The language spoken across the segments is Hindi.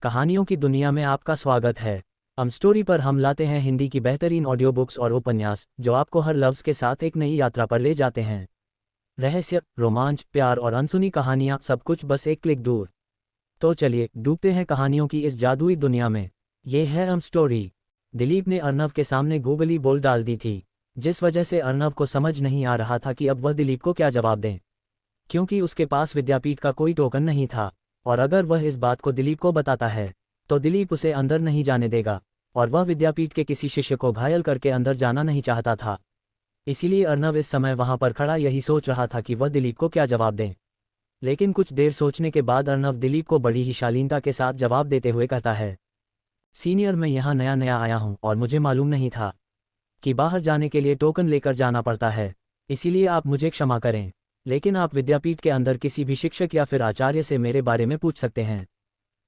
कहानियों की दुनिया में आपका स्वागत है। हम स्टोरी पर हम लाते हैं हिंदी की बेहतरीन ऑडियो बुक्स और उपन्यास जो आपको हर लफ्ज़ के साथ एक नई यात्रा पर ले जाते हैं। रहस्य, रोमांच, प्यार और अनसुनी कहानियाँ, सब कुछ बस एक क्लिक दूर। तो चलिए डूबते हैं कहानियों की इस जादुई दुनिया में। ये है हम स्टोरी। दिलीप ने अर्नव के सामने गूगली बोल डाल दी थी, जिस वजह से अर्नव को समझ नहीं आ रहा था कि अब वह दिलीप को क्या जवाब दें, क्योंकि उसके पास विद्यापीठ का कोई टोकन नहीं था। और अगर वह इस बात को दिलीप को बताता है तो दिलीप उसे अंदर नहीं जाने देगा, और वह विद्यापीठ के किसी शिष्य को घायल करके अंदर जाना नहीं चाहता था। इसीलिए अर्नव इस समय वहां पर खड़ा यही सोच रहा था कि वह दिलीप को क्या जवाब दें। लेकिन कुछ देर सोचने के बाद अर्नव दिलीप को बड़ी ही शालीनता के साथ जवाब देते हुए कहता है, सीनियर, मैं यहाँ नया नया आया हूँ और मुझे मालूम नहीं था कि बाहर जाने के लिए टोकन लेकर जाना पड़ता है, इसीलिए आप मुझे क्षमा करें। लेकिन आप विद्यापीठ के अंदर किसी भी शिक्षक या फिर आचार्य से मेरे बारे में पूछ सकते हैं,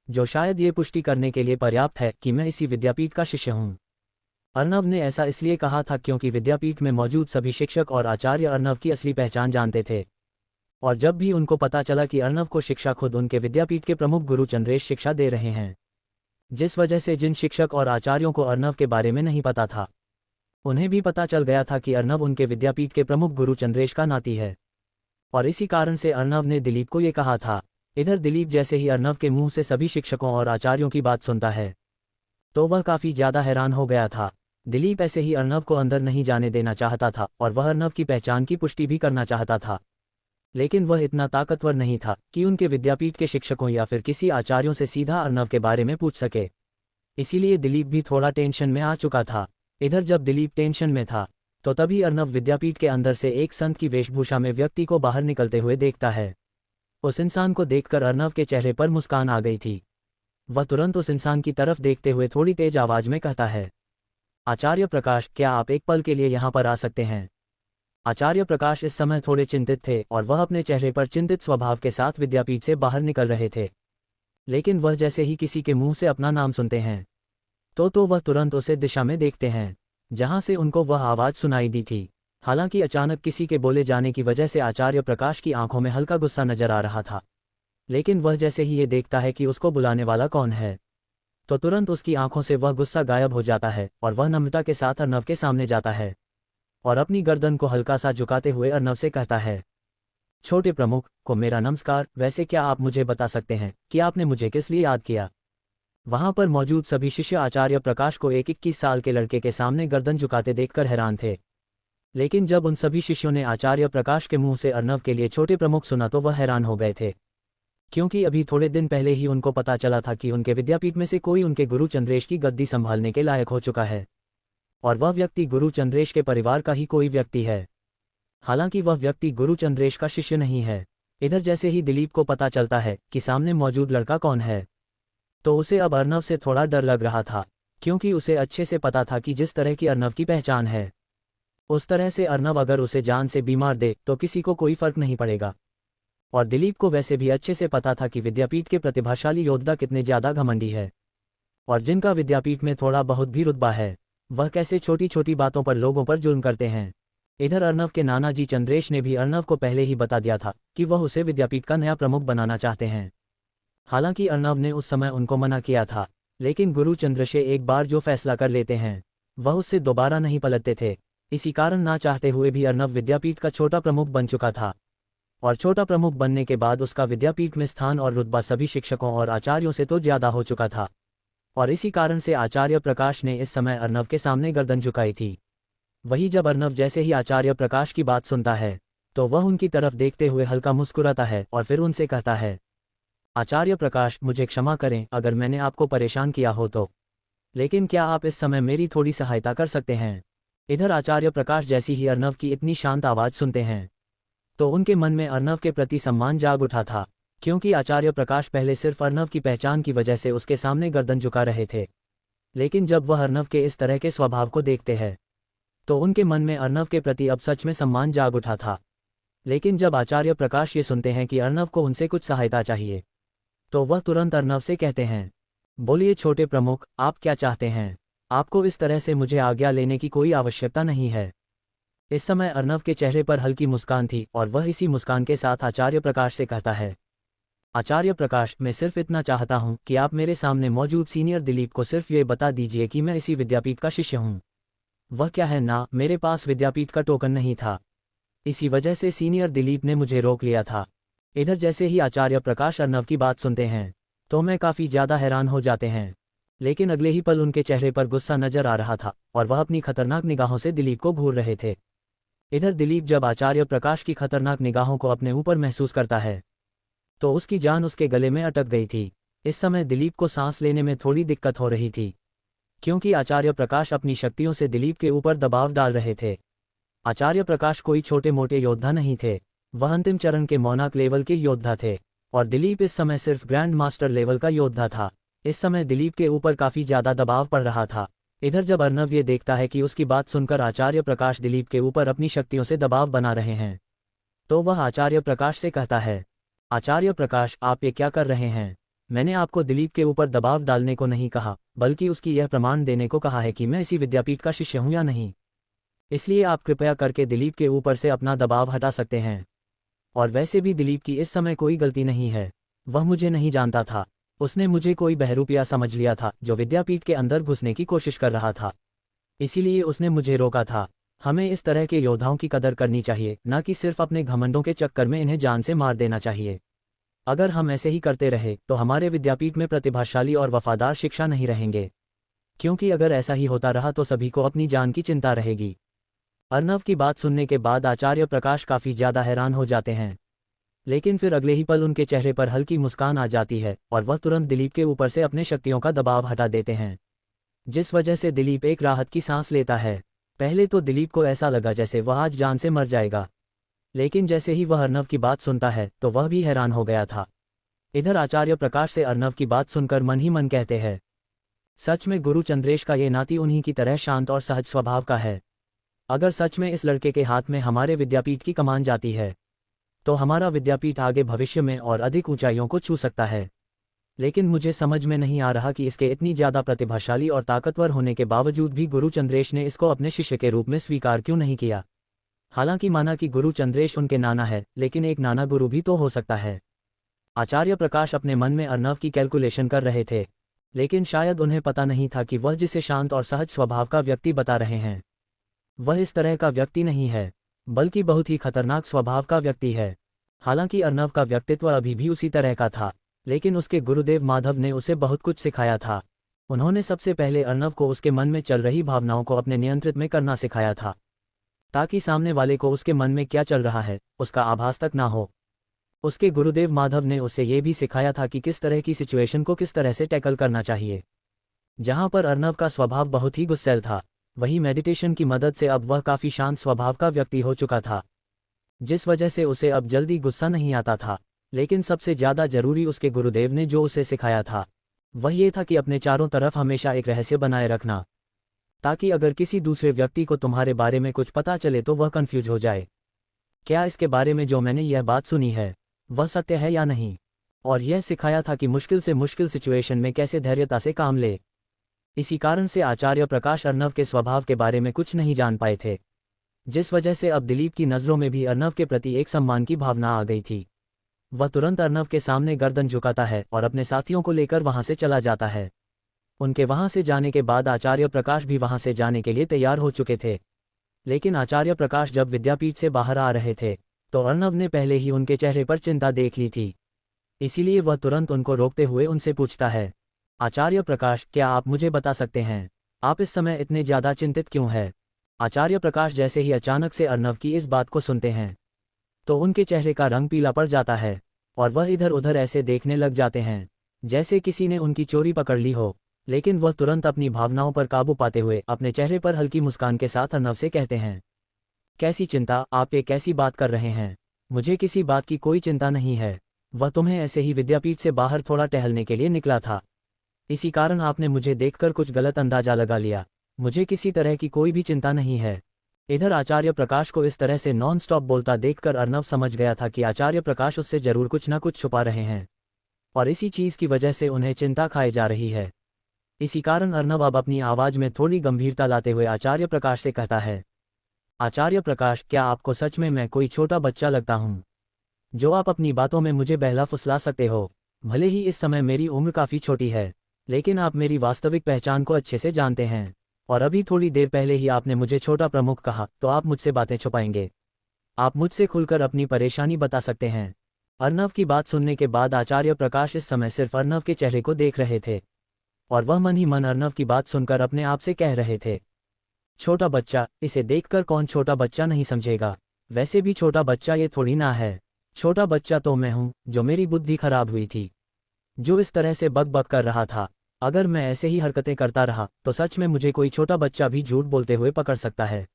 जो शायद ये पुष्टि करने के लिए पर्याप्त है कि मैं इसी विद्यापीठ का शिष्य हूँ। अर्नव ने ऐसा इसलिए कहा था क्योंकि विद्यापीठ में मौजूद सभी शिक्षक और आचार्य अर्नव की असली पहचान जानते थे, और जब भी उनको पता चला कि अर्नव को शिक्षा खुद उनके विद्यापीठ के प्रमुख गुरु चंद्रेश शिक्षा दे रहे हैं, जिस वजह से जिन शिक्षक और आचार्यों को अर्नव के बारे में नहीं पता था, उन्हें भी पता चल गया था कि अर्नव उनके विद्यापीठ के प्रमुख गुरु चंद्रेश का नाती है। और इसी कारण से अर्नव ने दिलीप को ये कहा था। इधर दिलीप जैसे ही अर्नव के मुंह से सभी शिक्षकों और आचार्यों की बात सुनता है तो वह काफ़ी ज़्यादा हैरान हो गया था। दिलीप ऐसे ही अर्नव को अंदर नहीं जाने देना चाहता था और वह अर्नव की पहचान की पुष्टि भी करना चाहता था, लेकिन वह इतना ताकतवर नहीं था कि उनके विद्यापीठ के शिक्षकों या फिर किसी आचार्यों से सीधा अर्नव के बारे में पूछ सके। इसीलिए दिलीप भी थोड़ा टेंशन में आ चुका था। इधर जब दिलीप टेंशन में था तो तभी अर्नव विद्यापीठ के अंदर से एक संत की वेशभूषा में व्यक्ति को बाहर निकलते हुए देखता है। उस इंसान को देखकर अर्नव के चेहरे पर मुस्कान आ गई थी। वह तुरंत उस इंसान की तरफ देखते हुए थोड़ी तेज आवाज में कहता है, आचार्य प्रकाश, क्या आप एक पल के लिए यहाँ पर आ सकते हैं? आचार्य प्रकाश इस समय थोड़े चिंतित थे और वह अपने चेहरे पर चिंतित स्वभाव के साथ विद्यापीठ से बाहर निकल रहे थे। लेकिन वह जैसे ही किसी के मुंह से अपना नाम सुनते हैं तो वह तुरंत उसे दिशा में देखते हैं जहां से उनको वह आवाज़ सुनाई दी थी। हालांकि अचानक किसी के बोले जाने की वजह से आचार्य प्रकाश की आंखों में हल्का गुस्सा नजर आ रहा था, लेकिन वह जैसे ही ये देखता है कि उसको बुलाने वाला कौन है तो तुरंत उसकी आंखों से वह गुस्सा गायब हो जाता है और वह नम्रता के साथ अर्नव के सामने जाता है और अपनी गर्दन को हल्का सा झुकाते हुए अर्नव से कहता है, छोटे प्रमुख को मेरा नमस्कार। वैसे क्या आप मुझे बता सकते हैं कि आपने मुझे किस लिए याद किया? वहां पर मौजूद सभी शिष्य आचार्य प्रकाश को एक 21 साल के लड़के के सामने गर्दन झुकाते देखकर हैरान थे। लेकिन जब उन सभी शिष्यों ने आचार्य प्रकाश के मुंह से अर्नव के लिए छोटे प्रमुख सुना तो वह हैरान हो गए थे, क्योंकि अभी थोड़े दिन पहले ही उनको पता चला था कि उनके विद्यापीठ में से कोई उनके गुरु चंद्रेश की गद्दी संभालने के लायक हो चुका है, और वह व्यक्ति गुरु चंद्रेश के परिवार का ही कोई व्यक्ति है। हालांकि वह व्यक्ति गुरु चंद्रेश का शिष्य नहीं है। इधर जैसे ही दिलीप को पता चलता है कि सामने मौजूद लड़का कौन है तो उसे अब अर्नव से थोड़ा डर लग रहा था, क्योंकि उसे अच्छे से पता था कि जिस तरह की अर्नव की पहचान है उस तरह से अर्नव अगर उसे जान से बीमार दे तो किसी को कोई फर्क नहीं पड़ेगा। और दिलीप को वैसे भी अच्छे से पता था कि विद्यापीठ के प्रतिभाशाली योद्धा कितने ज़्यादा घमंडी है, और जिनका विद्यापीठ में थोड़ा बहुत भी रुतबा है वह कैसे छोटी छोटी बातों पर लोगों पर जुल्म करते हैं। इधर अर्नव के नाना जी चंद्रेश ने भी अर्नव को पहले ही बता दिया था कि वह उसे विद्यापीठ का नया प्रमुख बनाना चाहते हैं। हालांकि अर्नव ने उस समय उनको मना किया था, लेकिन गुरु चंद्रशे एक बार जो फैसला कर लेते हैं वह उससे दोबारा नहीं पलटते थे। इसी कारण ना चाहते हुए भी अर्नव विद्यापीठ का छोटा प्रमुख बन चुका था, और छोटा प्रमुख बनने के बाद उसका विद्यापीठ में स्थान और रुतबा सभी शिक्षकों और आचार्यों से तो ज़्यादा हो चुका था। और इसी कारण से आचार्य प्रकाश ने इस समय अर्नव के सामने गर्दन झुकाई थी। वही जब अर्नव जैसे ही आचार्य प्रकाश की बात सुनता है तो वह उनकी तरफ देखते हुए हल्का मुस्कुराता है और फिर उनसे कहता है, आचार्य प्रकाश, मुझे क्षमा करें अगर मैंने आपको परेशान किया हो तो, लेकिन क्या आप इस समय मेरी थोड़ी सहायता कर सकते हैं? इधर आचार्य प्रकाश जैसी ही अर्नव की इतनी शांत आवाज़ सुनते हैं तो उनके मन में अर्नव के प्रति सम्मान जाग उठा था, क्योंकि आचार्य प्रकाश पहले सिर्फ अर्नव की पहचान की वजह से उसके सामने गर्दन झुका रहे थे, लेकिन जब वह अर्नव के इस तरह के स्वभाव को देखते हैं तो उनके मन में अर्नव के प्रति अब सच में सम्मान जाग उठा था। लेकिन जब आचार्य प्रकाश ये सुनते हैं कि अर्नव को उनसे कुछ सहायता चाहिए तो वह तुरंत अर्नव से कहते हैं, बोलिए छोटे प्रमुख, आप क्या चाहते हैं? आपको इस तरह से मुझे आज्ञा लेने की कोई आवश्यकता नहीं है। इस समय अर्नव के चेहरे पर हल्की मुस्कान थी और वह इसी मुस्कान के साथ आचार्य प्रकाश से कहता है, आचार्य प्रकाश, मैं सिर्फ इतना चाहता हूँ कि आप मेरे सामने मौजूद सीनियर दिलीप को सिर्फ ये बता दीजिए कि मैं इसी विद्यापीठ का शिष्य हूँ। वह क्या है ना, मेरे पास विद्यापीठ का टोकन नहीं था, इसी वजह से सीनियर दिलीप ने मुझे रोक लिया था। इधर जैसे ही आचार्य प्रकाश अर्नव की बात सुनते हैं तो मैं काफ़ी ज़्यादा हैरान हो जाते हैं, लेकिन अगले ही पल उनके चेहरे पर गुस्सा नजर आ रहा था और वह अपनी खतरनाक निगाहों से दिलीप को घूर रहे थे। इधर दिलीप जब आचार्य प्रकाश की खतरनाक निगाहों को अपने ऊपर महसूस करता है तो उसकी जान उसके गले में अटक गई थी। इस समय दिलीप को सांस लेने में थोड़ी दिक्कत हो रही थी, क्योंकि आचार्य प्रकाश अपनी शक्तियों से दिलीप के ऊपर दबाव डाल रहे थे। आचार्य प्रकाश कोई छोटे मोटे योद्धा नहीं थे, वह अंतिम चरण के मोनाक लेवल के योद्धा थे और दिलीप इस समय सिर्फ ग्रैंड मास्टर लेवल का योद्धा था। इस समय दिलीप के ऊपर काफ़ी ज़्यादा दबाव पड़ रहा था। इधर जब अर्नव ये देखता है कि उसकी बात सुनकर आचार्य प्रकाश दिलीप के ऊपर अपनी शक्तियों से दबाव बना रहे हैं तो वह आचार्य प्रकाश से कहता है, आचार्य प्रकाश, आप ये क्या कर रहे हैं? मैंने आपको दिलीप के ऊपर दबाव डालने को नहीं कहा, बल्कि उसकी यह प्रमाण देने को कहा है कि मैं इसी विद्यापीठ का शिष्य हूँ या नहीं। इसलिए आप कृपया करके दिलीप के ऊपर से अपना दबाव हटा सकते हैं। और वैसे भी दिलीप की इस समय कोई गलती नहीं है, वह मुझे नहीं जानता था, उसने मुझे कोई बहरूपिया समझ लिया था जो विद्यापीठ के अंदर घुसने की कोशिश कर रहा था, इसीलिए उसने मुझे रोका था। हमें इस तरह के योद्धाओं की कदर करनी चाहिए, न कि सिर्फ अपने घमंडों के चक्कर में इन्हें जान से मार देना चाहिए। अगर हम ऐसे ही करते रहे तो हमारे विद्यापीठ में प्रतिभाशाली और वफादार शिक्षा नहीं रहेंगे, क्योंकि अगर ऐसा ही होता रहा तो सभी को अपनी जान की चिंता रहेगी। अर्नव की बात सुनने के बाद आचार्य प्रकाश काफ़ी ज़्यादा हैरान हो जाते हैं, लेकिन फिर अगले ही पल उनके चेहरे पर हल्की मुस्कान आ जाती है और वह तुरंत दिलीप के ऊपर से अपने शक्तियों का दबाव हटा देते हैं, जिस वजह से दिलीप एक राहत की सांस लेता है। पहले तो दिलीप को ऐसा लगा जैसे वह आज जान से मर जाएगा, लेकिन जैसे ही वह अर्नव की बात सुनता है तो वह भी हैरान हो गया था। इधर आचार्य प्रकाश से अर्नव की बात सुनकर मन ही मन कहते हैं, सच में गुरु चंद्रेश का ये नाती उन्हीं की तरह शांत और सहज स्वभाव का है। अगर सच में इस लड़के के हाथ में हमारे विद्यापीठ की कमान जाती है तो हमारा विद्यापीठ आगे भविष्य में और अधिक ऊंचाइयों को छू सकता है। लेकिन मुझे समझ में नहीं आ रहा कि इसके इतनी ज़्यादा प्रतिभाशाली और ताकतवर होने के बावजूद भी गुरु चंद्रेश ने इसको अपने शिष्य के रूप में स्वीकार क्यों नहीं किया। हालांकि माना कि गुरु चंद्रेश उनके नाना है, लेकिन एक नाना गुरु भी तो हो सकता है। आचार्य प्रकाश अपने मन में अर्नव की कैलकुलेशन कर रहे थे, लेकिन शायद उन्हें पता नहीं था कि वह जिसे शांत और सहज स्वभाव का व्यक्ति बता रहे हैं वह इस तरह का व्यक्ति नहीं है, बल्कि बहुत ही खतरनाक स्वभाव का व्यक्ति है। हालांकि अर्नव का व्यक्तित्व अभी भी उसी तरह का था, लेकिन उसके गुरुदेव माधव ने उसे बहुत कुछ सिखाया था। उन्होंने सबसे पहले अर्नव को उसके मन में चल रही भावनाओं को अपने नियंत्रित में करना सिखाया था, ताकि सामने वाले को उसके मन में क्या चल रहा है उसका आभास तक ना हो। उसके गुरुदेव माधव ने उसे ये भी सिखाया था कि किस तरह की सिचुएशन को किस तरह से टैकल करना चाहिए। जहां पर अर्नव का स्वभाव बहुत ही गुस्सैल था, वही मेडिटेशन की मदद से अब वह काफ़ी शांत स्वभाव का व्यक्ति हो चुका था, जिस वजह से उसे अब जल्दी गुस्सा नहीं आता था। लेकिन सबसे ज़्यादा जरूरी उसके गुरुदेव ने जो उसे सिखाया था वह ये था कि अपने चारों तरफ हमेशा एक रहस्य बनाए रखना, ताकि अगर किसी दूसरे व्यक्ति को तुम्हारे बारे में कुछ पता चले तो वह कंफ्यूज हो जाए, क्या इसके बारे में जो मैंने यह बात सुनी है वह सत्य है या नहीं। और यह सिखाया था कि मुश्किल से मुश्किल सिचुएशन में कैसे धैर्यता से काम ले। इसी कारण से आचार्य प्रकाश अर्नव के स्वभाव के बारे में कुछ नहीं जान पाए थे, जिस वजह से अब दिलीप की नज़रों में भी अर्नव के प्रति एक सम्मान की भावना आ गई थी। वह तुरंत अर्नव के सामने गर्दन झुकाता है और अपने साथियों को लेकर वहां से चला जाता है। उनके वहां से जाने के बाद आचार्य प्रकाश भी वहां से जाने के लिए तैयार हो चुके थे, लेकिन आचार्य प्रकाश जब विद्यापीठ से बाहर आ रहे थे तो अर्नव ने पहले ही उनके चेहरे पर चिंता देख ली थी, इसीलिए वह तुरंत उनको रोकते हुए उनसे पूछता है, आचार्य प्रकाश, क्या आप मुझे बता सकते हैं आप इस समय इतने ज़्यादा चिंतित क्यों हैं? आचार्य प्रकाश जैसे ही अचानक से अर्नव की इस बात को सुनते हैं तो उनके चेहरे का रंग पीला पड़ जाता है और वह इधर उधर ऐसे देखने लग जाते हैं जैसे किसी ने उनकी चोरी पकड़ ली हो। लेकिन वह तुरंत अपनी भावनाओं पर काबू पाते हुए अपने चेहरे पर हल्की मुस्कान के साथ अर्नव से कहते हैं, कैसी चिंता, आप ये कैसी बात कर रहे हैं? मुझे किसी बात की कोई चिंता नहीं है। वह तुम्हें ऐसे ही विद्यापीठ से बाहर थोड़ा टहलने के लिए निकला था, इसी कारण आपने मुझे देखकर कुछ गलत अंदाजा लगा लिया। मुझे किसी तरह की कोई भी चिंता नहीं है। इधर आचार्य प्रकाश को इस तरह से नॉन स्टॉप बोलता देखकर अर्नव समझ गया था कि आचार्य प्रकाश उससे जरूर कुछ ना कुछ छुपा रहे हैं और इसी चीज़ की वजह से उन्हें चिंता खाए जा रही है। इसी कारण अर्नव अब अपनी आवाज़ में थोड़ी गंभीरता लाते हुए आचार्य प्रकाश से कहता है, आचार्य प्रकाश, क्या आपको सच में मैं कोई छोटा बच्चा लगता हूँ? जो आप अपनी बातों में मुझे बहला फुसला सकते हो। भले ही इस समय मेरी उम्र काफ़ी छोटी है, लेकिन आप मेरी वास्तविक पहचान को अच्छे से जानते हैं। और अभी थोड़ी देर पहले ही आपने मुझे छोटा प्रमुख कहा, तो आप मुझसे बातें छुपाएंगे? आप मुझसे खुलकर अपनी परेशानी बता सकते हैं। अर्नव की बात सुनने के बाद आचार्य प्रकाश इस समय सिर्फ अर्नव के चेहरे को देख रहे थे, और वह मन ही मन अर्नव की बात सुनकर अपने आप से कह रहे थे, छोटा बच्चा, इसे देखकर कौन छोटा बच्चा नहीं समझेगा। वैसे भी छोटा बच्चा ये थोड़ी ना है। छोटा बच्चा तो मैं हूँ, जो मेरी बुद्धि खराब हुई थी, जो इस तरह से बक बक कर रहा था। अगर मैं ऐसे ही हरकतें करता रहा तो सच में मुझे कोई छोटा बच्चा भी झूठ बोलते हुए पकड़ सकता है।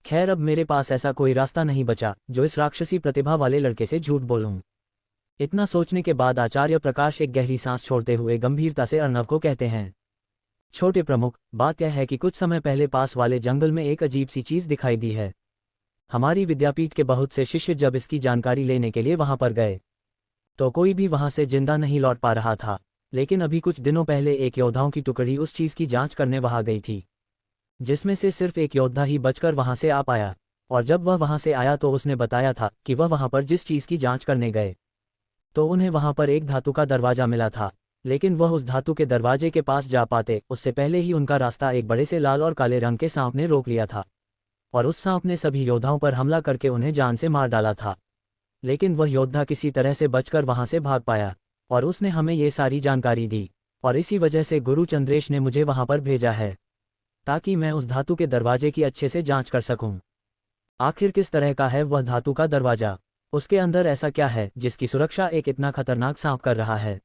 खैर, अब मेरे पास ऐसा कोई रास्ता नहीं बचा जो इस राक्षसी प्रतिभा वाले लड़के से झूठ बोलूं। इतना सोचने के बाद आचार्य प्रकाश एक गहरी सांस छोड़ते हुए गंभीरता से अर्नव को कहते हैं, छोटे प्रमुख, बात यह है कि कुछ समय पहले पास वाले जंगल में एक अजीब सी चीज दिखाई दी है। हमारी विद्यापीठ के बहुत से शिष्य जब इसकी जानकारी लेने के लिए वहां पर गए तो कोई भी वहां से जिंदा नहीं लौट पा रहा था। लेकिन अभी कुछ दिनों पहले एक योद्धाओं की टुकड़ी उस चीज की जांच करने वहां गई थी, जिसमें से सिर्फ एक योद्धा ही बचकर वहां से आ पाया। और जब वह वहां से आया तो उसने बताया था कि वह वहां पर जिस चीज की जांच करने गए तो उन्हें वहां पर एक धातु का दरवाजा मिला था। लेकिन वह उस धातु के दरवाजे के पास जा पाते उससे पहले ही उनका रास्ता एक बड़े से लाल और काले रंग के सांप ने रोक लिया था, और उस सांप ने सभी योद्धाओं पर हमला करके उन्हें जान से मार डाला था। लेकिन वह योद्धा किसी तरह से बचकर वहां से भाग पाया, और उसने हमें ये सारी जानकारी दी। और इसी वजह से गुरु चंद्रेश ने मुझे वहां पर भेजा है, ताकि मैं उस धातु के दरवाजे की अच्छे से जांच कर सकूं। आखिर किस तरह का है वह धातु का दरवाजा? उसके अंदर ऐसा क्या है जिसकी सुरक्षा एक इतना खतरनाक सांप कर रहा है?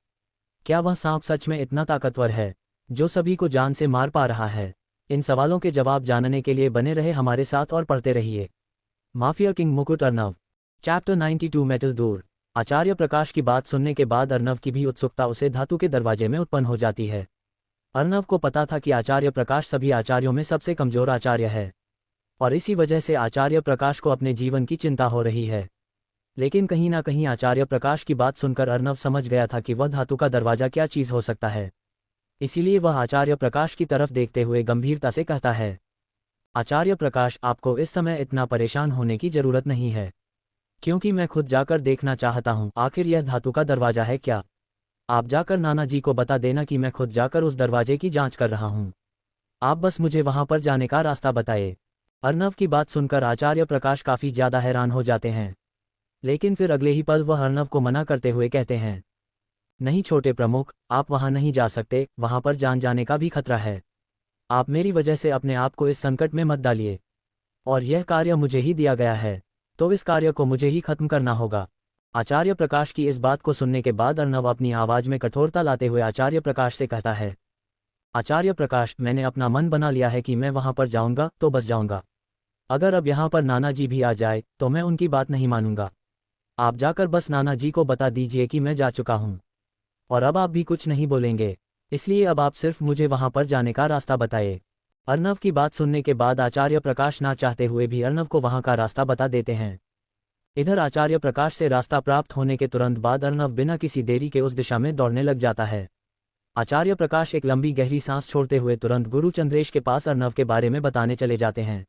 क्या वह सांप सच में इतना ताकतवर है जो सभी को जान से मार पा रहा है? इन सवालों के जवाब जानने के लिए बने रहे हमारे साथ और पढ़ते रहिए mafia king Mukut Arnav, chapter 92 metal दूर। आचार्य प्रकाश की बात सुनने के बाद अर्नव की भी उत्सुकता उसे धातु के दरवाजे में उत्पन्न हो जाती है। अर्नव को पता था कि आचार्य प्रकाश सभी आचार्यों में सबसे कमजोर आचार्य है, और इसी वजह से आचार्य प्रकाश को अपने जीवन की चिंता हो रही है। लेकिन कहीं ना कहीं आचार्य प्रकाश की बात सुनकर अर्नव समझ गया था कि वह धातु का दरवाजा क्या चीज हो सकता है। इसीलिए वह आचार्य प्रकाश की तरफ देखते हुए गंभीरता से कहता है, आचार्य प्रकाश, आपको इस समय इतना परेशान होने की जरूरत नहीं है, क्योंकि मैं खुद जाकर देखना चाहता हूं आखिर यह धातु का दरवाजा है क्या। आप जाकर नाना जी को बता देना कि मैं खुद जाकर उस दरवाजे की जांच कर रहा हूं। आप बस मुझे वहां पर जाने का रास्ता बताइए। अर्नव की बात सुनकर आचार्य प्रकाश काफी ज्यादा हैरान हो जाते हैं, लेकिन फिर अगले ही पल वह अर्नव को मना करते हुए कहते हैं, नहीं छोटे प्रमुख, आप वहां नहीं जा सकते, वहां पर जान जाने का भी खतरा है। आप मेरी वजह से अपने आप को इस संकट में मत डालिए, और यह कार्य मुझे ही दिया गया है, तो इस कार्य को मुझे ही खत्म करना होगा। आचार्य प्रकाश की इस बात को सुनने के बाद अर्नव अपनी आवाज में कठोरता लाते हुए आचार्य प्रकाश से कहता है, आचार्य प्रकाश, मैंने अपना मन बना लिया है कि मैं वहां पर जाऊंगा तो बस जाऊंगा। अगर अब यहाँ पर नाना जी भी आ जाए तो मैं उनकी बात नहीं मानूंगा। आप जाकर बस नाना जी को बता दीजिए कि मैं जा चुका हूँ, और अब आप भी कुछ नहीं बोलेंगे, इसलिए अब आप सिर्फ मुझे वहां पर जाने का रास्ता बताइए। अर्नव की बात सुनने के बाद आचार्य प्रकाश ना चाहते हुए भी अर्नव को वहां का रास्ता बता देते हैं। इधर आचार्य प्रकाश से रास्ता प्राप्त होने के तुरंत बाद अर्नव बिना किसी देरी के उस दिशा में दौड़ने लग जाता है। आचार्य प्रकाश एक लंबी गहरी सांस छोड़ते हुए तुरंत गुरु चंद्रेश के पास अर्नव के बारे में बताने चले जाते हैं।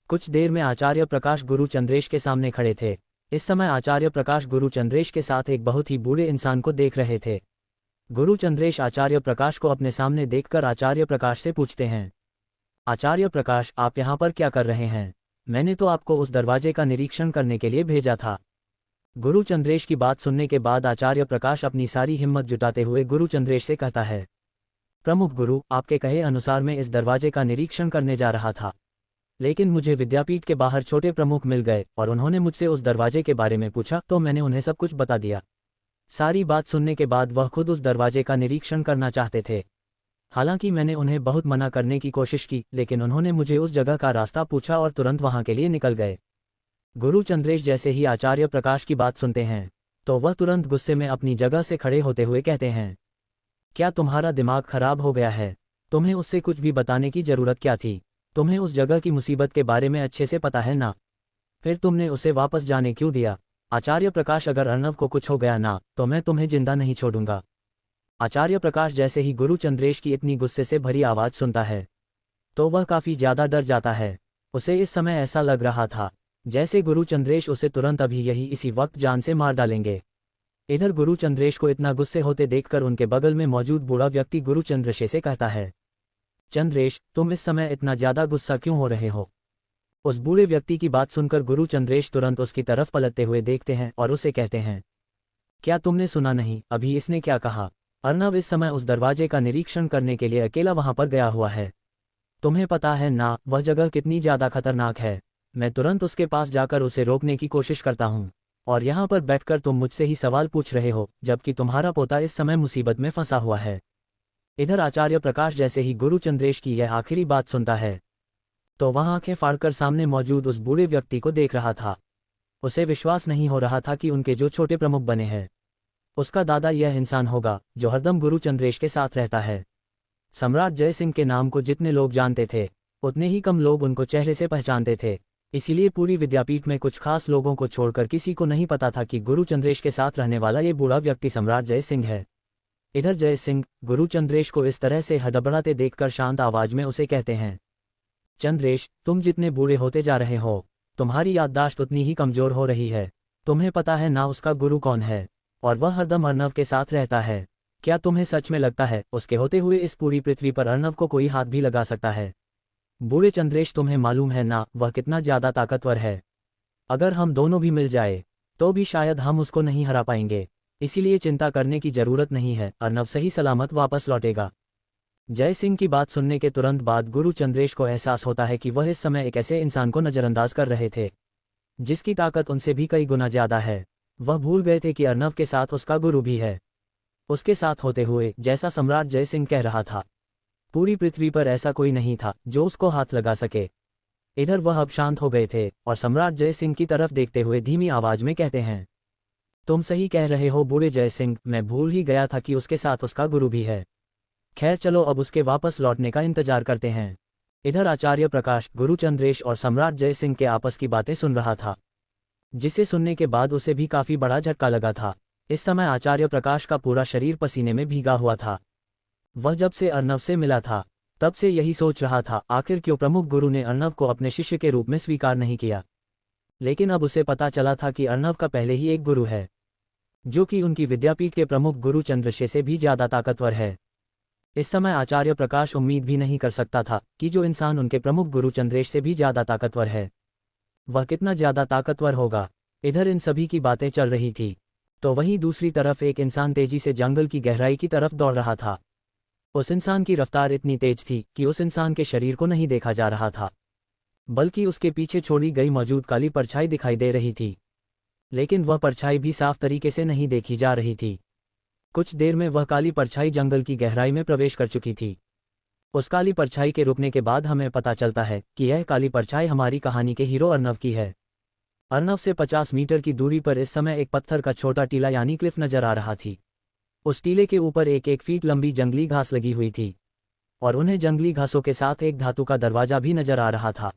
कुछ देर में आचार्य प्रकाश गुरु चंद्रेश के सामने खड़े थे। इस समय आचार्य प्रकाश गुरु चंद्रेश के साथ एक बहुत ही बूढ़े इंसान को देख रहे थे। गुरु चंद्रेश आचार्य प्रकाश को अपने सामने देखकर आचार्य प्रकाश से पूछते हैं, आचार्य प्रकाश, आप यहाँ पर क्या कर रहे हैं? मैंने तो आपको उस दरवाजे का निरीक्षण करने के लिए भेजा था। गुरु चंद्रेश की बात सुनने के बाद आचार्य प्रकाश अपनी सारी हिम्मत जुटाते हुए गुरु चंद्रेश से कहता है, प्रमुख गुरु, आपके कहे अनुसार मैं इस दरवाजे का निरीक्षण करने जा रहा था, लेकिन मुझे विद्यापीठ के बाहर छोटे प्रमुख मिल गए और उन्होंने मुझसे उस दरवाजे के बारे में पूछा तो मैंने उन्हें सब कुछ बता दिया। सारी बात सुनने के बाद वह खुद उस दरवाजे का निरीक्षण करना चाहते थे। हालांकि मैंने उन्हें बहुत मना करने की कोशिश की, लेकिन उन्होंने मुझे उस जगह का रास्ता पूछा और तुरंत वहां के लिए निकल गए। गुरु चंद्रेश जैसे ही आचार्य प्रकाश की बात सुनते हैं तो वह तुरंत गुस्से में अपनी जगह से खड़े होते हुए कहते हैं, क्या तुम्हारा दिमाग खराब हो गया है? तुम्हें उससे कुछ भी बताने की जरूरत क्या थी? तुम्हें उस जगह की मुसीबत के बारे में अच्छे से पता है ना? फिर तुमने उसे वापस जाने क्यों दिया? आचार्य प्रकाश, अगर अर्नव को कुछ हो गया ना तो मैं तुम्हें जिंदा नहीं छोड़ूंगा। आचार्य प्रकाश जैसे ही गुरु चंद्रेश की इतनी गुस्से से भरी आवाज सुनता है तो वह काफी ज्यादा डर जाता है। उसे इस समय ऐसा लग रहा था जैसे गुरु चंद्रेश उसे तुरंत अभी यही इसी वक्त जान से मार डालेंगे। इधर गुरु चंद्रेश को इतना गुस्से होते देखकर उनके बगल में मौजूद बूढ़ा व्यक्ति गुरु चंद्रशे से कहता है, चंद्रेश, तुम इस समय इतना ज्यादा गुस्सा क्यों हो रहे हो? उस बूढ़े व्यक्ति की बात सुनकर गुरु चंद्रेश तुरंत उसकी तरफ पलटते हुए देखते हैं और उसे कहते हैं, क्या तुमने सुना नहीं? अभी इसने क्या कहा? अर्नव इस समय उस दरवाजे का निरीक्षण करने के लिए अकेला वहां पर गया हुआ है। तुम्हें पता है ना वह जगह कितनी ज्यादा खतरनाक है? मैं तुरंत उसके पास जाकर उसे रोकने की कोशिश करता हूँ, और यहाँ पर बैठकर तुम मुझसे ही सवाल पूछ रहे हो, जबकि तुम्हारा पोता इस समय मुसीबत में फंसा हुआ है। इधर आचार्य प्रकाश जैसे ही गुरु चंद्रेश की यह आखिरी बात सुनता है तो वह आंखें फाड़कर सामने मौजूद उस बूढ़े व्यक्ति को देख रहा था। उसे विश्वास नहीं हो रहा था कि उनके जो छोटे प्रमुख बने हैं उसका दादा यह इंसान होगा जो हरदम गुरु चंद्रेश के साथ रहता है। सम्राट जय सिंह के नाम को जितने लोग जानते थे उतने ही कम लोग उनको चेहरे से पहचानते थे। इसीलिए पूरी विद्यापीठ में कुछ खास लोगों को छोड़कर किसी को नहीं पता था कि गुरु चंद्रेश के साथ रहने वाला ये बूढ़ा व्यक्ति सम्राट जय सिंह है। इधर जय सिंह गुरु चंद्रेश को इस तरह से हड़बड़ाते देखकर शांत आवाज में उसे कहते हैं, चंद्रेश, तुम जितने बूढ़े होते जा रहे हो तुम्हारी याददाश्त उतनी ही कमजोर हो रही है। तुम्हें पता है ना उसका गुरु कौन है, और वह हरदम अर्नव के साथ रहता है। क्या तुम्हें सच में लगता है उसके होते हुए इस पूरी पृथ्वी पर अर्नव को कोई हाथ भी लगा सकता है? बूढ़े चंद्रेश, तुम्हें मालूम है ना वह कितना ज्यादा ताकतवर है? अगर हम दोनों भी मिल जाए तो भी शायद हम उसको नहीं हरा पाएंगे। इसीलिए चिंता करने की जरूरत नहीं है, अर्नव सही सलामत वापस लौटेगा। जय सिंह की बात सुनने के तुरंत बाद गुरु चंद्रेश को एहसास होता है कि वह इस समय एक ऐसे इंसान को नजरअंदाज कर रहे थे जिसकी ताकत उनसे भी कई गुना ज्यादा है। वह भूल गए थे कि अर्नव के साथ उसका गुरु भी है। उसके साथ होते हुए जैसा सम्राट जय सिंह कह रहा था, पूरी पृथ्वी पर ऐसा कोई नहीं था जो उसको हाथ लगा सके। इधर वह अब शांत हो गए थे और सम्राट जय सिंह की तरफ देखते हुए धीमी आवाज में कहते हैं, तुम सही कह रहे हो बूढ़े जय सिंह, मैं भूल ही गया था कि उसके साथ उसका गुरु भी है। खैर चलो अब उसके वापस लौटने का इंतजार करते हैं। इधर आचार्य प्रकाश गुरु चंद्रेश और सम्राट जय सिंह के आपस की बातें सुन रहा था, जिसे सुनने के बाद उसे भी काफी बड़ा झटका लगा था। इस समय आचार्य प्रकाश का पूरा शरीर पसीने में भीगा हुआ था। वह जब से अर्नव से मिला था तब से यही सोच रहा था, आखिर क्यों प्रमुख गुरु ने अर्नव को अपने शिष्य के रूप में स्वीकार नहीं किया। लेकिन अब उसे पता चला था कि अर्नव का पहले ही एक गुरु है जो कि उनकी विद्यापीठ के प्रमुख गुरु चंद्रशेखर से भी ज्यादा ताकतवर है। इस समय आचार्य प्रकाश उम्मीद भी नहीं कर सकता था कि जो इंसान उनके प्रमुख गुरु चंद्रेश से भी ज्यादा ताकतवर है वह कितना ज्यादा ताकतवर होगा। इधर इन सभी की बातें चल रही थी तो वहीं दूसरी तरफ एक इंसान तेजी से जंगल की गहराई की तरफ दौड़ रहा था। उस इंसान की रफ्तार इतनी तेज थी कि उस इंसान के शरीर को नहीं देखा जा रहा था, बल्कि उसके पीछे छोड़ी गई मौजूद काली परछाई दिखाई दे रही थी। लेकिन वह परछाई भी साफ तरीके से नहीं देखी जा रही थी। कुछ देर में वह काली परछाई जंगल की गहराई में प्रवेश कर चुकी थी। उस काली परछाई के रुकने के बाद हमें पता चलता है कि यह काली परछाई हमारी कहानी के हीरो अर्नव की है। अर्नव से 50 मीटर की दूरी पर इस समय एक पत्थर का छोटा टीला यानी क्लिफ नजर आ रहा थी। उस टीले के ऊपर एक फीट लंबी जंगली घास लगी हुई थी और उन्हें जंगली घासों के साथ एक धातु का दरवाजा भी नजर आ रहा था।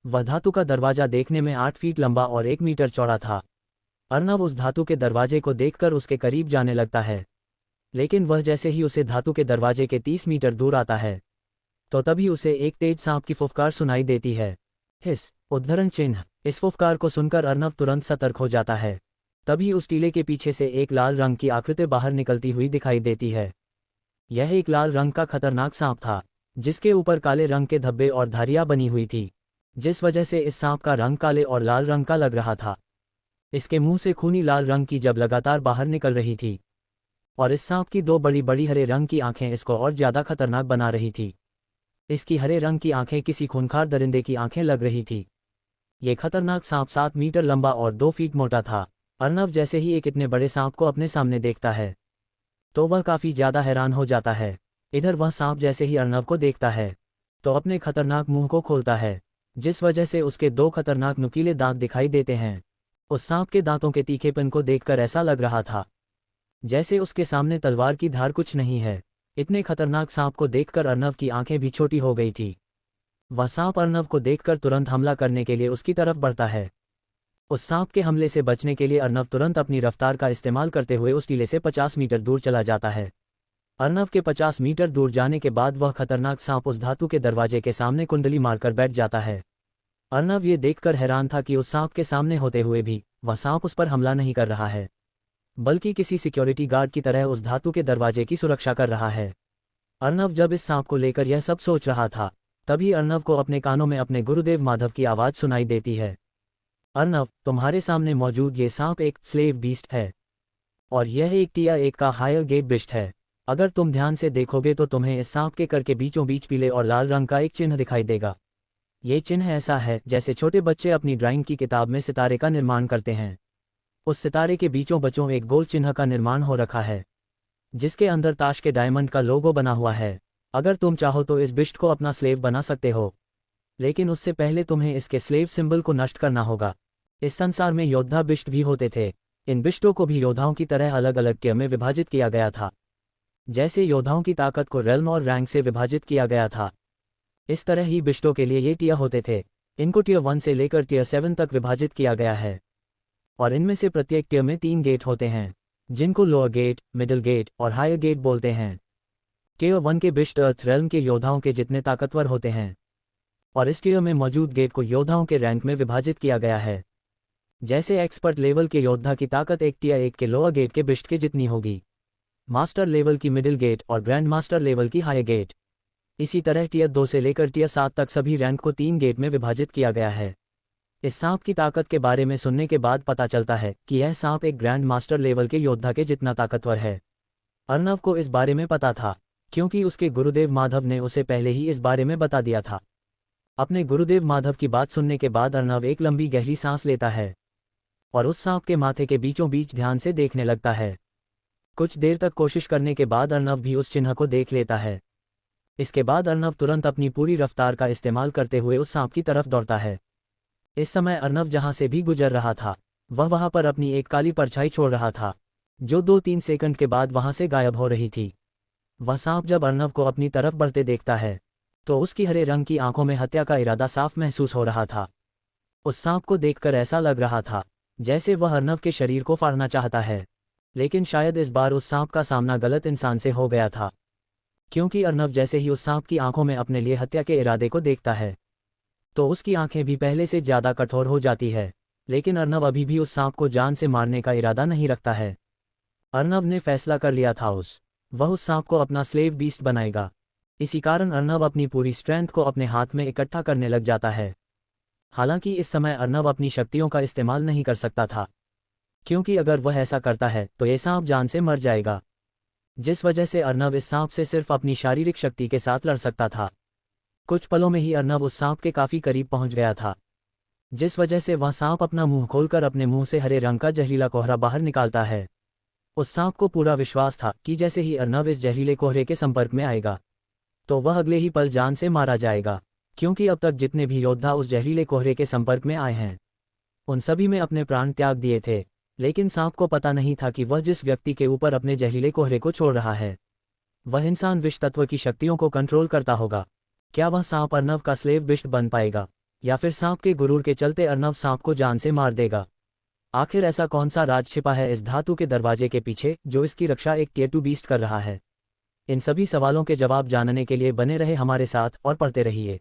वह धातु का दरवाजा देखने में 8 फीट लंबा और 1 मीटर चौड़ा था। अर्नव उस धातु के दरवाजे को देखकर उसके करीब जाने लगता है, लेकिन वह जैसे ही उसे धातु के दरवाजे के 30 मीटर दूर आता है तो तभी उसे एक तेज सांप की फुफकार सुनाई देती है। हिस उद्धरण चिन्ह। इस फुफकार को सुनकर अर्नव तुरंत सतर्क हो जाता है। तभी उस टीले के पीछे से एक लाल रंग की आकृति बाहर निकलती हुई दिखाई देती है। यह एक लाल रंग का खतरनाक सांप था जिसके ऊपर काले रंग के धब्बे और धारियां बनी हुई थी, जिस वजह से इस सांप का रंग काले और लाल रंग का लग रहा था। इसके मुंह से खूनी लाल रंग की जब लगातार बाहर निकल रही थी और इस सांप की 2 बड़ी बड़ी हरे रंग की आंखें इसको और ज्यादा खतरनाक बना रही थी। इसकी हरे रंग की आंखें किसी खूंखार दरिंदे की आंखें लग रही थी। ये खतरनाक सांप 7 मीटर लंबा और 2 फीट मोटा था। अर्नव जैसे ही एक इतने बड़े सांप को अपने सामने देखता है तो वह काफी ज्यादा हैरान हो जाता है। इधर वह सांप जैसे ही अर्नव को देखता है तो अपने खतरनाक मुंह को खोलता है, जिस वजह से उसके 2 खतरनाक नुकीले दांत दिखाई देते हैं। उस सांप के दांतों के तीखेपन को देखकर ऐसा लग रहा था जैसे उसके सामने तलवार की धार कुछ नहीं है। इतने खतरनाक सांप को देखकर अर्नव की आंखें भी छोटी हो गई थी। वह सांप अर्नव को देखकर तुरंत हमला करने के लिए उसकी तरफ बढ़ता है। उस सांप के हमले से बचने के लिए अर्नव तुरंत अपनी रफ्तार का इस्तेमाल करते हुए उस टीले से 50 मीटर दूर चला जाता है। अर्नव के 50 मीटर दूर जाने के बाद वह खतरनाक सांप उस धातु के दरवाजे के सामने कुंडली मारकर बैठ जाता है। अर्नव ये देखकर हैरान था कि उस सांप के सामने होते हुए भी वह सांप उस पर हमला नहीं कर रहा है, बल्कि किसी सिक्योरिटी गार्ड की तरह उस धातु के दरवाजे की सुरक्षा कर रहा है। अर्नव जब इस सांप को लेकर यह सब सोच रहा था, तभी अर्नव को अपने कानों में अपने गुरुदेव माधव की आवाज़ सुनाई देती है। अर्नव, तुम्हारे सामने मौजूद ये सांप एक स्लेव बीस्ट है, और यह एक टियर 1 का हायर गेट बिस्ट है। अगर तुम ध्यान से देखोगे तो तुम्हें इस सांप के कर के बीचों बीच पीले और लाल रंग का एक चिन्ह दिखाई देगा। ये चिन्ह ऐसा है जैसे छोटे बच्चे अपनी ड्राइंग की किताब में सितारे का निर्माण करते हैं। उस सितारे के बीचों बच्चों एक गोल चिन्ह का निर्माण हो रखा है, जिसके अंदर ताश के डायमंड का लोगो बना हुआ है। अगर तुम चाहो तो इस बिस्ट को अपना स्लेव बना सकते हो, लेकिन उससे पहले तुम्हें इसके स्लेव सिंबल को नष्ट करना होगा। इस संसार में योद्धा बिस्ट भी होते थे। इन बिस्टों को भी योद्धाओं की तरह अलग अलग टियर में विभाजित किया गया था। जैसे योद्धाओं की ताकत को रेल्म और रैंक से विभाजित किया गया था, इस तरह ही बिस्टों के लिए ये टियर होते थे। इनको टियर 1 से लेकर टियर 7 तक विभाजित किया गया है, और इनमें से प्रत्येक टियर में 3 गेट होते हैं, जिनको लोअर गेट, मिडिल गेट और हायर गेट बोलते हैं। टियर 1 के बिस्ट अर्थ रेल्म के योद्धाओं के जितने ताकतवर होते हैं, और इस टियर में मौजूद गेट को योद्धाओं के रैंक में विभाजित किया गया है। जैसे एक्सपर्ट लेवल के योद्धा की ताकत एक टियर 1 के लोअर गेट के बिस्ट के जितनी होगी, मास्टर लेवल की मिडिल गेट और ग्रैंड मास्टर लेवल की हायर गेट। इसी तरह टियर 2 से लेकर टियर 7 तक सभी रैंक को 3 गेट में विभाजित किया गया है। इस सांप की ताकत के बारे में सुनने के बाद पता चलता है कि यह सांप एक ग्रैंड मास्टर लेवल के योद्धा के जितना ताकतवर है। अर्नव को इस बारे में पता था, क्योंकि उसके गुरुदेव माधव ने उसे पहले ही इस बारे में बता दिया था। अपने गुरुदेव माधव की बात सुनने के बाद अर्नव एक लंबी गहरी सांस लेता है और उस सांप के माथे के बीचों बीच ध्यान से देखने लगता है। कुछ देर तक कोशिश करने के बाद अर्नव भी उस चिन्ह को देख लेता है। इसके बाद अर्नव तुरंत अपनी पूरी रफ्तार का इस्तेमाल करते हुए उस सांप की तरफ दौड़ता है। इस समय अर्नव जहां से भी गुजर रहा था, वह वहां पर अपनी एक काली परछाई छोड़ रहा था, जो 2-3 सेकंड के बाद वहां से गायब हो रही थी। वह सांप जब अर्नव को अपनी तरफ बढ़ते देखता है, तो उसकी हरे रंग की आंखों में हत्या का इरादा साफ महसूस हो रहा था। उस सांप को देखकर ऐसा लग रहा था जैसे वह अर्नव के शरीर को फाड़ना चाहता है, लेकिन शायद इस बार उस सांप का सामना गलत इंसान से हो गया था, क्योंकि अर्नव जैसे ही उस सांप की आंखों में अपने लिए हत्या के इरादे को देखता है, तो उसकी आंखें भी पहले से ज़्यादा कठोर हो जाती है। लेकिन अर्नव अभी भी उस सांप को जान से मारने का इरादा नहीं रखता है। अर्नव ने फैसला कर लिया था वह उस सांप को अपना स्लेव बीस्ट बनाएगा। इसी कारण अर्नव अपनी पूरी स्ट्रेंथ को अपने हाथ में इकट्ठा करने लग जाता है। हालांकि इस समय अर्नव अपनी शक्तियों का इस्तेमाल नहीं कर सकता था, क्योंकि अगर वह ऐसा करता है तो ये सांप जान से मर जाएगा, जिस वजह से अर्नव इस सांप से सिर्फ अपनी शारीरिक शक्ति के साथ लड़ सकता था। कुछ पलों में ही अर्नव उस सांप के काफ़ी करीब पहुंच गया था, जिस वजह से वह सांप अपना मुंह खोलकर अपने मुंह से हरे रंग का जहरीला कोहरा बाहर निकालता है। उस सांप को पूरा विश्वास था कि जैसे ही अर्नव इस जहरीले कोहरे के संपर्क में आएगा, तो वह अगले ही पल जान से मारा जाएगा, क्योंकि अब तक जितने भी योद्धा उस जहरीले कोहरे के संपर्क में आए हैं, उन सभी में अपने प्राण त्याग दिए थे। लेकिन सांप को पता नहीं था कि वह जिस व्यक्ति के ऊपर अपने जहरीले कोहरे को छोड़ रहा है, वह इंसान विष तत्व की शक्तियों को कंट्रोल करता होगा। क्या वह सांप अर्नव का स्लेव बिस्ट बन पाएगा, या फिर सांप के गुरूर के चलते अर्नव सांप को जान से मार देगा? आखिर ऐसा कौन सा राज छिपा है इस धातु के दरवाजे के पीछे, जो इसकी रक्षा एक टियर 2 बीस्ट कर रहा है? इन सभी सवालों के जवाब जानने के लिए बने रहे हमारे साथ और पढ़ते रहिए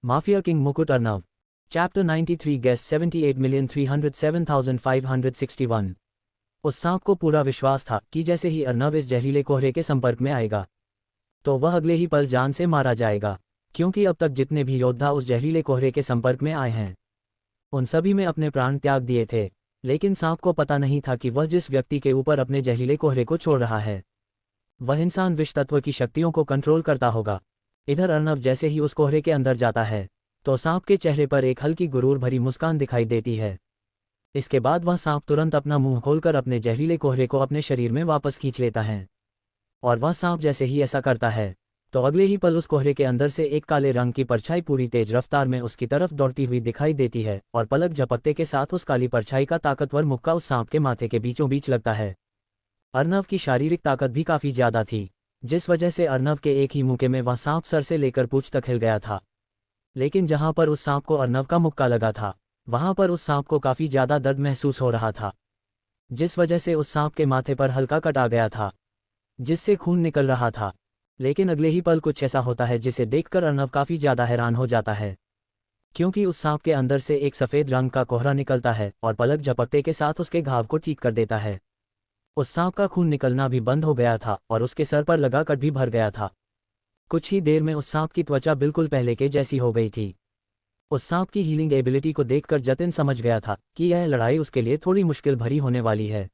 mafia king Mukut Arnav. Chapter 93 guest 78,307,561। उस सांप को पूरा विश्वास था कि जैसे ही अर्नव इस जहरीले कोहरे के संपर्क में आएगा, तो वह अगले ही पल जान से मारा जाएगा, क्योंकि अब तक जितने भी योद्धा उस जहरीले कोहरे के संपर्क में आए हैं, उन सभी में अपने प्राण त्याग दिए थे। लेकिन सांप को पता नहीं था कि वह जिस व्यक्ति के ऊपर अपने जहरीले कोहरे को छोड़ रहा है, वह इंसान विष तत्व की शक्तियों को कंट्रोल करता होगा। इधर अर्नव जैसे ही उस कोहरे के अंदर जाता है, तो सांप के चेहरे पर एक हल्की गुरूर भरी मुस्कान दिखाई देती है। इसके बाद वह सांप तुरंत अपना मुंह खोलकर अपने जहरीले कोहरे को अपने शरीर में वापस खींच लेता है, और वह सांप जैसे ही ऐसा करता है, तो अगले ही पल उस कोहरे के अंदर से एक काले रंग की परछाई पूरी तेज रफ्तार में उसकी तरफ दौड़ती हुई दिखाई देती है, और पलक झपकते के साथ उस काली परछाई का ताकतवर मुक्का उस सांप के माथे के बीचों बीच लगता है। अर्नव की शारीरिक ताकत भी काफ़ी ज़्यादा थी, जिस वजह से अर्नव के एक ही मुक्के में वह सांप सर से लेकर पूंछ तक हिल गया था। लेकिन जहां पर उस सांप को अर्नव का मुक्का लगा था, वहां पर उस सांप को काफ़ी ज़्यादा दर्द महसूस हो रहा था, जिस वजह से उस सांप के माथे पर हल्का कट आ गया था, जिससे खून निकल रहा था। लेकिन अगले ही पल कुछ ऐसा होता है जिसे देखकर अर्नव काफ़ी ज़्यादा हैरान हो जाता है। क्योंकि उस सांप के अंदर से एक सफ़ेद रंग का कोहरा निकलता है और पलक झपकते के साथ उसके घाव को ठीक कर देता है। उस सांप का खून निकलना भी बंद हो गया था और उसके सर पर लगा कट भी भर गया था। कुछ ही देर में उस सांप की त्वचा बिल्कुल पहले के जैसी हो गई थी। उस सांप की हीलिंग एबिलिटी को देखकर जतिन समझ गया था कि यह लड़ाई उसके लिए थोड़ी मुश्किल भरी होने वाली है।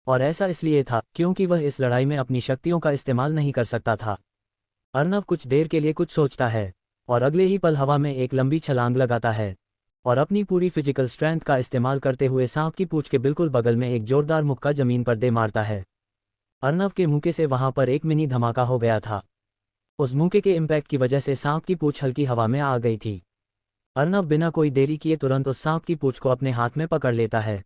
और ऐसा इसलिए था क्योंकि वह इस लड़ाई में अपनी शक्तियों का इस्तेमाल नहीं कर सकता था। अर्नव कुछ देर के लिए कुछ सोचता है और अगले ही पल हवा में एक लंबी छलांग लगाता है और अपनी पूरी फिजिकल स्ट्रेंथ का इस्तेमाल करते हुए सांप की पूंछ के बिल्कुल बगल में एक जोरदार मुक्का जमीन पर दे मारता है। अर्नव के मुक्के से वहां पर एक मिनी धमाका हो गया था। उस मुक्के के इम्पैक्ट की वजह से सांप की पूंछ हल्की हवा में आ गई थी। अर्नव बिना कोई देरी किए तुरंत उस सांप की पूंछ को अपने हाथ में पकड़ लेता है।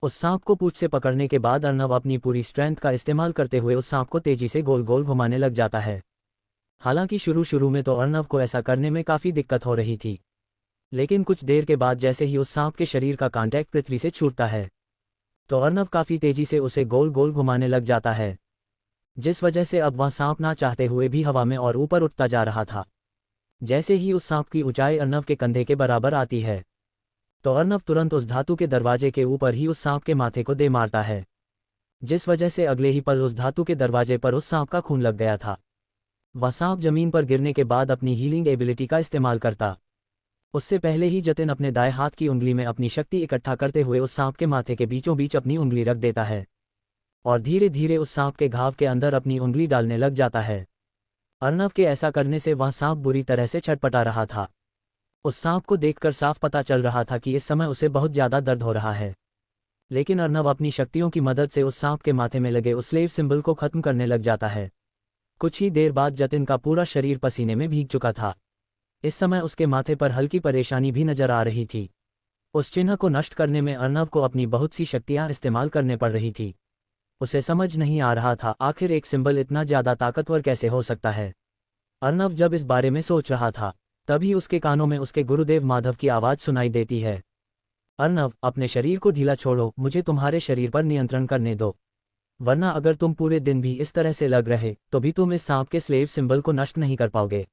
उस सांप को पूंछ से पकड़ने के बाद अर्नव अपनी पूरी स्ट्रेंथ का इस्तेमाल करते हुए उस सांप को तेजी से गोल गोल घुमाने लग जाता है। हालांकि शुरू में तो अर्नव को ऐसा करने में काफ़ी दिक्कत हो रही थी, लेकिन कुछ देर के बाद जैसे ही उस सांप के शरीर का कांटेक्ट पृथ्वी से छूटता है तो अर्नव काफ़ी तेजी से उसे गोल गोल घुमाने लग जाता है, जिस वजह से अब वह सांप ना चाहते हुए भी हवा में और ऊपर उठता जा रहा था। जैसे ही उस सांप की ऊंचाई अर्नव के कंधे के बराबर आती है तो अर्नव तुरंत उस धातु के दरवाजे के ऊपर ही उस सांप के माथे को दे मारता है, जिस वजह से अगले ही पल उस धातु के दरवाजे पर उस सांप का खून लग गया था। वह सांप जमीन पर गिरने के बाद अपनी हीलिंग एबिलिटी का इस्तेमाल करता। उससे पहले ही जतिन अपने दाएं हाथ की उंगली में अपनी शक्ति इकट्ठा करते हुए उस सांप के माथे के बीचों बीच अपनी उंगली रख देता है और धीरे धीरे उस सांप के घाव के अंदर अपनी उंगली डालने लग जाता है। अर्नव के ऐसा करने से वह सांप बुरी तरह से छटपटा रहा था। उस सांप को देखकर साफ पता चल रहा था कि इस समय उसे बहुत ज़्यादा दर्द हो रहा है, लेकिन अर्नव अपनी शक्तियों की मदद से उस सांप के माथे में लगे उस स्लेव सिंबल को खत्म करने लग जाता है। कुछ ही देर बाद जतिन का पूरा शरीर पसीने में भीग चुका था। इस समय उसके माथे पर हल्की परेशानी भी नजर आ रही थी। उस चिन्ह को नष्ट करने में अर्नव को अपनी बहुत सी शक्तियां इस्तेमाल करने पड़ रही थी। उसे समझ नहीं आ रहा था आखिर एक सिंबल इतना ज़्यादा ताकतवर कैसे हो सकता है। अर्नव जब इस बारे में सोच रहा था तभी उसके कानों में उसके गुरुदेव माधव की आवाज़ सुनाई देती है। अर्नव, अपने शरीर को ढीला छोड़ो, मुझे तुम्हारे शरीर पर नियंत्रण करने दो, वरना अगर तुम पूरे दिन भी इस तरह से लग रहे तो भी तुम इस सांप के स्लेव सिंबल को नष्ट नहीं कर पाओगे।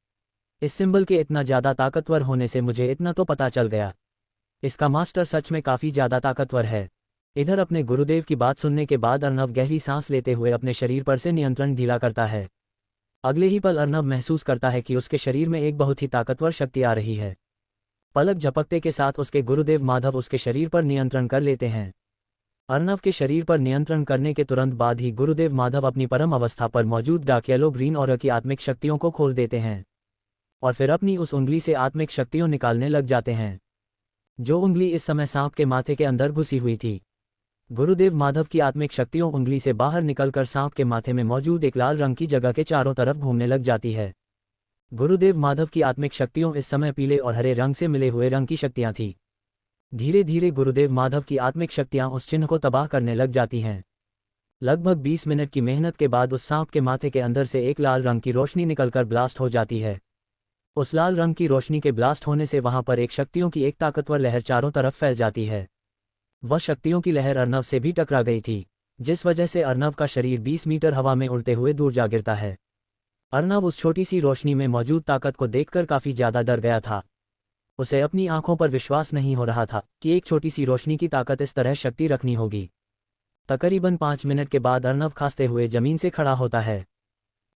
इस सिंबल के इतना ज़्यादा ताकतवर होने से मुझे इतना तो पता चल गया, इसका मास्टर सच में काफ़ी ज़्यादा ताकतवर है। इधर अपने गुरुदेव की बात सुनने के बाद अर्नव गहरी सांस लेते हुए अपने शरीर पर से नियंत्रण ढीला करता है। अगले ही पल अर्नव महसूस करता है कि उसके शरीर में एक बहुत ही ताकतवर शक्ति आ रही है। पलक झपकते के साथ उसके गुरुदेव माधव उसके शरीर पर नियंत्रण कर लेते हैं। अर्नव के शरीर पर नियंत्रण करने के तुरंत बाद ही गुरुदेव माधव अपनी परम अवस्था पर मौजूद डार्क येलो ग्रीन ऑरा की आत्मिक शक्तियों को खोल देते हैं और फिर अपनी उस उंगली से आत्मिक शक्तियों निकालने लग जाते हैं, जो उंगली इस समय सांप के माथे के अंदर घुसी हुई थी। गुरुदेव माधव की आत्मिक शक्तियों उंगली से बाहर निकलकर सांप के माथे में मौजूद एक लाल रंग की जगह के चारों तरफ घूमने लग जाती है। गुरुदेव माधव की आत्मिक शक्तियों इस समय पीले और हरे रंग से मिले हुए रंग की शक्तियां थीं। धीरे धीरे गुरुदेव माधव की आत्मिक शक्तियां उस चिन्ह को तबाह करने लग जाती हैं। लगभग 20 मिनट की मेहनत के बाद उस सांप के माथे के अंदर से एक लाल रंग की रोशनी निकलकर ब्लास्ट हो जाती है। उस लाल रंग की रोशनी के ब्लास्ट होने से वहां पर एक शक्तियों की एक ताकतवर लहर चारों तरफ फैल जाती है। वह शक्तियों की लहर अर्नव से भी टकरा गई थी, जिस वजह से अर्नव का शरीर 20 मीटर हवा में उड़ते हुए दूर जा गिरता है। अर्नव उस छोटी सी रोशनी में मौजूद ताकत को देखकर काफ़ी ज़्यादा डर गया था। उसे अपनी आंखों पर विश्वास नहीं हो रहा था कि एक छोटी सी रोशनी की ताकत इस तरह शक्ति रखनी होगी। तकरीबन 5 मिनट के बाद अर्नव खांसते हुए जमीन से खड़ा होता है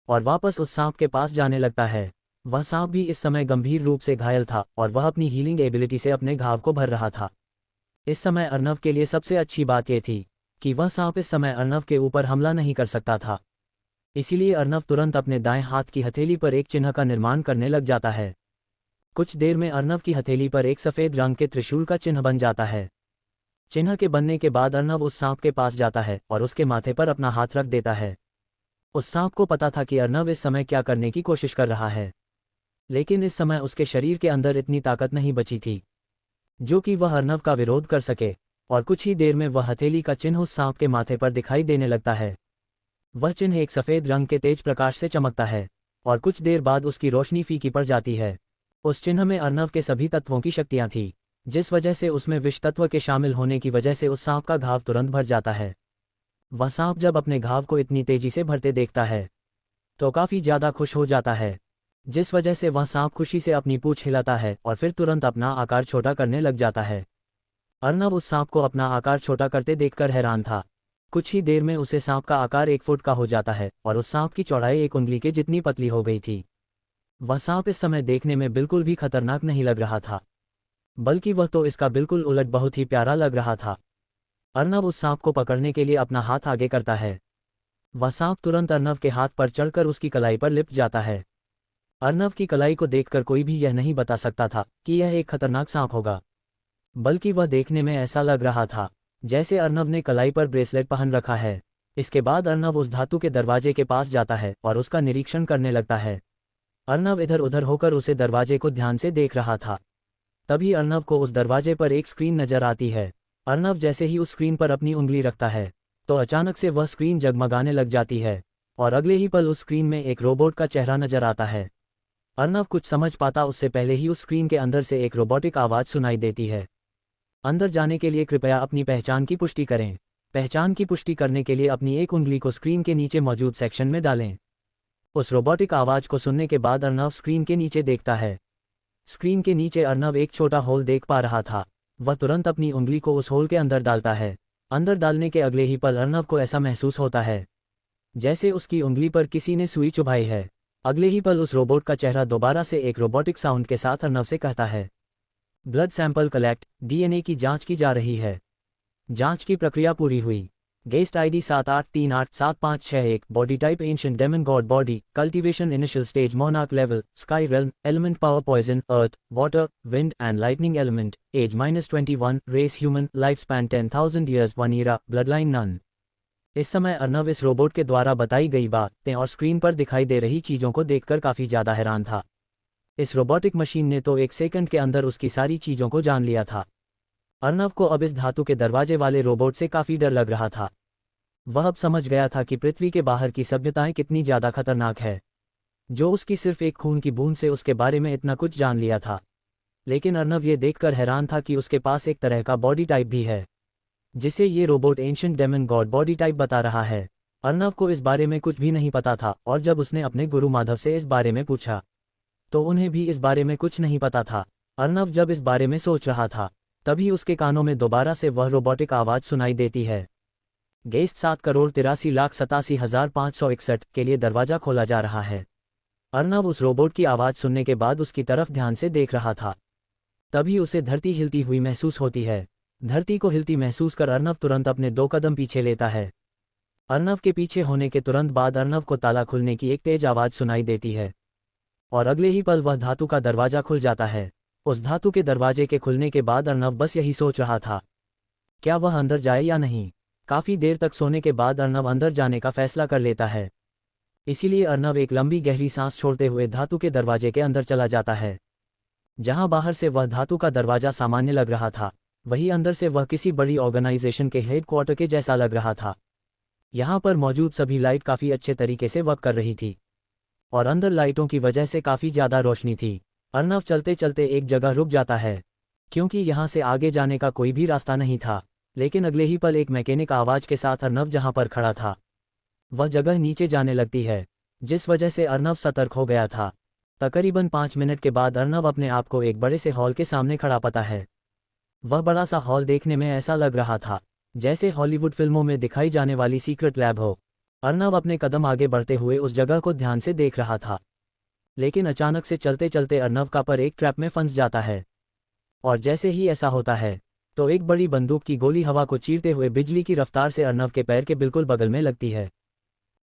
और वापस उस सांप के पास जाने लगता है। वह सांप भी इस समय गंभीर रूप से घायल था और वह अपनी हीलिंग एबिलिटी से अपने घाव को भर रहा था। इस समय अर्नव के लिए सबसे अच्छी बात यह थी कि वह सांप इस समय अर्नव के ऊपर हमला नहीं कर सकता था। इसीलिए अर्नव तुरंत अपने दाएं हाथ की हथेली पर एक चिन्ह का निर्माण करने लग जाता है। कुछ देर में अर्नव की हथेली पर एक सफ़ेद रंग के त्रिशूल का चिन्ह बन जाता है। चिन्ह के बनने के बाद अर्नव उस सांप के पास जाता है और उसके माथे पर अपना हाथ रख देता है। उस सांप को पता था कि अर्नव इस समय क्या करने की कोशिश कर रहा है, लेकिन इस समय उसके शरीर के अंदर इतनी ताकत नहीं बची थी जो कि वह अर्नव का विरोध कर सके, और कुछ ही देर में वह हथेली का चिन्ह उस सांप के माथे पर दिखाई देने लगता है। वह चिन्ह एक सफ़ेद रंग के तेज प्रकाश से चमकता है और कुछ देर बाद उसकी रोशनी फीकी पड़ जाती है। उस चिन्ह में अर्नव के सभी तत्वों की शक्तियां थीं, जिस वजह से उसमें विष तत्व के शामिल होने की वजह से उस सांप का घाव तुरंत भर जाता है। वह सांप जब अपने घाव को इतनी तेजी से भरते देखता है तो काफ़ी ज़्यादा खुश हो जाता है। जिस वजह से वह सांप खुशी से अपनी पूंछ हिलाता है और फिर तुरंत अपना आकार छोटा करने लग जाता है। अर्नब उस सांप को अपना आकार छोटा करते देखकर हैरान था। कुछ ही देर में उसे सांप का आकार 1 फुट का हो जाता है और उस सांप की चौड़ाई 1 उंगली के जितनी पतली हो गई थी। वह सांप इस समय देखने में बिल्कुल भी खतरनाक नहीं लग रहा था, बल्कि वह तो इसका बिल्कुल उलट बहुत ही प्यारा लग रहा था। अर्नब उस सांप को पकड़ने के लिए अपना हाथ आगे करता है। वह सांप तुरंत अर्नब के हाथ पर चढ़कर उसकी कलाई पर लिपट जाता है। अर्नब की कलाई को देखकर कोई भी यह नहीं बता सकता था कि यह एक खतरनाक सांप होगा, बल्कि वह देखने में ऐसा लग रहा था जैसे अर्नब ने कलाई पर ब्रेसलेट पहन रखा है। इसके बाद अर्नब उस धातु के दरवाजे के पास जाता है और उसका निरीक्षण करने लगता है। अर्नब इधर उधर होकर उसे दरवाजे को ध्यान से देख रहा था। तभी अर्नब को उस दरवाजे पर एक स्क्रीन नजर आती है। अर्नब जैसे ही उस स्क्रीन पर अपनी उंगली रखता है तो अचानक से वह स्क्रीन जगमगाने लग जाती है और अगले ही पल उस स्क्रीन में एक रोबोट का चेहरा नजर आता है। अर्नब कुछ समझ पाता उससे पहले ही उस स्क्रीन के अंदर से एक रोबोटिक आवाज़ सुनाई देती है। अंदर जाने के लिए कृपया अपनी पहचान की पुष्टि करें। पहचान की पुष्टि करने के लिए अपनी एक उंगली को स्क्रीन के नीचे मौजूद सेक्शन में डालें। उस रोबोटिक आवाज़ को सुनने के बाद अर्नब स्क्रीन के नीचे देखता है। स्क्रीन के नीचे अर्नब एक छोटा होल देख पा रहा था। वह तुरंत अपनी उंगली को उस होल के अंदर डालता है। अंदर डालने के अगले ही पल अर्नब को ऐसा महसूस होता है जैसे उसकी उंगली पर किसी ने सुई चुभाई है। अगले ही पल उस रोबोट का चेहरा दोबारा से एक रोबोटिक साउंड के साथ अर्नब से कहता है, ब्लड सैंपल कलेक्ट, डीएनए की जांच की जा रही है। जांच की प्रक्रिया पूरी हुई। Guest ID 78387561, body type ancient demon God body, cultivation initial stage monarch level, sky realm, element power poison, earth, water, wind and lightning element, age -21, race human, life span 10,000 years, 1 era, bloodline none. इस समय अर्नब इस रोबोट के द्वारा बताई गई बातें और स्क्रीन पर दिखाई दे रही चीज़ों को देखकर काफ़ी ज़्यादा हैरान था। इस रोबोटिक मशीन ने तो 1 सेकंड के अंदर उसकी सारी चीज़ों को जान लिया था। अर्नब को अब इस धातु के दरवाजे वाले रोबोट से काफ़ी डर लग रहा था। वह अब समझ गया था कि पृथ्वी के बाहर की सभ्यताएं कितनी ज़्यादा खतरनाक है, जो उसकी सिर्फ एक खून की बूंद से उसके बारे में इतना कुछ जान लिया था। लेकिन अर्नब ये देखकर हैरान था कि उसके पास एक तरह का बॉडी टाइप भी है जिसे ये robot ancient demon God body type बता रहा है। अर्नब को इस बारे में कुछ भी नहीं पता था और जब उसने अपने गुरु माधव से इस बारे में पूछा तो उन्हें भी इस बारे में कुछ नहीं पता था। अर्नब जब इस बारे में सोच रहा था तभी उसके कानों में दोबारा से वह रोबोटिक आवाज़ सुनाई देती है, गेस्ट 7,83,87,561 के लिए दरवाज़ा खोला जा रहा है। अर्नब उस रोबोट की आवाज़ सुनने के बाद उसकी तरफ ध्यान से देख रहा था। तभी उसे धरती हिलती हुई महसूस होती है। धरती को हिलती महसूस कर अर्नब तुरंत अपने 2 कदम पीछे लेता है। अर्नब के पीछे होने के तुरंत बाद अर्नब को ताला खुलने की एक तेज आवाज़ सुनाई देती है और अगले ही पल वह धातु का दरवाज़ा खुल जाता है। उस धातु के दरवाजे के खुलने के बाद अर्नब बस यही सोच रहा था, क्या वह अंदर जाए या नहीं। काफ़ी देर तक सोने के बाद अर्नब अंदर जाने का फैसला कर लेता है। इसीलिए अर्नब एक लंबी गहरी सांस छोड़ते हुए धातु के दरवाजे के अंदर चला जाता है। जहां बाहर से वह धातु का दरवाज़ा सामान्य लग रहा था, वहीं अंदर से वह किसी बड़ी ऑर्गेनाइजेशन के हेडक्वार्टर के जैसा लग रहा था। यहाँ पर मौजूद सभी लाइट काफ़ी अच्छे तरीके से वर्क कर रही थी और अंदर लाइटों की वजह से काफ़ी ज़्यादा रोशनी थी। अर्नब चलते चलते एक जगह रुक जाता है क्योंकि यहाँ से आगे जाने का कोई भी रास्ता नहीं था। लेकिन अगले ही पल एक मैकेनिक आवाज़ के साथ अर्नब जहाँ पर खड़ा था वह जगह नीचे जाने लगती है, जिस वजह से अर्नब सतर्क हो गया था। तकरीबन 5 मिनट के बाद अर्नब अपने आप को एक बड़े से हॉल के सामने खड़ा पाता है। वह बड़ा सा हॉल देखने में ऐसा लग रहा था जैसे हॉलीवुड फिल्मों में दिखाई जाने वाली सीक्रेट लैब हो। अर्नब अपने कदम आगे बढ़ते हुए उस जगह को ध्यान से देख रहा था, लेकिन अचानक से चलते चलते अर्नब का पैर एक ट्रैप में फंस जाता है और जैसे ही ऐसा होता है तो एक बड़ी बंदूक की गोली हवा को चीरते हुए बिजली की रफ्तार से अर्नब के पैर के बिल्कुल बगल में लगती है।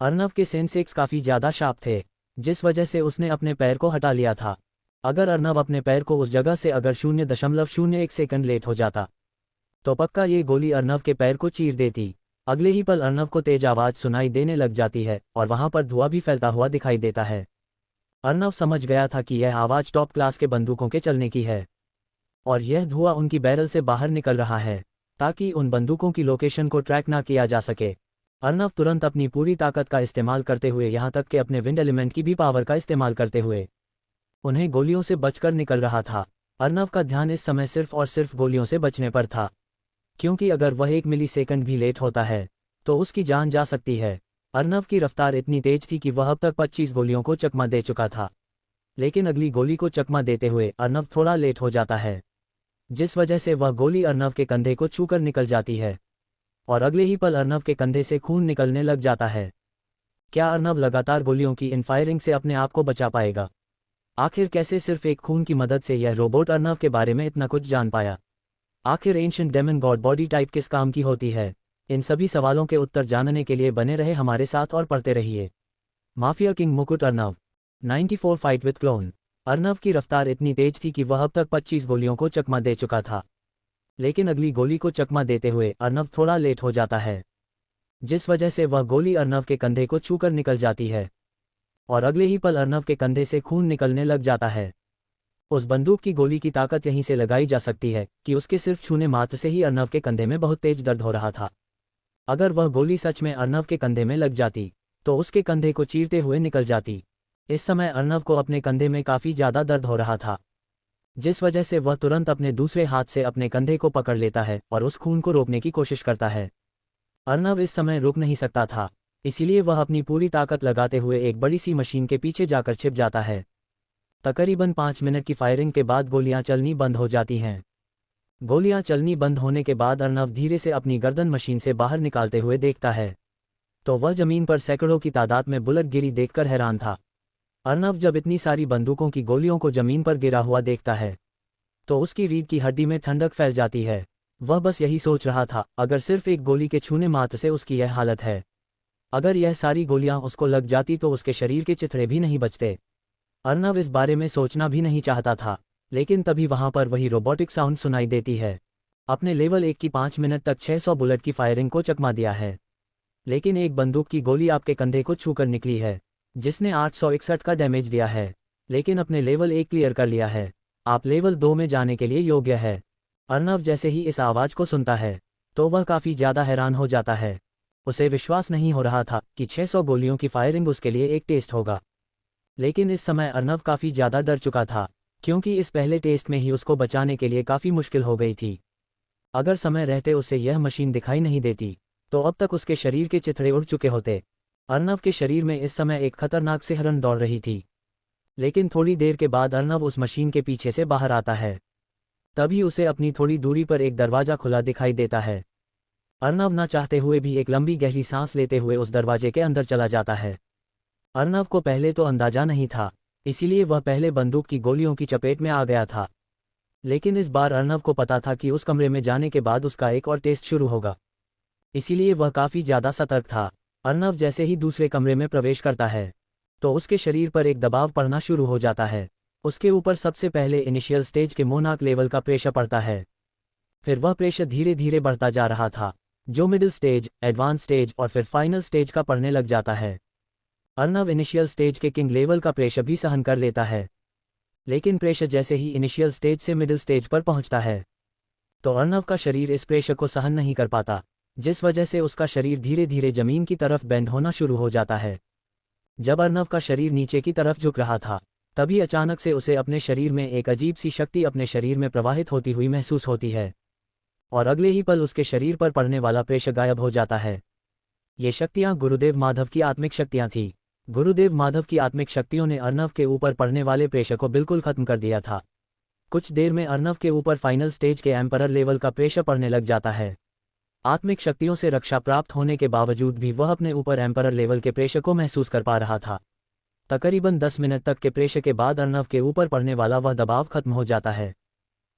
अर्नब के सेंसेक्स काफ़ी ज़्यादा शार्प थे, जिस वजह से उसने अपने पैर को हटा लिया था। अगर अर्नब अपने पैर को उस जगह से अगर 0.01 सेकंड लेट हो जाता तो पक्का ये गोली अर्नब के पैर को चीर देती। अगले ही पल अर्नब को तेज आवाज़ सुनाई देने लग जाती है और वहाँ पर धुआं भी फैलता हुआ दिखाई देता है। अर्नब समझ गया था कि यह आवाज़ टॉप क्लास के बंदूकों के चलने की है और यह धुआं उनकी बैरल से बाहर निकल रहा है ताकि उन बंदूकों की लोकेशन को ट्रैक ना किया जा सके। अर्नब तुरंत अपनी पूरी ताकत का इस्तेमाल करते हुए यहाँ तक कि अपने विंड एलिमेंट की भी पावर का इस्तेमाल करते हुए उन्हें गोलियों से बचकर निकल रहा था। अर्नब का ध्यान इस समय सिर्फ और सिर्फ गोलियों से बचने पर था, क्योंकि अगर वह 1 मिलीसेकंड भी लेट होता है तो उसकी जान जा सकती है। अर्नब की रफ्तार इतनी तेज थी कि वह अब तक 25 गोलियों को चकमा दे चुका था। लेकिन अगली गोली को चकमा देते हुए अर्नव थोड़ा लेट हो जाता है, जिस वजह से वह गोली अर्नव के कंधे को छूकर निकल जाती है और अगले ही पल अर्नव के कंधे से खून निकलने लग जाता है। क्या अर्नव लगातार गोलियों की इन फायरिंग से अपने आप को बचा पाएगा? आखिर कैसे सिर्फ एक खून की मदद से यह रोबोट अर्नव के बारे में इतना कुछ जान पाया? आखिर ancient demon God body type किस काम की होती है? इन सभी सवालों के उत्तर जानने के लिए बने रहे हमारे साथ और पढ़ते रहिए। Mafia king Mukut Arnav 94 fight with clone. Arnav की रफ्तार इतनी तेज थी कि वह अब तक 25 गोलियों को चकमा दे चुका था, लेकिन अगली गोली को चकमा देते हुए अर्नव थोड़ा लेट हो जाता है, जिस वजह से वह गोली अर्नव के कंधे को छूकर निकल जाती है और अगले ही पल अर्नव के कंधे से खून निकलने लग जाता है। उस बंदूक की गोली की ताकत यहीं से लगाई जा सकती है कि उसके सिर्फ छूने मात्र से ही अर्नव के कंधे में बहुत तेज दर्द हो रहा था। अगर वह गोली सच में अर्नव के कंधे में लग जाती तो उसके कंधे को चीरते हुए निकल जाती। इस समय अर्नव को अपने कंधे में काफ़ी ज़्यादा दर्द हो रहा था, जिस वजह से वह तुरंत अपने दूसरे हाथ से अपने कंधे को पकड़ लेता है और उस खून को रोकने की कोशिश करता है। अर्नव इस समय रुक नहीं सकता था, इसीलिए वह अपनी पूरी ताकत लगाते हुए एक बड़ी सी मशीन के पीछे जाकर छिप जाता है। तकरीबन 5 मिनट की फायरिंग के बाद गोलियां चलनी बंद हो जाती हैं। गोलियां चलनी बंद होने के बाद अर्नव धीरे से अपनी गर्दन मशीन से बाहर निकालते हुए देखता है तो वह जमीन पर सैकड़ों की तादाद में बुलेट गिरी देखकर हैरान था। अर्नव जब इतनी सारी बंदूकों की गोलियों को जमीन पर गिरा हुआ देखता है तो उसकी रीढ़ की हड्डी में ठंडक फैल जाती है। वह बस यही सोच रहा था, अगर सिर्फ एक गोली के छूने मात्र से उसकी यह हालत है, अगर यह सारी गोलियां उसको लग जाती तो उसके शरीर के चिथड़े भी नहीं बचते। अर्नव इस बारे में सोचना भी नहीं चाहता था, लेकिन तभी वहां पर वही रोबोटिक साउंड सुनाई देती है। अपने लेवल 1 की 5 मिनट तक 600 बुलेट की फायरिंग को चकमा दिया है, लेकिन एक बंदूक की गोली आपके कंधे को छूकर निकली है, जिसने 861 का डैमेज दिया है, लेकिन अपने लेवल 1 क्लियर कर लिया है। आप लेवल 2 में जाने के लिए योग्य है। अर्नव जैसे ही इस आवाज़ को सुनता है तो वह काफ़ी ज़्यादा हैरान हो जाता है। उसे विश्वास नहीं हो रहा था कि 600 गोलियों की फायरिंग उसके लिए एक टेस्ट होगा, लेकिन इस समय अर्नव काफ़ी ज़्यादा डर चुका था, क्योंकि इस पहले टेस्ट में ही उसको बचाने के लिए काफ़ी मुश्किल हो गई थी। अगर समय रहते उसे यह मशीन दिखाई नहीं देती तो अब तक उसके शरीर के चिथड़े उड़ चुके होते। अर्नव के शरीर में इस समय एक खतरनाक सिहरन दौड़ रही थी, लेकिन थोड़ी देर के बाद अर्नव उस मशीन के पीछे से बाहर आता है। तभी उसे अपनी थोड़ी दूरी पर एक दरवाज़ा खुला दिखाई देता है। अर्नव न चाहते हुए भी एक लंबी गहरी सांस लेते हुए उस दरवाजे के अंदर चला जाता है। अर्नव को पहले तो अंदाजा नहीं था, इसीलिए वह पहले बंदूक की गोलियों की चपेट में आ गया था, लेकिन इस बार अर्नव को पता था कि उस कमरे में जाने के बाद उसका एक और टेस्ट शुरू होगा, इसीलिए वह काफ़ी ज़्यादा सतर्क था। अर्नव जैसे ही दूसरे कमरे में प्रवेश करता है तो उसके शरीर पर एक दबाव पड़ना शुरू हो जाता है। उसके ऊपर सबसे पहले इनिशियल स्टेज के मोनार्क लेवल का प्रेशर पड़ता है, फिर वह प्रेशर धीरे धीरे बढ़ता जा रहा था, जो मिडिल स्टेज, एडवांस स्टेज और फिर फाइनल स्टेज का पड़ने लग जाता है। अर्नव इनिशियल स्टेज के किंग लेवल का प्रेशर भी सहन कर लेता है, लेकिन प्रेशर जैसे ही इनिशियल स्टेज से मिडिल स्टेज पर पहुंचता है तो अर्नव का शरीर इस प्रेशर को सहन नहीं कर पाता, जिस वजह से उसका शरीर धीरे धीरे जमीन की तरफ बेंड होना शुरू हो जाता है। जब अर्नव का शरीर नीचे की तरफ झुक रहा था तभी अचानक से उसे अपने शरीर में एक अजीब सी शक्ति अपने शरीर में प्रवाहित होती हुई महसूस होती है और अगले ही पल उसके शरीर पर पड़ने वाला प्रेशर गायब हो जाता है। ये शक्तियां गुरुदेव माधव की आत्मिक शक्तियां थीं। गुरुदेव माधव की आत्मिक शक्तियों ने अर्नव के ऊपर पड़ने वाले प्रेशर को बिल्कुल खत्म कर दिया था। कुछ देर में अर्नव के ऊपर फाइनल स्टेज के एम्परर लेवल का प्रेशर पड़ने लग जाता है। आत्मिक शक्तियों से रक्षा प्राप्त होने के बावजूद भी वह अपने ऊपर एम्परर लेवल के प्रेशर को महसूस कर पा रहा था। तकरीबन 10 मिनट तक के प्रेशर के बाद अर्नव के ऊपर पड़ने वाला वह दबाव खत्म हो जाता है,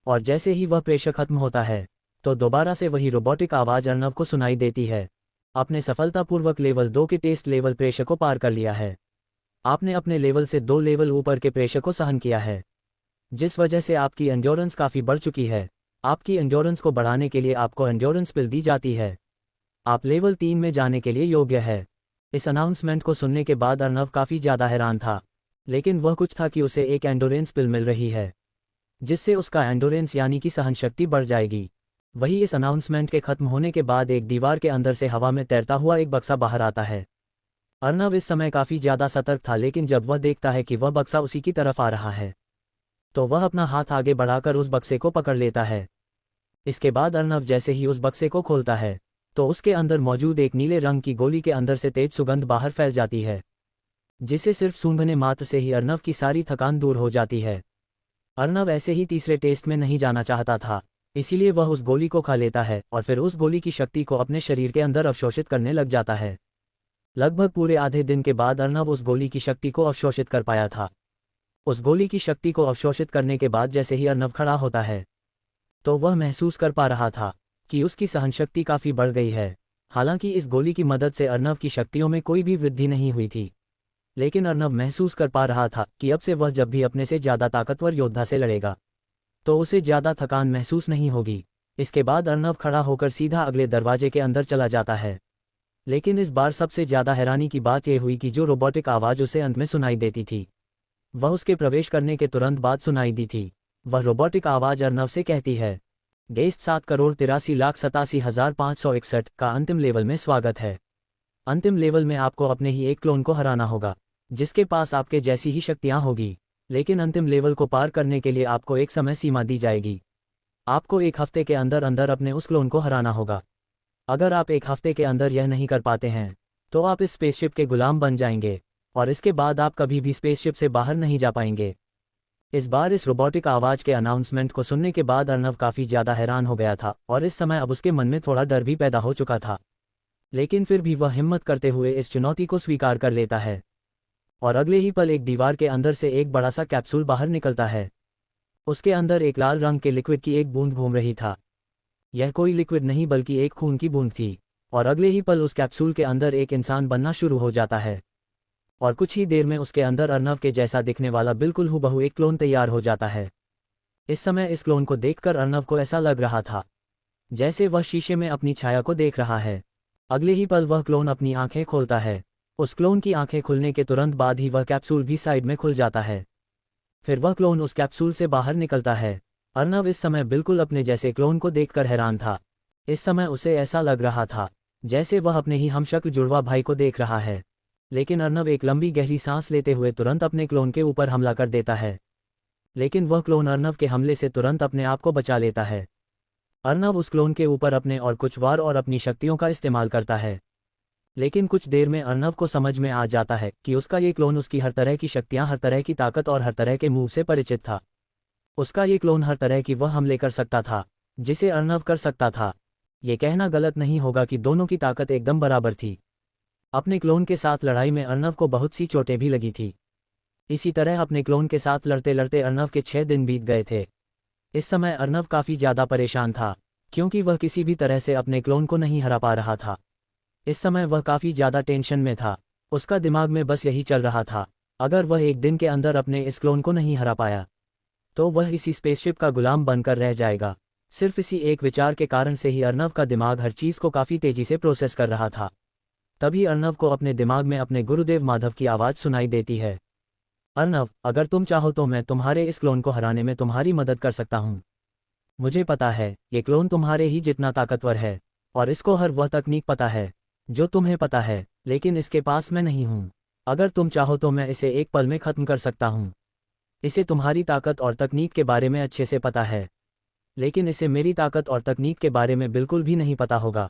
और जैसे ही वह प्रेशर खत्म होता है तो दोबारा से वही रोबोटिक आवाज़ अर्नव को सुनाई देती है। आपने सफलतापूर्वक लेवल 2 के टेस्ट लेवल प्रेशर को पार कर लिया है। आपने अपने लेवल से 2 लेवल ऊपर के प्रेशर को सहन किया है, जिस वजह से आपकी एंड्योरेंस काफ़ी बढ़ चुकी है। आपकी एंड्योरेंस को बढ़ाने के लिए आपको एंड्योरेंस पिल दी जाती है। आप लेवल 3 में जाने के लिए योग्य है। इस अनाउंसमेंट को सुनने के बाद अर्नव काफ़ी ज़्यादा हैरान था, लेकिन वह कुछ था कि उसे एक एंड्योरेंस पिल मिल रही है, जिससे उसका एंड्योरेंस यानी कि सहन शक्ति बढ़ जाएगी। वही इस अनाउंसमेंट के खत्म होने के बाद एक दीवार के अंदर से हवा में तैरता हुआ एक बक्सा बाहर आता है। अर्नव इस समय काफ़ी ज़्यादा सतर्क था, लेकिन जब वह देखता है कि वह बक्सा उसी की तरफ आ रहा है तो वह अपना हाथ आगे बढ़ाकर उस बक्से को पकड़ लेता है। इसके बाद अर्नव जैसे ही उस बक्से को खोलता है तो उसके अंदर मौजूद एक नीले रंग की गोली के अंदर से तेज सुगंध बाहर फैल जाती है। जिसे सिर्फ सूंघने मात्र से ही अर्नव की सारी थकान दूर हो जाती है। अर्नव ऐसे ही तीसरे टेस्ट में नहीं जाना चाहता था, इसीलिए वह उस गोली को खा लेता है और फिर उस गोली की शक्ति को अपने शरीर के अंदर अवशोषित करने लग जाता है। लगभग पूरे आधे दिन के बाद अर्नव उस गोली की शक्ति को अवशोषित कर पाया था। उस गोली की शक्ति को अवशोषित करने के बाद जैसे ही अर्नव खड़ा होता है तो वह महसूस कर पा रहा था कि उसकी सहनशक्ति काफ़ी बढ़ गई है। हालांकि इस गोली की मदद से अर्नव की शक्तियों में कोई भी वृद्धि नहीं हुई थी, लेकिन अर्नव महसूस कर पा रहा था कि अब से वह जब भी अपने से ज़्यादा ताकतवर योद्धा से लड़ेगा तो उसे ज़्यादा थकान महसूस नहीं होगी। इसके बाद अर्नव खड़ा होकर सीधा अगले दरवाजे के अंदर चला जाता है। लेकिन इस बार सबसे ज़्यादा हैरानी की बात यह हुई कि जो रोबोटिक आवाज़ उसे अंत में सुनाई देती थी वह उसके प्रवेश करने के तुरंत बाद सुनाई दी थी। वह रोबोटिक आवाज़ अर्नव से कहती है, गेस्ट 7,83,87,561 का अंतिम लेवल में स्वागत है। अंतिम लेवल में आपको अपने ही एक क्लोन को हराना होगा जिसके पास आपके जैसी ही शक्तियां होगी, लेकिन अंतिम लेवल को पार करने के लिए आपको एक समय सीमा दी जाएगी। आपको एक हफ्ते के अंदर अंदर अपने उस क्लोन को हराना होगा। अगर आप एक हफ्ते के अंदर यह नहीं कर पाते हैं तो आप इस स्पेसशिप के गुलाम बन जाएंगे और इसके बाद आप कभी भी स्पेसशिप से बाहर नहीं जा पाएंगे। इस बार इस रोबोटिक आवाज़ के अनाउंसमेंट को सुनने के बाद अर्नव काफ़ी ज़्यादा हैरान हो गया था और इस समय अब उसके मन में थोड़ा डर भी पैदा हो चुका था, लेकिन फिर भी वह हिम्मत करते हुए इस चुनौती को स्वीकार कर लेता है। और अगले ही पल एक दीवार के अंदर से एक बड़ा सा कैप्सूल बाहर निकलता है। उसके अंदर एक लाल रंग के लिक्विड की एक बूंद घूम रही था। यह कोई लिक्विड नहीं बल्कि एक खून की बूंद थी और अगले ही पल उस कैप्सूल के अंदर एक इंसान बनना शुरू हो जाता है और कुछ ही देर में उसके अंदर अर्नव के जैसा दिखने वाला बिल्कुल हूबहू एक क्लोन तैयार हो जाता है। इस समय इस क्लोन को देखकर अर्नव को ऐसा लग रहा था जैसे वह शीशे में अपनी छाया को देख रहा है। अगले ही पल वह क्लोन अपनी आंखें खोलता है। उस क्लोन की आंखें खुलने के तुरंत बाद ही वह कैप्सूल भी साइड में खुल जाता है। फिर वह क्लोन उस कैप्सूल से बाहर निकलता है। अर्नव इस समय बिल्कुल अपने जैसे क्लोन को देखकर हैरान था। इस समय उसे ऐसा लग रहा था जैसे वह अपने ही हमशक्ल जुड़वा भाई को देख रहा है। लेकिन अर्नव एक लंबी गहरी सांस लेते हुए तुरंत अपने क्लोन के ऊपर हमला कर देता है, लेकिन वह क्लोन अर्नव के हमले से तुरंत अपने आप को बचा लेता है। अर्नव उस क्लोन के ऊपर अपने और कुछ वार और अपनी शक्तियों का इस्तेमाल करता है, लेकिन कुछ देर में अर्नव को समझ में आ जाता है कि उसका ये क्लोन उसकी हर तरह की शक्तियां, हर तरह की ताकत और हर तरह के मूव से परिचित था। उसका ये क्लोन हर तरह की वह हमले कर सकता था जिसे अर्नव कर सकता था। ये कहना गलत नहीं होगा कि दोनों की ताकत एकदम बराबर थी। अपने क्लोन के साथ लड़ाई में अर्नव को बहुत सी चोटें भी लगी थी। इसी तरह अपने क्लोन के साथ लड़ते लड़ते अर्नव के 6 दिन बीत गए थे। इस समय अर्नव काफ़ी ज़्यादा परेशान था क्योंकि वह किसी भी तरह से अपने क्लोन को नहीं हरा पा रहा था। इस समय वह काफ़ी ज़्यादा टेंशन में था। उसका दिमाग में बस यही चल रहा था, अगर वह एक दिन के अंदर अपने इस क्लोन को नहीं हरा पाया तो वह इसी स्पेसशिप का गुलाम बनकर रह जाएगा। सिर्फ इसी एक विचार के कारण से ही अर्नव का दिमाग हर चीज़ को काफ़ी तेज़ी से प्रोसेस कर रहा था। तभी अर्नव को अपने दिमाग में अपने गुरुदेव माधव की आवाज़ सुनाई देती है, अर्नव, अगर तुम चाहो तो मैं तुम्हारे इस क्लोन को हराने में तुम्हारी मदद कर सकता हूँ। मुझे पता है ये क्लोन तुम्हारे ही जितना ताकतवर है और इसको हर वह तकनीक पता है जो तुम्हें पता है, लेकिन इसके पास मैं नहीं हूँ। अगर तुम चाहो तो मैं इसे एक पल में ख़त्म कर सकता हूँ। इसे तुम्हारी ताकत और तकनीक के बारे में अच्छे से पता है, लेकिन इसे मेरी ताकत और तकनीक के बारे में बिल्कुल भी नहीं पता होगा।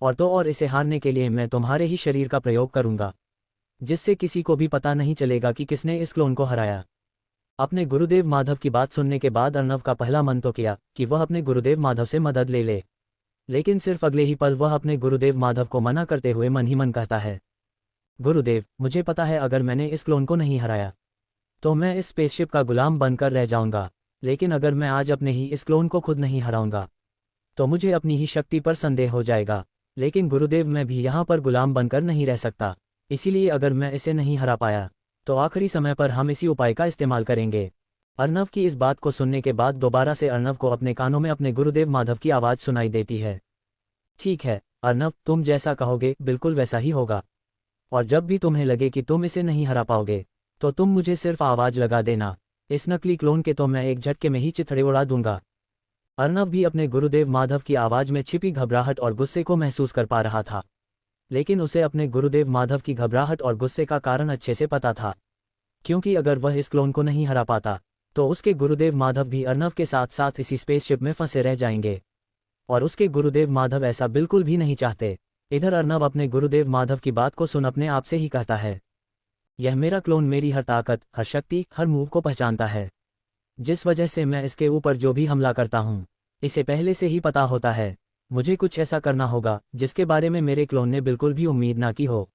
और इसे हारने के लिए मैं तुम्हारे ही शरीर का प्रयोग करूंगा, जिससे किसी को भी पता नहीं चलेगा कि किसने इस क्लोन को हराया। अपने गुरुदेव माधव की बात सुनने के बाद अर्नव का पहला मन तो किया कि वह अपने गुरुदेव माधव से मदद ले ले, लेकिन सिर्फ अगले ही पल वह अपने गुरुदेव माधव को मना करते हुए मन ही मन कहता है, गुरुदेव, मुझे पता है अगर मैंने इस क्लोन को नहीं हराया तो मैं इस स्पेसशिप का गुलाम बनकर रह जाऊंगा, लेकिन अगर मैं आज अपने ही इस क्लोन को खुद नहीं हराऊंगा तो मुझे अपनी ही शक्ति पर संदेह हो जाएगा। लेकिन गुरुदेव, मैं भी यहाँ पर गुलाम बनकर नहीं रह सकता, इसीलिए अगर मैं इसे नहीं हरा पाया तो आखिरी समय पर हम इसी उपाय का इस्तेमाल करेंगे। अर्नव की इस बात को सुनने के बाद दोबारा से अर्नव को अपने कानों में अपने गुरुदेव माधव की आवाज़ सुनाई देती है, ठीक है अर्नव, तुम जैसा कहोगे बिल्कुल वैसा ही होगा, और जब भी तुम्हें लगे कि तुम इसे नहीं हरा पाओगे तो तुम मुझे सिर्फ आवाज़ लगा देना। इस नकली क्लोन के तो मैं एक झटके में ही चिथड़े उड़ा दूंगा। अर्नव भी अपने गुरुदेव माधव की आवाज़ में छिपी घबराहट और गुस्से को महसूस कर पा रहा था, लेकिन उसे अपने गुरुदेव माधव की घबराहट और गुस्से का कारण अच्छे से पता था, क्योंकि अगर वह इस क्लोन को नहीं हरा पाता तो उसके गुरुदेव माधव भी अर्नव के साथ साथ इसी स्पेसशिप में फंसे रह जाएंगे, और उसके गुरुदेव माधव ऐसा बिल्कुल भी नहीं चाहते। इधर अर्नव अपने गुरुदेव माधव की बात को सुन अपने आप से ही कहता है, यह मेरा क्लोन मेरी हर ताकत, हर शक्ति, हर मूव को पहचानता है, जिस वजह से मैं इसके ऊपर जो भी हमला करता हूँ इसे पहले से ही पता होता है। मुझे कुछ ऐसा करना होगा जिसके बारे में मेरे क्लोन ने बिल्कुल भी उम्मीद ना की हो।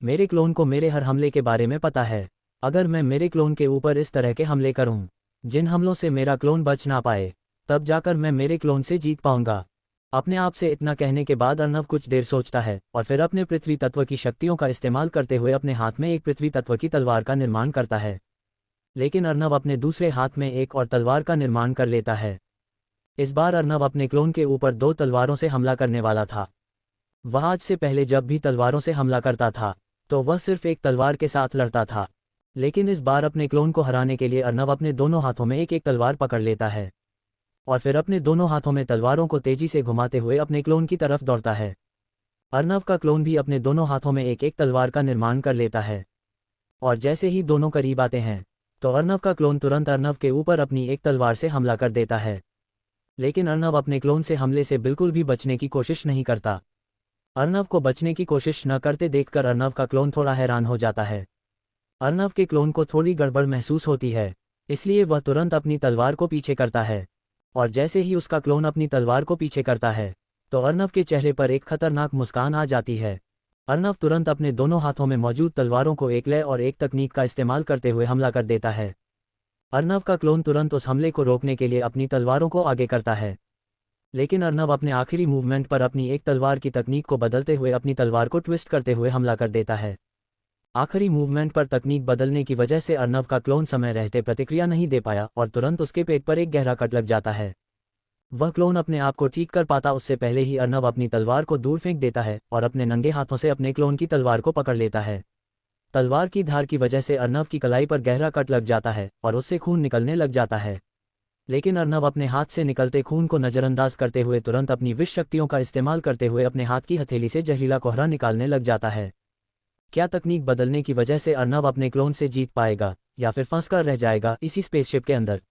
मेरे क्लोन को मेरे हर हमले के बारे में पता है। अगर मैं मेरे क्लोन के ऊपर इस तरह के हमले करूं जिन हमलों से मेरा क्लोन बच ना पाए, तब जाकर मैं मेरे क्लोन से जीत पाऊंगा। अपने आप से इतना कहने के बाद अर्नव कुछ देर सोचता है और फिर अपने पृथ्वी तत्व की शक्तियों का इस्तेमाल करते हुए अपने हाथ में एक पृथ्वी तत्व की तलवार का निर्माण करता है। लेकिन अर्नव अपने दूसरे हाथ में एक और तलवार का निर्माण कर लेता है। इस बार अर्नव अपने क्लोन के ऊपर 2 तलवारों से हमला करने वाला था। वह आज से पहले जब भी तलवारों से हमला करता था तो वह सिर्फ एक तलवार के साथ लड़ता था, लेकिन इस बार अपने क्लोन को हराने के लिए अर्नव अपने दोनों हाथों में एक एक तलवार पकड़ लेता है और फिर अपने दोनों हाथों में तलवारों को तेजी से घुमाते हुए अपने क्लोन की तरफ दौड़ता है। अर्नव का क्लोन भी अपने दोनों हाथों में एक एक तलवार का निर्माण कर लेता है और जैसे ही दोनों करीब आते हैं तो अर्नव का क्लोन तुरंत अर्नव के ऊपर अपनी एक तलवार से हमला कर देता है। लेकिन अर्नव अपने क्लोन से हमले से बिल्कुल भी बचने की कोशिश नहीं करता। अर्नव को बचने की कोशिश न करते देखकर अर्नव का क्लोन थोड़ा हैरान हो जाता है। अर्नव के क्लोन को थोड़ी गड़बड़ महसूस होती है, इसलिए वह तुरंत अपनी तलवार को पीछे करता है और जैसे ही उसका क्लोन अपनी तलवार को पीछे करता है तो अर्नव के चेहरे पर एक खतरनाक मुस्कान आ जाती है। अर्नव तुरंत अपने दोनों हाथों में मौजूद तलवारों को एक लय और एक तकनीक का इस्तेमाल करते हुए हमला कर देता है। अर्नव का क्लोन तुरंत उस हमले को रोकने के लिए अपनी तलवारों को आगे करता है, लेकिन अर्नव अपने आखिरी मूवमेंट पर अपनी एक तलवार की तकनीक को बदलते हुए अपनी तलवार को ट्विस्ट करते हुए हमला कर देता है। आखिरी मूवमेंट पर तकनीक बदलने की वजह से अर्नव का क्लोन समय रहते प्रतिक्रिया नहीं दे पाया और तुरंत उसके पेट पर एक गहरा कट लग जाता है। वह क्लोन अपने आप को ठीक कर पाता उससे पहले ही अर्नव अपनी तलवार को दूर फेंक देता है और अपने नंगे हाथों से अपने क्लोन की तलवार को पकड़ लेता है। तलवार की धार की वजह से अर्नव की कलाई पर गहरा कट लग जाता है और उससे खून निकलने लग जाता है। लेकिन अर्नव अपने हाथ से निकलते खून को नज़रअंदाज करते हुए तुरंत अपनी विष शक्तियों का इस्तेमाल करते हुए अपने हाथ की हथेली से जहरीला कोहरा निकालने लग जाता है। क्या तकनीक बदलने की वजह से अर्नव अपने क्लोन से जीत पाएगा या फिर फंसकर रह जाएगा इसी स्पेसशिप के अंदर?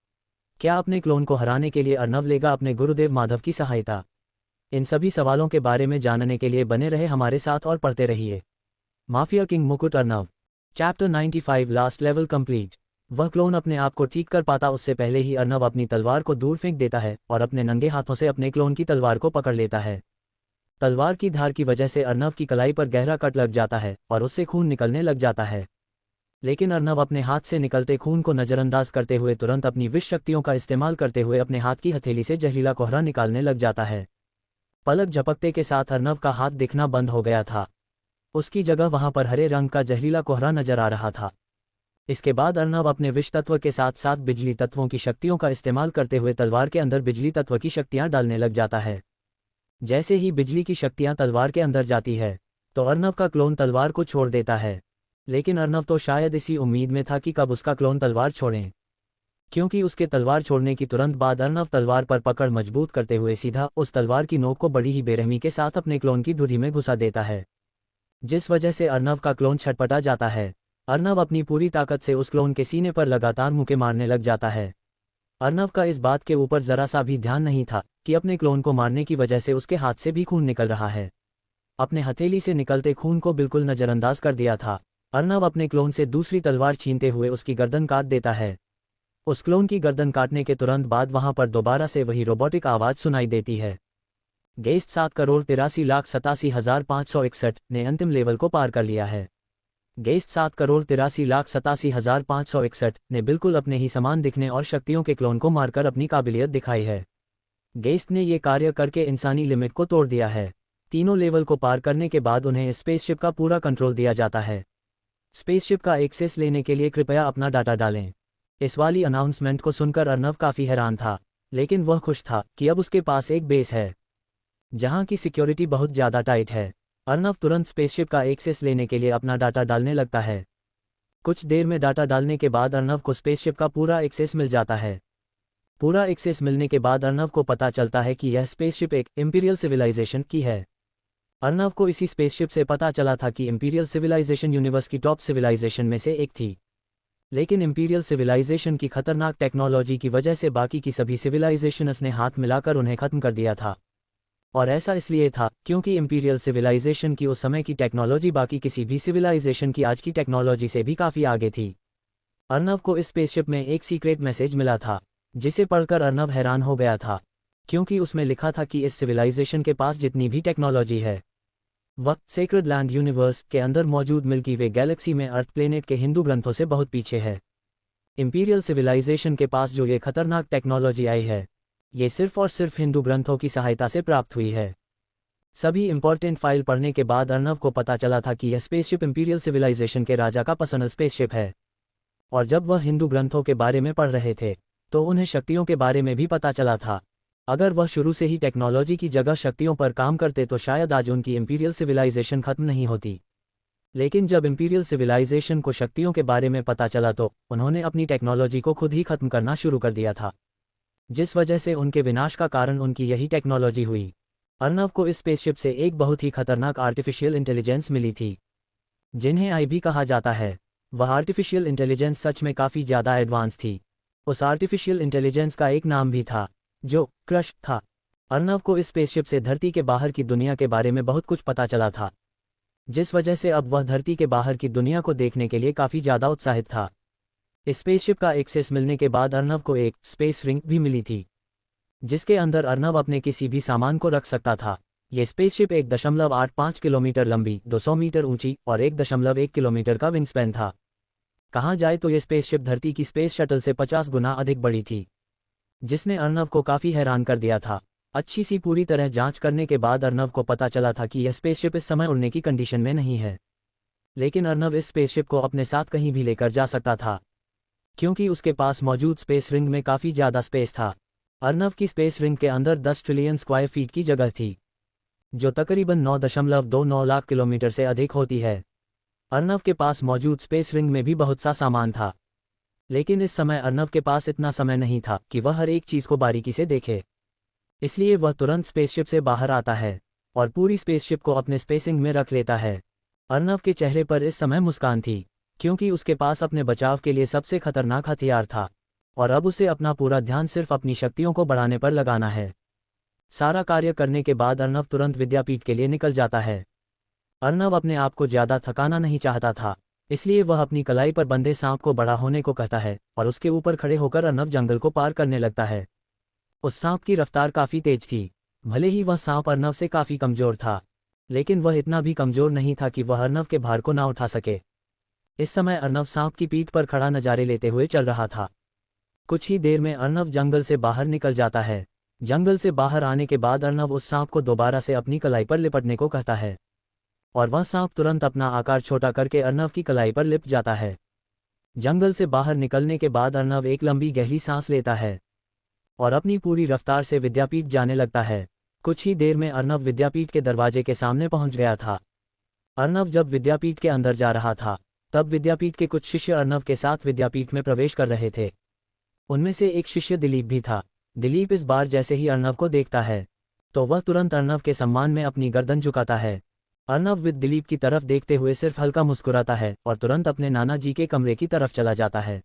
क्या अपने क्लोन को हराने के लिए अर्नव लेगा अपने गुरुदेव माधव की सहायता? इन सभी सवालों के बारे में जानने के लिए बने रहे हमारे साथ और पढ़ते रहिए। Mafia king Mukut Arnav, chapter 95, last level complete. वह क्लोन अपने आप को ठीक कर पाता उससे पहले ही अर्नव अपनी तलवार को दूर फेंक देता है और अपने नंगे हाथों से अपने क्लोन की तलवार को पकड़ लेता है। तलवार की धार की वजह से अर्नव की कलाई पर गहरा कट लग जाता है और उससे खून निकलने लग जाता है। लेकिन अर्नव अपने हाथ से निकलते खून को नज़रअंदाज करते हुए तुरंत अपनी विष शक्तियों का इस्तेमाल करते हुए अपने हाथ की हथेली से जहरीला कोहरा निकालने लग जाता है। पलक झपकते के साथ अर्नव का हाथ दिखना बंद हो गया था। उसकी जगह वहां पर हरे रंग का जहरीला कोहरा नजर आ रहा था। इसके बाद अर्नव अपने विष तत्व के साथ साथ बिजली तत्वों की शक्तियों का इस्तेमाल करते हुए तलवार के अंदर बिजली तत्व की शक्तियां डालने लग जाता है। जैसे ही बिजली की शक्तियां तलवार के अंदर जाती है तो अर्नव का क्लोन तलवार को छोड़ देता है। लेकिन अर्नव तो शायद इसी उम्मीद में था कि कब उसका क्लोन तलवार छोड़ें, क्योंकि उसके तलवार छोड़ने की तुरंत बाद अर्नव तलवार पर पकड़ मजबूत करते हुए सीधा उस तलवार की नोक को बड़ी ही बेरहमी के साथ अपने क्लोन की धुरी में घुसा देता है, जिस वजह से अर्नव का क्लोन छटपटा जाता है। अर्नव अपनी पूरी ताकत से उस क्लोन के सीने पर लगातार मुक्के मारने लग जाता है। अर्नव का इस बात के ऊपर जरा सा भी ध्यान नहीं था कि अपने क्लोन को मारने की वजह से उसके हाथ से भी खून निकल रहा है। अपने हथेली से निकलते खून को बिल्कुल नज़रअंदाज कर दिया था। अर्नव अपने क्लोन से दूसरी तलवार छीनते हुए उसकी गर्दन काट देता है। उस क्लोन की गर्दन काटने के तुरंत बाद वहां पर दोबारा से वही रोबोटिक आवाज़ सुनाई देती है। गेस्ट 7,83,87,561 ने अंतिम लेवल को पार कर लिया है। गेस्ट 7,83,87,561 ने बिल्कुल अपने ही समान दिखने और शक्तियों के क्लोन को मारकर अपनी काबिलियत दिखाई है। गेस्ट ने ये कार्य करके इंसानी लिमिट को तोड़ दिया है। तीनों लेवल को पार करने के बाद उन्हें स्पेसशिप का पूरा कंट्रोल दिया जाता है। स्पेसशिप का एक्सेस लेने के लिए कृपया अपना डाटा डालें। इस वाली अनाउंसमेंट को सुनकर अर्नव काफ़ी हैरान था, लेकिन वह खुश था कि अब उसके पास एक बेस है जहां की सिक्योरिटी बहुत ज़्यादा टाइट है। अर्नव तुरंत स्पेसशिप का एक्सेस लेने के लिए अपना डाटा डालने लगता है। कुछ देर में डाटा डालने के बाद अर्नव को स्पेसशिप का पूरा एक्सेस मिल जाता है। पूरा एक्सेस मिलने के बाद अर्नव को पता चलता है कि यह स्पेसशिप एक इंपीरियल सिविलाइजेशन की है। अर्नव को इसी स्पेसशिप से पता चला था कि इंपीरियल सिविलाइजेशन यूनिवर्स की टॉप सिविलाइजेशन में से एक थी, लेकिन इंपीरियल सिविलाइजेशन की खतरनाक टेक्नोलॉजी की वजह से बाकी की सभी सिविलाइजेशंस ने हाथ मिलाकर उन्हें खत्म कर दिया था। और ऐसा इसलिए था क्योंकि इंपीरियल सिविलाइजेशन की उस समय की टेक्नोलॉजी बाकी किसी भी सिविलाइजेशन की आज की टेक्नोलॉजी से भी काफ़ी आगे थी। अर्नव को इस स्पेसशिप में एक सीक्रेट मैसेज मिला था, जिसे पढ़कर अर्नव हैरान हो गया था, क्योंकि उसमें लिखा था कि इस सिविलाइजेशन के पास जितनी भी टेक्नोलॉजी है वह सेक्रेड लैंड यूनिवर्स के अंदर मौजूद मिल्की वे गैलेक्सी में अर्थ प्लेनेट के हिंदू ग्रंथों से बहुत पीछे है। इंपीरियल सिविलाइजेशन के पास जो ये खतरनाक टेक्नोलॉजी आई है, ये सिर्फ और सिर्फ हिंदू ग्रंथों की सहायता से प्राप्त हुई है। सभी इंपॉर्टेंट फाइल पढ़ने के बाद अर्नव को पता चला था कि यह स्पेसशिप इंपीरियल सिविलाइजेशन के राजा का पर्सनल स्पेसशिप है। और जब वह हिंदू ग्रंथों के बारे में पढ़ रहे थे तो उन्हें शक्तियों के बारे में भी पता चला था। अगर वह शुरू से ही टेक्नोलॉजी की जगह शक्तियों पर काम करते तो शायद आज उनकी इंपीरियल सिविलाइजेशन खत्म नहीं होती। लेकिन जब इंपीरियल सिविलाइजेशन को शक्तियों के बारे में पता चला तो उन्होंने अपनी टेक्नोलॉजी को खुद ही खत्म करना शुरू कर दिया था, जिस वजह से उनके विनाश का कारण उनकी यही टेक्नोलॉजी हुई। अर्नव को इस स्पेसशिप से एक बहुत ही खतरनाक आर्टिफिशियल इंटेलिजेंस मिली थी, जिन्हें आई भी कहा जाता है। वह आर्टिफिशियल इंटेलिजेंस सच में काफ़ी ज़्यादा एडवांस थी। उस आर्टिफिशियल इंटेलिजेंस का एक नाम भी था, जो क्रश था। अर्नव को इस स्पेसशिप से धरती के बाहर की दुनिया के बारे में बहुत कुछ पता चला था, जिस वजह से अब वह धरती के बाहर की दुनिया को देखने के लिए काफ़ी ज़्यादा उत्साहित था। इस स्पेसशिप का एक्सेस मिलने के बाद अर्नव को एक स्पेस रिंग भी मिली थी, जिसके अंदर अर्नव अपने किसी भी सामान को रख सकता था। यह स्पेसशिप 1.85 किलोमीटर लंबी, 200 मीटर ऊंची और 1.1 किलोमीटर का विंगस्पैन था। कहा जाए तो यह स्पेसशिप धरती की स्पेस शटल से 50 गुना अधिक बड़ी थी, जिसने अर्नव को काफ़ी हैरान कर दिया था। अच्छी सी पूरी तरह जांच करने के बाद अर्नव को पता चला था कि यह स्पेसशिप इस समय उड़ने की कंडीशन में नहीं है, लेकिन अर्नव इस स्पेसशिप को अपने साथ कहीं भी लेकर जा सकता था, क्योंकि उसके पास मौजूद स्पेस रिंग में काफ़ी ज़्यादा स्पेस था। अर्नव की स्पेस रिंग के अंदर 10 ट्रिलियन स्क्वायर फीट की जगह थी, जो तकरीबन 9.29 लाख किलोमीटर से अधिक होती है। अर्नव के पास मौजूद स्पेस रिंग में भी बहुत सा सामान था, लेकिन इस समय अर्नव के पास इतना समय नहीं था कि वह हर एक चीज़ को बारीकी से देखे। इसलिए वह तुरंत स्पेसशिप से बाहर आता है और पूरी स्पेसशिप को अपने स्पेसिंग में रख लेता है। अर्नव के चेहरे पर इस समय मुस्कान थी, क्योंकि उसके पास अपने बचाव के लिए सबसे खतरनाक हथियार था और अब उसे अपना पूरा ध्यान सिर्फ अपनी शक्तियों को बढ़ाने पर लगाना है। सारा कार्य करने के बाद अर्नव तुरंत विद्यापीठ के लिए निकल जाता है। अर्नव अपने आप को ज़्यादा थकाना नहीं चाहता था, इसलिए वह अपनी कलाई पर बंधे सांप को बड़ा होने को कहता है और उसके ऊपर खड़े होकर अर्नव जंगल को पार करने लगता है। उस सांप की रफ्तार काफ़ी तेज थी। भले ही वह सांप अर्नव से काफ़ी कमज़ोर था, लेकिन वह इतना भी कमज़ोर नहीं था कि वह अर्नव के भार को ना उठा सके। इस समय अर्नव सांप की पीठ पर खड़ा नज़ारे लेते हुए चल रहा था। कुछ ही देर में अर्नव जंगल से बाहर निकल जाता है। जंगल से बाहर आने के बाद अर्नव उस सांप को दोबारा से अपनी कलाई पर लिपटने को कहता है और वह सांप तुरंत अपना आकार छोटा करके अर्नव की कलाई पर लिपट जाता है। जंगल से बाहर निकलने के बाद अर्नव एक लंबी गहरी सांस लेता है और अपनी पूरी रफ्तार से विद्यापीठ जाने लगता है। कुछ ही देर में अर्नव विद्यापीठ के दरवाजे के सामने पहुंच गया था। अर्नव जब विद्यापीठ के अंदर जा रहा था तब विद्यापीठ के कुछ शिष्य अर्नव के साथ विद्यापीठ में प्रवेश कर रहे थे। उनमें से एक शिष्य दिलीप भी था। दिलीप इस बार जैसे ही अर्नव को देखता है तो वह तुरंत अर्नव के सम्मान में अपनी गर्दन झुकाता है। अर्नव दिलीप की तरफ देखते हुए सिर्फ हल्का मुस्कुराता है और तुरंत अपने नाना जी के कमरे की तरफ चला जाता है।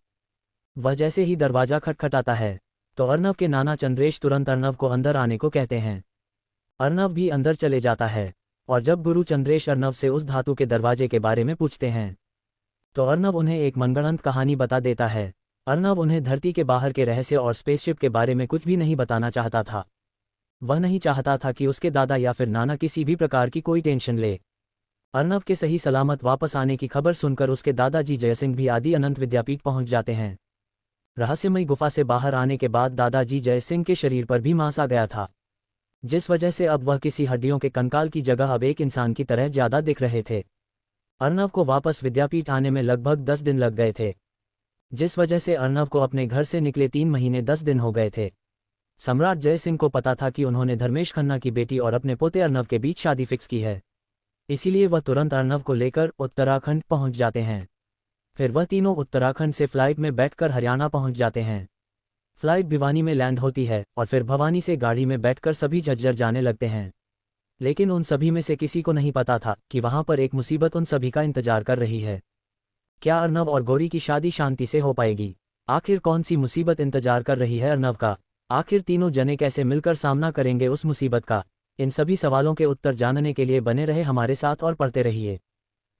वह जैसे ही दरवाज़ा खटखटाता है तो अर्नव के नाना चंद्रेश तुरंत अर्नव को अंदर आने को कहते हैं। अर्नव भी अंदर चले जाता है और जब गुरु चंद्रेश अर्नव से उस धातु के दरवाजे के बारे में पूछते हैं तो अर्नव उन्हें एक मनगढ़ंत कहानी बता देता है। अर्नव उन्हें धरती के बाहर के रहस्य और स्पेसशिप के बारे में कुछ भी नहीं बताना चाहता था। वह नहीं चाहता था कि उसके दादा या फिर नाना किसी भी प्रकार की कोई टेंशन ले। अर्नव के सही सलामत वापस आने की खबर सुनकर उसके दादाजी जयसिंह भी आदि अनंत विद्यापीठ पहुंच जाते हैं। रहस्यमयी गुफा से बाहर आने के बाद दादाजी जयसिंह के शरीर पर भी मांस आ गया था, जिस वजह से अब वह किसी हड्डियों के कंकाल की जगह अब एक इंसान की तरह ज़्यादा दिख रहे थे। अर्नव को वापस विद्यापीठ आने में लगभग 10 दिन लग गए थे, जिस वजह से अर्नव को अपने घर से निकले 3 महीने 10 दिन हो गए थे। सम्राट जयसिंह को पता था कि उन्होंने धर्मेश खन्ना की बेटी और अपने पोते अर्नव के बीच शादी फिक्स की है, इसीलिए वह तुरंत अर्नव को लेकर उत्तराखंड पहुंच जाते हैं। फिर वह तीनों उत्तराखंड से फ्लाइट में बैठकर हरियाणा पहुंच जाते हैं। फ्लाइट भिवानी में लैंड होती है और फिर भवानी से गाड़ी में बैठकर सभी झज्जर जाने लगते हैं। लेकिन उन सभी में से किसी को नहीं पता था कि वहां पर एक मुसीबत उन सभी का इंतजार कर रही है। क्या अर्नव और गौरी की शादी शांति से हो पाएगी? आखिर कौन सी मुसीबत इंतजार कर रही है अर्नव का? आखिर तीनों जने कैसे मिलकर सामना करेंगे उस मुसीबत का? इन सभी सवालों के उत्तर जानने के लिए बने रहे हमारे साथ और पढ़ते रहिए।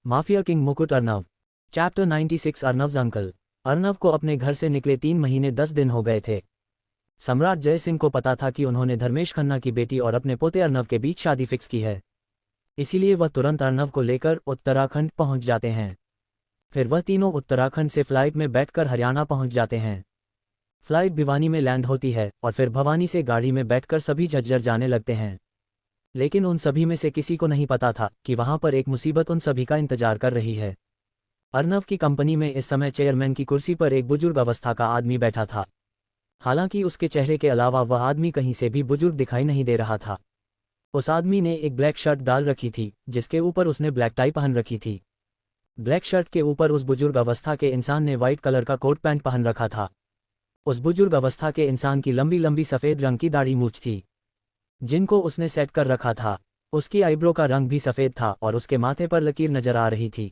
Mafia king Mukut Arnav. Chapter 96 Arnav's uncle. Arnav को अपने घर से निकले 3 महीने 10 दिन हो गए थे। सम्राट जय सिंह को पता था कि उन्होंने धर्मेश खन्ना की बेटी और अपने पोते अर्नव के बीच शादी फिक्स की है। इसीलिए वह तुरंत अर्नव को लेकर उत्तराखंड पहुंच जाते हैं। फिर वह तीनों उत्तराखंड से फ्लाइट में बैठकर हरियाणा पहुंच जाते हैं। फ्लाइट भिवानी में लैंड होती है और फिर भवानी से गाड़ी में बैठकर सभी झज्जर जाने लगते हैं। लेकिन उन सभी में से किसी को नहीं पता था कि वहां पर एक मुसीबत उन सभी का इंतजार कर रही है। अर्नव की कंपनी में इस समय चेयरमैन की कुर्सी पर एक बुजुर्ग अवस्था का आदमी बैठा था। हालांकि उसके चेहरे के अलावा वह आदमी कहीं से भी बुजुर्ग दिखाई नहीं दे रहा था। उस आदमी ने एक ब्लैक शर्ट डाल रखी थी जिसके ऊपर उसने ब्लैक टाई पहन रखी थी। ब्लैक शर्ट के ऊपर उस बुजुर्ग अवस्था के इंसान ने व्हाइट कलर का कोट पैंट पहन रखा था। उस बुजुर्ग अवस्था के इंसान की लंबी लंबी सफ़ेद रंग की दाढ़ी मूंछ थी जिनको उसने सेट कर रखा था। उसकी आईब्रो का रंग भी सफ़ेद था और उसके माथे पर लकीर नजर आ रही थी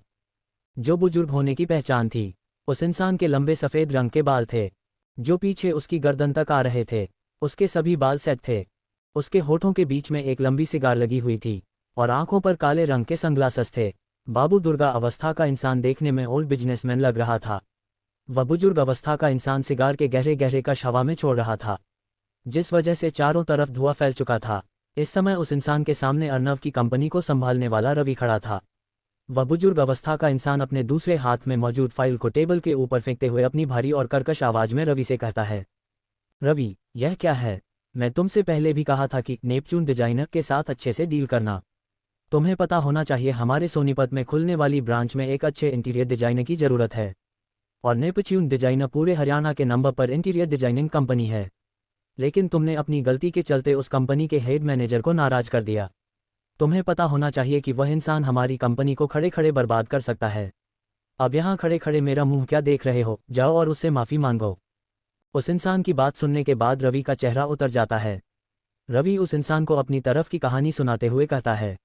जो बुजुर्ग होने की पहचान थी। उस इंसान के लंबे सफ़ेद रंग के बाल थे जो पीछे उसकी गर्दन तक आ रहे थे। उसके सभी बाल सेट थे। उसके होठों के बीच में एक लंबी सिगार लगी हुई थी और आंखों पर काले रंग के सनग्लासेस थे। बाबू दुर्गा अवस्था का इंसान देखने में ओल्ड बिजनेसमैन लग रहा था। वह बुजुर्ग अवस्था का इंसान सिगार के गहरे गहरे कश हवा में छोड़ रहा था जिस वजह से चारों तरफ धुआं फैल चुका था। इस समय उस इंसान के सामने अर्नव की कंपनी को संभालने वाला रवि खड़ा था। वह बुजुर्ग अवस्था का इंसान अपने दूसरे हाथ में मौजूद फाइल को टेबल के ऊपर फेंकते हुए अपनी भारी और कर्कश आवाज में रवि से कहता है, रवि, यह क्या है? मैं तुमसे पहले भी कहा था कि नेपच्यून डिजाइनर के साथ अच्छे से डील करना। तुम्हें पता होना चाहिए हमारे सोनीपत में खुलने वाली ब्रांच में एक अच्छे इंटीरियर डिजाइनर की ज़रूरत है और नेपच्यून डिजाइनर पूरे हरियाणा के नंबर पर इंटीरियर डिजाइनिंग कंपनी है। लेकिन तुमने अपनी गलती के चलते उस कंपनी के हेड मैनेजर को नाराज कर दिया। तुम्हें पता होना चाहिए कि वह इंसान हमारी कंपनी को खड़े खड़े बर्बाद कर सकता है। अब यहाँ खड़े खड़े मेरा मुंह क्या देख रहे हो? जाओ और उससे माफ़ी मांगो। उस इंसान की बात सुनने के बाद रवि का चेहरा उतर जाता है। रवि उस इंसान को अपनी तरफ की कहानी सुनाते हुए कहता है,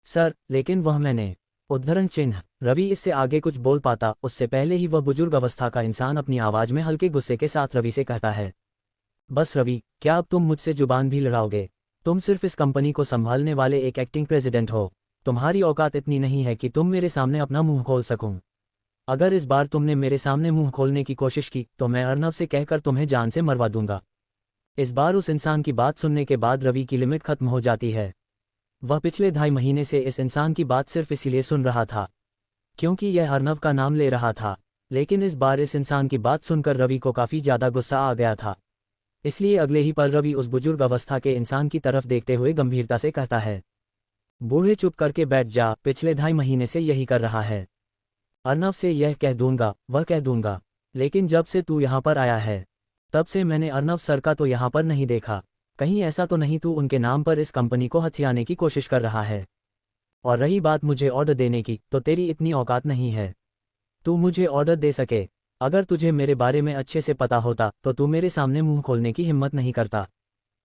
सर, लेकिन वह मैंने उद्धरण चिन्ह। रवि इससे आगे कुछ बोल पाता उससे पहले ही वह बुजुर्ग अवस्था का इंसान अपनी आवाज़ में हल्के गुस्से के साथ रवि से कहता है, बस रवि, क्या अब तुम मुझसे जुबान भी लड़ाओगे? तुम सिर्फ इस कंपनी को संभालने वाले एक एक्टिंग प्रेसिडेंट हो। तुम्हारी औकात इतनी नहीं है कि तुम मेरे सामने अपना मुंह खोल सकूं। अगर इस बार तुमने मेरे सामने मुंह खोलने की कोशिश की तो मैं अर्नव से कहकर तुम्हें जान से मरवा दूंगा। इस बार उस इंसान की बात सुनने के बाद रवि की लिमिट खत्म हो जाती है। वह पिछले 2.5 महीने से इस इंसान की बात सिर्फ इसीलिए सुन रहा था क्योंकि यह अर्नव का नाम ले रहा था। लेकिन इस बार इस इंसान की बात सुनकर रवि को काफ़ी ज़्यादा गुस्सा आ गया था। इसलिए अगले ही पल रवि उस बुजुर्ग अवस्था के इंसान की तरफ देखते हुए गंभीरता से कहता है, बूढ़े चुप करके बैठ जा, पिछले 2.5 महीने से यही कर रहा है। अर्नव से यह कह दूंगा, वह कह दूंगा, लेकिन जब से तू यहाँ पर आया है तब से मैंने अर्नव सर का तो यहाँ पर नहीं देखा। कहीं ऐसा तो नहीं तू उनके नाम पर इस कंपनी को हथियाने की कोशिश कर रहा है? और रही बात मुझे ऑर्डर देने की, तो तेरी इतनी औकात नहीं है तू मुझे ऑर्डर दे सके। अगर तुझे मेरे बारे में अच्छे से पता होता तो तू मेरे सामने मुंह खोलने की हिम्मत नहीं करता।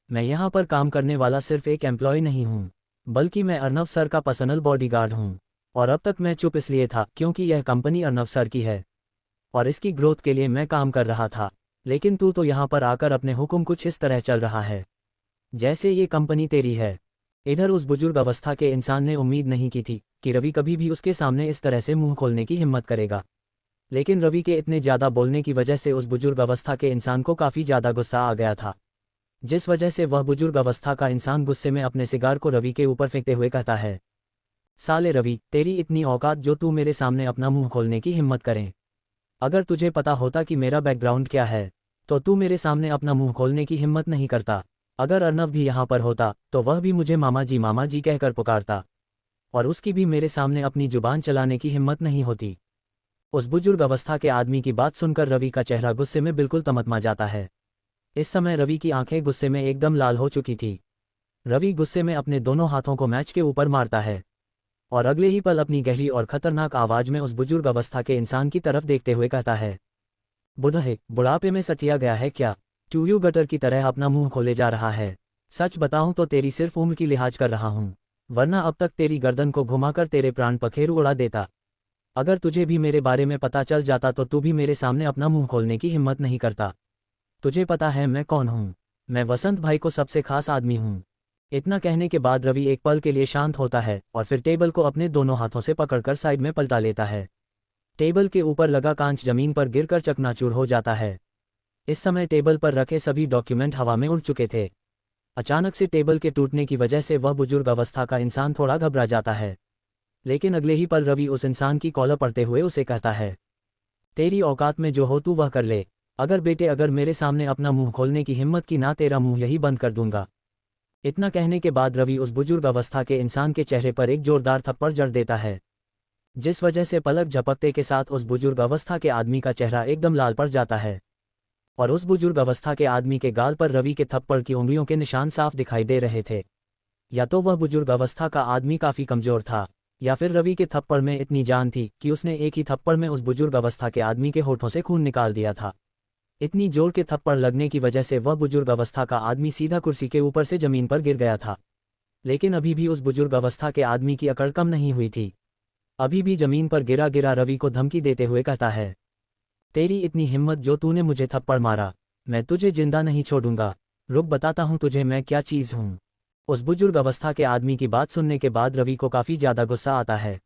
मैं यहाँ पर काम करने वाला सिर्फ एक एम्प्लॉय नहीं हूँ, बल्कि मैं अर्नव सर का पर्सनल बॉडीगार्ड हूँ। और अब तक मैं चुप इसलिए था क्योंकि यह कंपनी अर्नव सर की है और इसकी ग्रोथ के लिए मैं काम कर रहा था। लेकिन तू तो यहाँ पर आकर अपने हुक्म कुछ इस तरह चल रहा है जैसे ये कंपनी तेरी है। इधर उस बुजुर्ग अवस्था के इंसान ने उम्मीद नहीं की थी कि रवि कभी भी उसके सामने इस तरह से मुंह खोलने की हिम्मत करेगा। लेकिन रवि के इतने ज़्यादा बोलने की वजह से उस बुजुर्ग अवस्था के इंसान को काफ़ी ज़्यादा गुस्सा आ गया था, जिस वजह से वह बुजुर्ग अवस्था का इंसान गुस्से में अपने सिगार को रवि के ऊपर फेंकते हुए कहता है, साले रवि, तेरी इतनी औकात जो तू मेरे सामने अपना मुंह खोलने की हिम्मत करें। अगर तुझे पता होता कि मेरा बैकग्राउंड क्या है तो तू मेरे सामने अपना मुंह खोलने की हिम्मत नहीं करता। अगर अर्नव भी यहाँ पर होता तो वह भी मुझे मामा जी कहकर पुकारता और उसकी भी मेरे सामने अपनी जुबान चलाने की हिम्मत नहीं होती। उस बुजुर्ग अवस्था के आदमी की बात सुनकर रवि का चेहरा गुस्से में बिल्कुल तमतमा जाता है। इस समय रवि की आंखें गुस्से में एकदम लाल हो चुकी थी। रवि गुस्से में अपने दोनों हाथों को मैच के ऊपर मारता है और अगले ही पल अपनी गहरी और खतरनाक आवाज में उस बुजुर्ग अवस्था के इंसान की तरफ देखते हुए कहता है, बुढ़े, बुढ़ापे में सटिया गया है क्या? ट्यूयू गटर की तरह अपना मुंह खोले जा रहा है। सच बताऊं तो तेरी सिर्फ उम्र की लिहाज कर रहा हूं, वरना अब तक तेरी गर्दन को घुमाकर तेरे प्राण पखेरु उड़ा देता। अगर तुझे भी मेरे बारे में पता चल जाता तो तू भी मेरे सामने अपना मुंह खोलने की हिम्मत नहीं करता। तुझे पता है मैं कौन हूँ? मैं वसंत भाई को सबसे खास आदमी हूँ। इतना कहने के बाद रवि एक पल के लिए शांत होता है और फिर टेबल को अपने दोनों हाथों से पकड़कर साइड में पलटा लेता है। टेबल के ऊपर लगा कांच जमीन पर गिरकर चकनाचूर हो जाता है। इस समय टेबल पर रखे सभी डॉक्यूमेंट हवा में उड़ चुके थे। अचानक से टेबल के टूटने की वजह से वह बुजुर्ग अवस्था का इंसान थोड़ा घबरा जाता है। लेकिन अगले ही पल रवि उस इंसान की कॉलर पड़ते हुए उसे कहता है, तेरी औकात में जो हो तू वह कर ले। अगर बेटे अगर मेरे सामने अपना मुंह खोलने की हिम्मत की ना, तेरा मुंह यही बंद कर दूंगा। इतना कहने के बाद रवि उस बुजुर्ग अवस्था के इंसान के चेहरे पर एक जोरदार थप्पड़ जड़ देता है, जिस वजह से पलक झपकते के साथ उस बुजुर्ग अवस्था के आदमी का चेहरा एकदम लाल पड़ जाता है। और उस बुजुर्ग अवस्था के आदमी के गाल पर रवि के थप्पड़ की उंगलियों के निशान साफ दिखाई दे रहे थे। या तो वह बुजुर्ग अवस्था का आदमी काफी कमजोर था, या फिर रवि के थप्पड़ में इतनी जान थी कि उसने एक ही थप्पड़ में उस बुजुर्ग अवस्था के आदमी के होठों से खून निकाल दिया था। इतनी जोर के थप्पड़ लगने की वजह से वह बुजुर्ग अवस्था का आदमी सीधा कुर्सी के ऊपर से जमीन पर गिर गया था। लेकिन अभी भी उस बुजुर्ग अवस्था के आदमी की अकड़ कम नहीं हुई थी। अभी भी जमीन पर गिरा गिरा रवि को धमकी देते हुए कहता है, तेरी इतनी हिम्मत जो तूने मुझे थप्पड़ मारा, मैं तुझे जिंदा नहीं छोड़ूंगा। रुक, बताता हूं तुझे मैं क्या चीज हूं। उस बुजुर्ग अवस्था के आदमी की बात सुनने के बाद रवि को काफी ज्यादा गुस्सा आता है।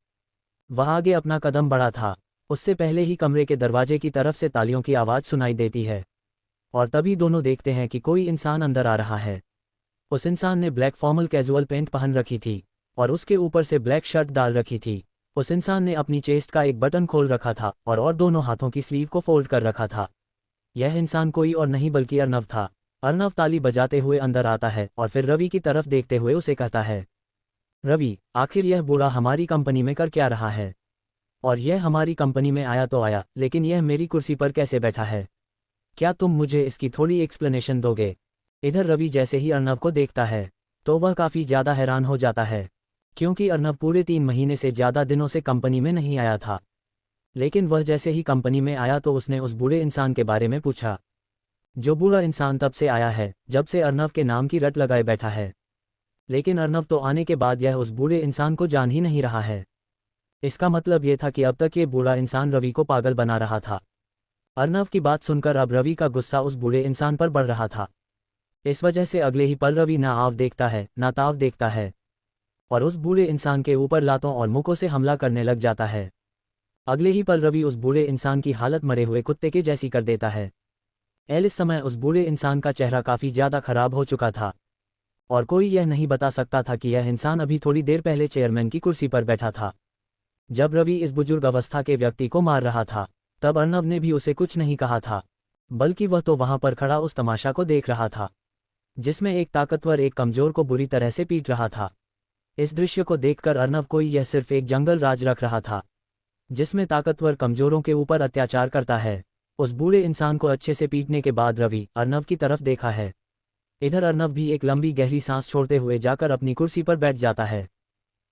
वह आगे अपना कदम बढ़ा था, उससे पहले ही कमरे के दरवाजे की तरफ से तालियों की आवाज सुनाई देती है। और तभी दोनों देखते हैं कि कोई इंसान अंदर आ रहा है। उस इंसान ने ब्लैक फॉर्मल कैजुअल पैंट पहन रखी थी और उसके ऊपर से ब्लैक शर्ट डाल रखी थी। उस इंसान ने अपनी चेस्ट का एक बटन खोल रखा था और दोनों हाथों की स्लीव को फोल्ड कर रखा था। यह इंसान कोई और नहीं बल्कि अर्नव था। अर्नव ताली बजाते हुए अंदर आता है और फिर रवि की तरफ देखते हुए उसे कहता है, रवि, आखिर यह बूढ़ा हमारी कंपनी में कर क्या रहा है? और यह हमारी कंपनी में आया तो आया, लेकिन यह मेरी कुर्सी पर कैसे बैठा है? क्या तुम मुझे इसकी थोड़ी एक्सप्लेनेशन दोगे? इधर रवि जैसे ही अर्नव को देखता है तो वह काफ़ी ज़्यादा हैरान हो जाता है, क्योंकि अर्नव पूरे 3 महीने से ज़्यादा दिनों से कंपनी में नहीं आया था। लेकिन वह जैसे ही कंपनी में आया तो उसने उस बूढ़े इंसान के बारे में पूछा। जो बूढ़ा इंसान तब से आया है जब से अर्नव के नाम की रट लगाए बैठा है। लेकिन अर्नव तो आने के बाद यह उस बूढ़े इंसान को जान ही नहीं रहा है। इसका मतलब ये था कि अब तक ये बूढ़ा इंसान रवि को पागल बना रहा था। अर्नव की बात सुनकर अब रवि का गुस्सा उस बूढ़े इंसान पर बढ़ रहा था। इस वजह से अगले ही पल रवि ना आव देखता है ना ताव देखता है और उस बूढ़े इंसान के ऊपर लातों और मुक्कों से हमला करने लग जाता है। अगले ही पल रवि उस बूढ़े इंसान की हालत मरे हुए कुत्ते के जैसी कर देता है। इस समय उस बूढ़े इंसान का चेहरा काफ़ी ज़्यादा खराब हो चुका था और कोई यह नहीं बता सकता था कि यह इंसान अभी थोड़ी देर पहले चेयरमैन की कुर्सी पर बैठा था। जब रवि इस बुजुर्ग अवस्था के व्यक्ति को मार रहा था तब अर्नव ने भी उसे कुछ नहीं कहा था, बल्कि वह तो वहां पर खड़ा उस तमाशा को देख रहा था, जिसमें एक ताकतवर एक कमजोर को बुरी तरह से पीट रहा था। इस दृश्य को देखकर अर्नव को यह सिर्फ एक जंगल राज रख रहा था, जिसमें ताकतवर कमजोरों के ऊपर अत्याचार करता है। उस बूढ़े इंसान को अच्छे से पीटने के बाद रवि अर्नव की तरफ देखा है। इधर अर्नव भी एक लंबी गहरी सांस छोड़ते हुए जाकर अपनी कुर्सी पर बैठ जाता है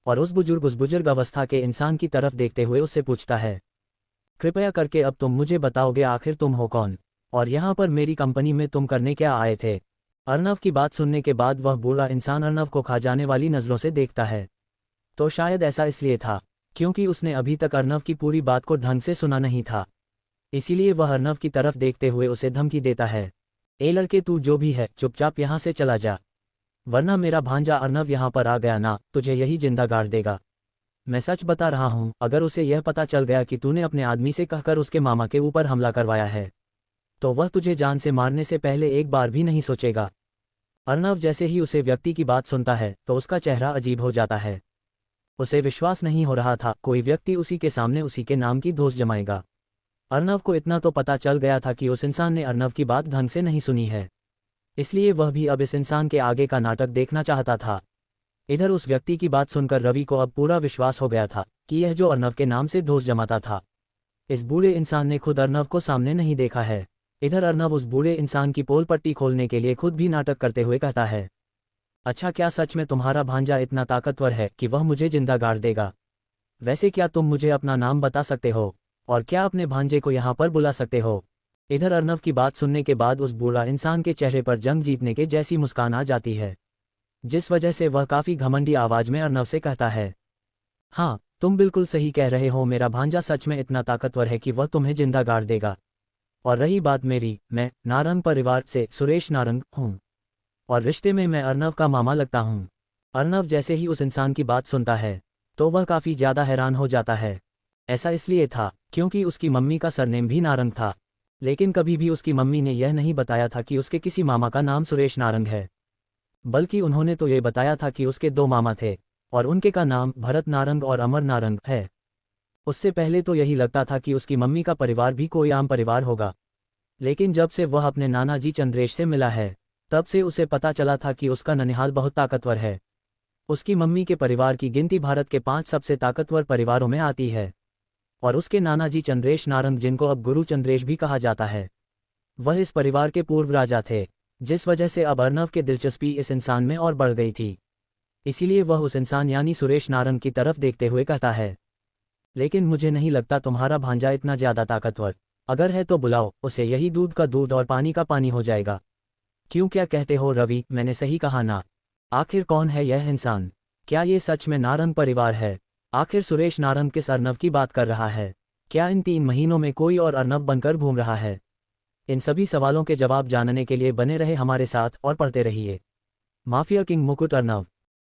और उस बुजुर्ग अवस्था के इंसान की तरफ देखते हुए उससे पूछता है, कृपया करके अब तुम मुझे बताओगे आखिर तुम हो कौन और यहाँ पर मेरी कंपनी में तुम करने क्या आए थे? अर्नव की बात सुनने के बाद वह बूढ़ा इंसान अर्नव को खा जाने वाली नज़रों से देखता है। तो शायद ऐसा इसलिए था क्योंकि उसने अभी तक अर्नव की पूरी बात को ढंग से सुना नहीं था, इसीलिए वह अर्नव की तरफ देखते हुए उसे धमकी देता है, ए लड़के, तू जो भी है चुपचाप यहाँ से चला जा, वरना मेरा भांजा अर्नव यहाँ पर आ गया ना तुझे यही जिंदा गाड़ देगा। मैं सच बता रहा हूँ, अगर उसे यह पता चल गया कि तूने अपने आदमी से कहकर उसके मामा के ऊपर हमला करवाया है तो वह तुझे जान से मारने से पहले एक बार भी नहीं सोचेगा। अर्नव जैसे ही उसे व्यक्ति की बात सुनता है तो उसका चेहरा अजीब हो जाता है। उसे विश्वास नहीं हो रहा था कोई व्यक्ति उसी के सामने उसी के नाम की दोस्त जमाएगा। अर्नव को इतना तो पता चल गया था कि उस इंसान ने अर्नव की बात ढंग से नहीं सुनी है, इसलिए वह भी अब इस इंसान के आगे का नाटक देखना चाहता था। इधर उस व्यक्ति की बात सुनकर रवि को अब पूरा विश्वास हो गया था कि यह जो अर्नव के नाम से दोस्त जमाता था, इस बूढ़े इंसान ने खुद अर्नव को सामने नहीं देखा है। इधर अर्नव उस बूढ़े इंसान की पोल पट्टी खोलने के लिए खुद भी नाटक करते हुए कहता है, अच्छा, क्या सच में तुम्हारा भांजा इतना ताकतवर है कि वह मुझे जिंदा गाड़ देगा? वैसे क्या तुम मुझे अपना नाम बता सकते हो और क्या अपने भांजे को यहाँ पर बुला सकते हो? इधर अर्नव की बात सुनने के बाद उस बूढ़ा इंसान के चेहरे पर जंग जीतने के जैसी मुस्कान आ जाती है, जिस वजह से वह काफ़ी घमंडी आवाज में अर्नव से कहता है, हाँ, तुम बिल्कुल सही कह रहे हो, मेरा भांजा सच में इतना ताकतवर है कि वह तुम्हें जिंदा गाड़ देगा। और रही बात मेरी, मैं नारंग परिवार से सुरेश नारंग हूँ और रिश्ते में मैं अर्नव का मामा लगता हूँ। अर्नव जैसे ही उस इंसान की बात सुनता है तो वह काफ़ी ज़्यादा हैरान हो जाता है। ऐसा इसलिए था क्योंकि उसकी मम्मी का सरनेम भी नारंग था, लेकिन कभी भी उसकी मम्मी ने यह नहीं बताया था कि उसके किसी मामा का नाम सुरेश नारंग है, बल्कि उन्होंने तो ये बताया था कि उसके 2 मामा थे और उनके का नाम भरत नारंग और अमर नारंग है। उससे पहले तो यही लगता था कि उसकी मम्मी का परिवार भी कोई आम परिवार होगा, लेकिन जब से वह अपने नाना जी चंद्रेश से मिला है तब से उसे पता चला था कि उसका ननिहाल बहुत ताकतवर है। उसकी मम्मी के परिवार की गिनती भारत के 5 सबसे ताकतवर परिवारों में आती है और उसके नाना जी चंद्रेश नारंग, जिनको अब गुरु चंद्रेश भी कहा जाता है, वह इस परिवार के पूर्व राजा थे, जिस वजह से अब अर्नव की दिलचस्पी इस इंसान में और बढ़ गई थी। इसीलिए वह उस इंसान यानी सुरेश नारंग की तरफ देखते हुए कहता है, लेकिन मुझे नहीं लगता तुम्हारा भांजा इतना ज़्यादा ताकतवर, अगर है तो बुलाओ उसे, यही दूध का दूध और पानी का पानी हो जाएगा। क्यों, क्या कहते हो रवि, मैंने सही कहा ना? आखिर कौन है यह इंसान? क्या ये सच में नारंग परिवार है? आखिर सुरेश नारंग किस अर्नव की बात कर रहा है? क्या इन 3 महीनों में कोई और अर्नव बनकर घूम रहा है? इन सभी सवालों के जवाब जानने के लिए बने रहे हमारे साथ और पढ़ते रहिए माफिया किंग मुकुट अर्नव।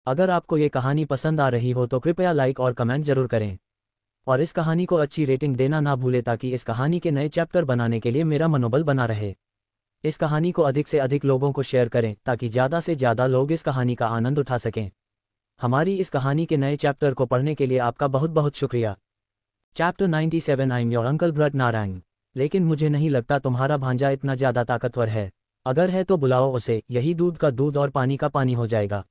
अगर आपको ये कहानी पसंद आ रही हो तो कृपया लाइक और कमेंट जरूर करें और इस कहानी को अच्छी रेटिंग देना ना भूलें, ताकि इस कहानी के नए चैप्टर बनाने के लिए मेरा मनोबल बना रहे। इस कहानी को अधिक से अधिक लोगों को शेयर करें ताकि ज़्यादा से ज़्यादा लोग इस कहानी का आनंद उठा सकें। हमारी इस कहानी के नए चैप्टर को पढ़ने के लिए आपका बहुत बहुत शुक्रिया। Chapter 97, I am your uncle Bharat Narang. लेकिन मुझे नहीं लगता तुम्हारा भांजा इतना ज़्यादा ताकतवर है, अगर है तो बुलाओ उसे, यही दूध का दूध और पानी का पानी हो जाएगा।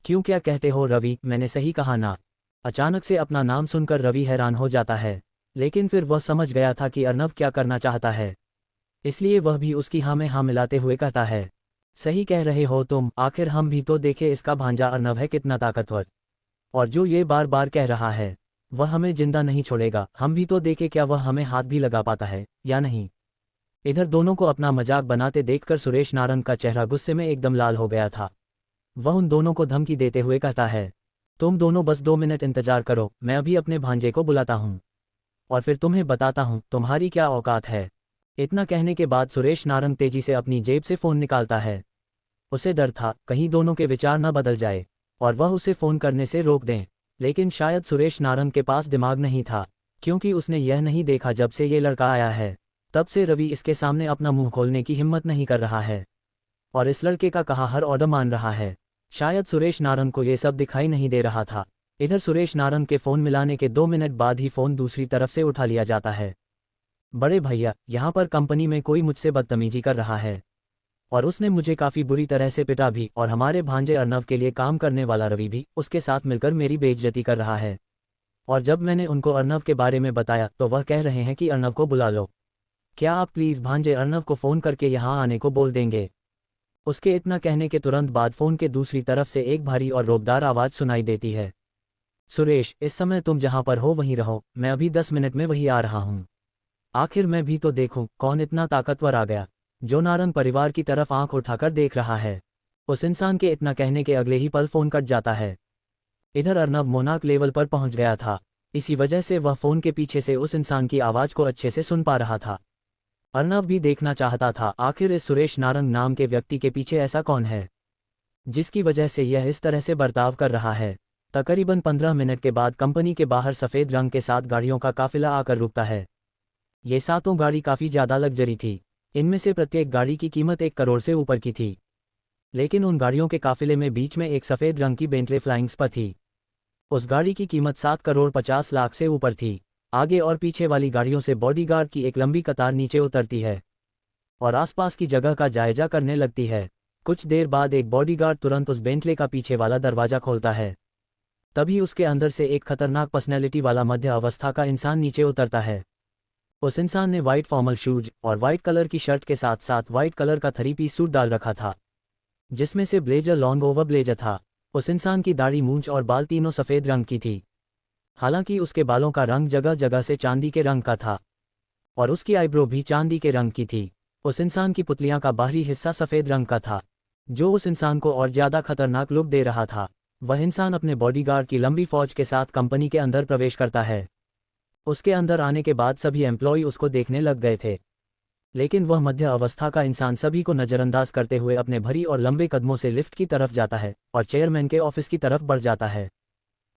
क्यों, क्या कहते हो रवि, मैंने सही कहा ना? अचानक से अपना नाम सुनकर रवि हैरान हो जाता है, लेकिन फिर वह समझ गया था कि अर्नव क्या करना चाहता है, इसलिए वह भी उसकी हाँ में हाँ मिलाते हुए कहता है, सही कह रहे हो तुम, आखिर हम भी तो देखे इसका भांजा अर्नव है कितना ताकतवर, और जो ये बार बार कह रहा है वह हमें जिंदा नहीं छोड़ेगा, हम भी तो देखे क्या वह हमें हाथ भी लगा पाता है या नहीं। इधर दोनों को अपना मजाक बनाते देखकर सुरेश नारंग का चेहरा गुस्से में एकदम लाल हो गया था। वह उन दोनों को धमकी देते हुए कहता है, तुम दोनों बस 2 मिनट इंतजार करो, मैं अभी अपने भांजे को बुलाता हूँ और फिर तुम्हें बताता हूँ तुम्हारी क्या औकात है। इतना कहने के बाद सुरेश नारंग तेजी से अपनी जेब से फ़ोन निकालता है। उसे डर था कहीं दोनों के विचार न बदल जाए और वह उसे फ़ोन करने से रोक दें, लेकिन शायद सुरेश नारंग के पास दिमाग नहीं था, क्योंकि उसने यह नहीं देखा जब से ये लड़का आया है तब से रवि इसके सामने अपना मुंह खोलने की हिम्मत नहीं कर रहा है और इस लड़के का कहा हर ऑर्डर मान रहा है। शायद सुरेश नारंग को ये सब दिखाई नहीं दे रहा था। इधर सुरेश नारंग के फ़ोन मिलाने के 2 मिनट बाद ही फ़ोन दूसरी तरफ से उठा लिया जाता है। बड़े भैया, यहाँ पर कंपनी में कोई मुझसे बदतमीजी कर रहा है और उसने मुझे काफ़ी बुरी तरह से पिटा भी, और हमारे भांजे अर्नव के लिए काम करने वाला रवि भी उसके साथ मिलकर मेरी बेइज्जती कर रहा है। और जब मैंने उनको अर्नव के बारे में बताया तो वह कह रहे हैं कि अर्नव को बुला लो। क्या आप प्लीज़ भांजे अर्नव को फ़ोन करके यहाँ आने को बोल देंगे? उसके इतना कहने के तुरंत बाद फ़ोन के दूसरी तरफ से एक भारी और रोबदार आवाज़ सुनाई देती है, सुरेश, इस समय तुम जहाँ पर हो वहीं रहो, मैं अभी 10 मिनट में वहीं आ रहा हूँ। आखिर मैं भी तो देखूं कौन इतना ताकतवर आ गया जो नारंग परिवार की तरफ आंख उठाकर देख रहा है। उस इंसान के इतना कहने के अगले ही पल फ़ोन कट जाता है। इधर अर्नव मोनाक लेवल पर पहुंच गया था, इसी वजह से वह फ़ोन के पीछे से उस इंसान की आवाज़ को अच्छे से सुन पा रहा था। अर्नव भी देखना चाहता था आखिर इस सुरेश नारंग नाम के व्यक्ति के पीछे ऐसा कौन है जिसकी वजह से यह इस तरह से बर्ताव कर रहा है। तकरीबन 15 मिनट के बाद कंपनी के बाहर सफ़ेद रंग के 7 गाड़ियों का काफिला आकर रुकता है। ये 7 गाड़ी काफ़ी ज़्यादा लग्जरी थी, इनमें से प्रत्येक गाड़ी की कीमत 1 करोड़ से ऊपर की थी। लेकिन उन गाड़ियों के काफिले में बीच में एक सफ़ेद रंग की बेंटले फ्लाइंग स्पर थी। उस गाड़ी की कीमत 7 करोड़ 50 लाख से ऊपर थी। आगे और पीछे वाली गाड़ियों से बॉडीगार्ड की एक लंबी कतार नीचे उतरती है और आसपास की जगह का जायजा करने लगती है। कुछ देर बाद एक बॉडीगार्ड तुरंत उस बेंटले का पीछे वाला दरवाज़ा खोलता है। तभी उसके अंदर से एक खतरनाक पर्सनैलिटी वाला मध्य अवस्था का इंसान नीचे उतरता है। उस इंसान ने वाइट फॉर्मल शूज और वाइट कलर की शर्ट के साथ साथ वाइट कलर का 3-पीस सूट डाल रखा था, जिसमें से ब्लेजर लॉन्ग ओवर ब्लेजर था। उस इंसान की दाढ़ी, मूंछ और बाल तीनों सफ़ेद रंग की थी। हालांकि उसके बालों का रंग जगह जगह से चांदी के रंग का था और उसकी आईब्रो भी चांदी के रंग की थी। उस इंसान की पुतलियां का बाहरी हिस्सा सफ़ेद रंग का था, जो उस इंसान को और ज़्यादा खतरनाक लुक दे रहा था। वह इंसान अपने बॉडीगार्ड की लंबी फौज के साथ कंपनी के अंदर प्रवेश करता है। उसके अंदर आने के बाद सभी एम्प्लॉय उसको देखने लग गए थे। लेकिन वह मध्य अवस्था का इंसान सभी को नज़रअंदाज करते हुए अपने भरी और लंबे कदमों से लिफ्ट की तरफ जाता है और चेयरमैन के ऑफिस की तरफ बढ़ जाता है।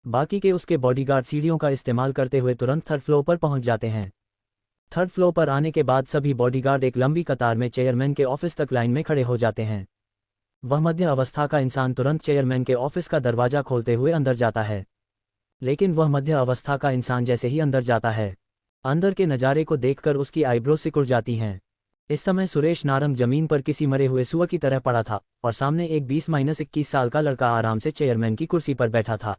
बाकी के उसके बॉडीगार्ड सीढ़ियों का इस्तेमाल करते हुए तुरंत थर्ड फ्लोर पर पहुंच जाते हैं। थर्ड फ्लोर पर आने के बाद सभी बॉडीगार्ड एक लंबी कतार में चेयरमैन के ऑफिस तक लाइन में खड़े हो जाते हैं। वह मध्य अवस्था का इंसान तुरंत चेयरमैन के ऑफिस का दरवाजा खोलते हुए अंदर जाता है। लेकिन वह मध्य अवस्था का इंसान जैसे ही अंदर जाता है, अंदर के नज़ारे को देखकर उसकी आईब्रो सिकुड़ जाती हैं। इस समय सुरेश नारंग जमीन पर किसी मरे हुए सुअर की तरह पड़ा था और सामने एक 20-21 साल का लड़का आराम से चेयरमैन की कुर्सी पर बैठा था।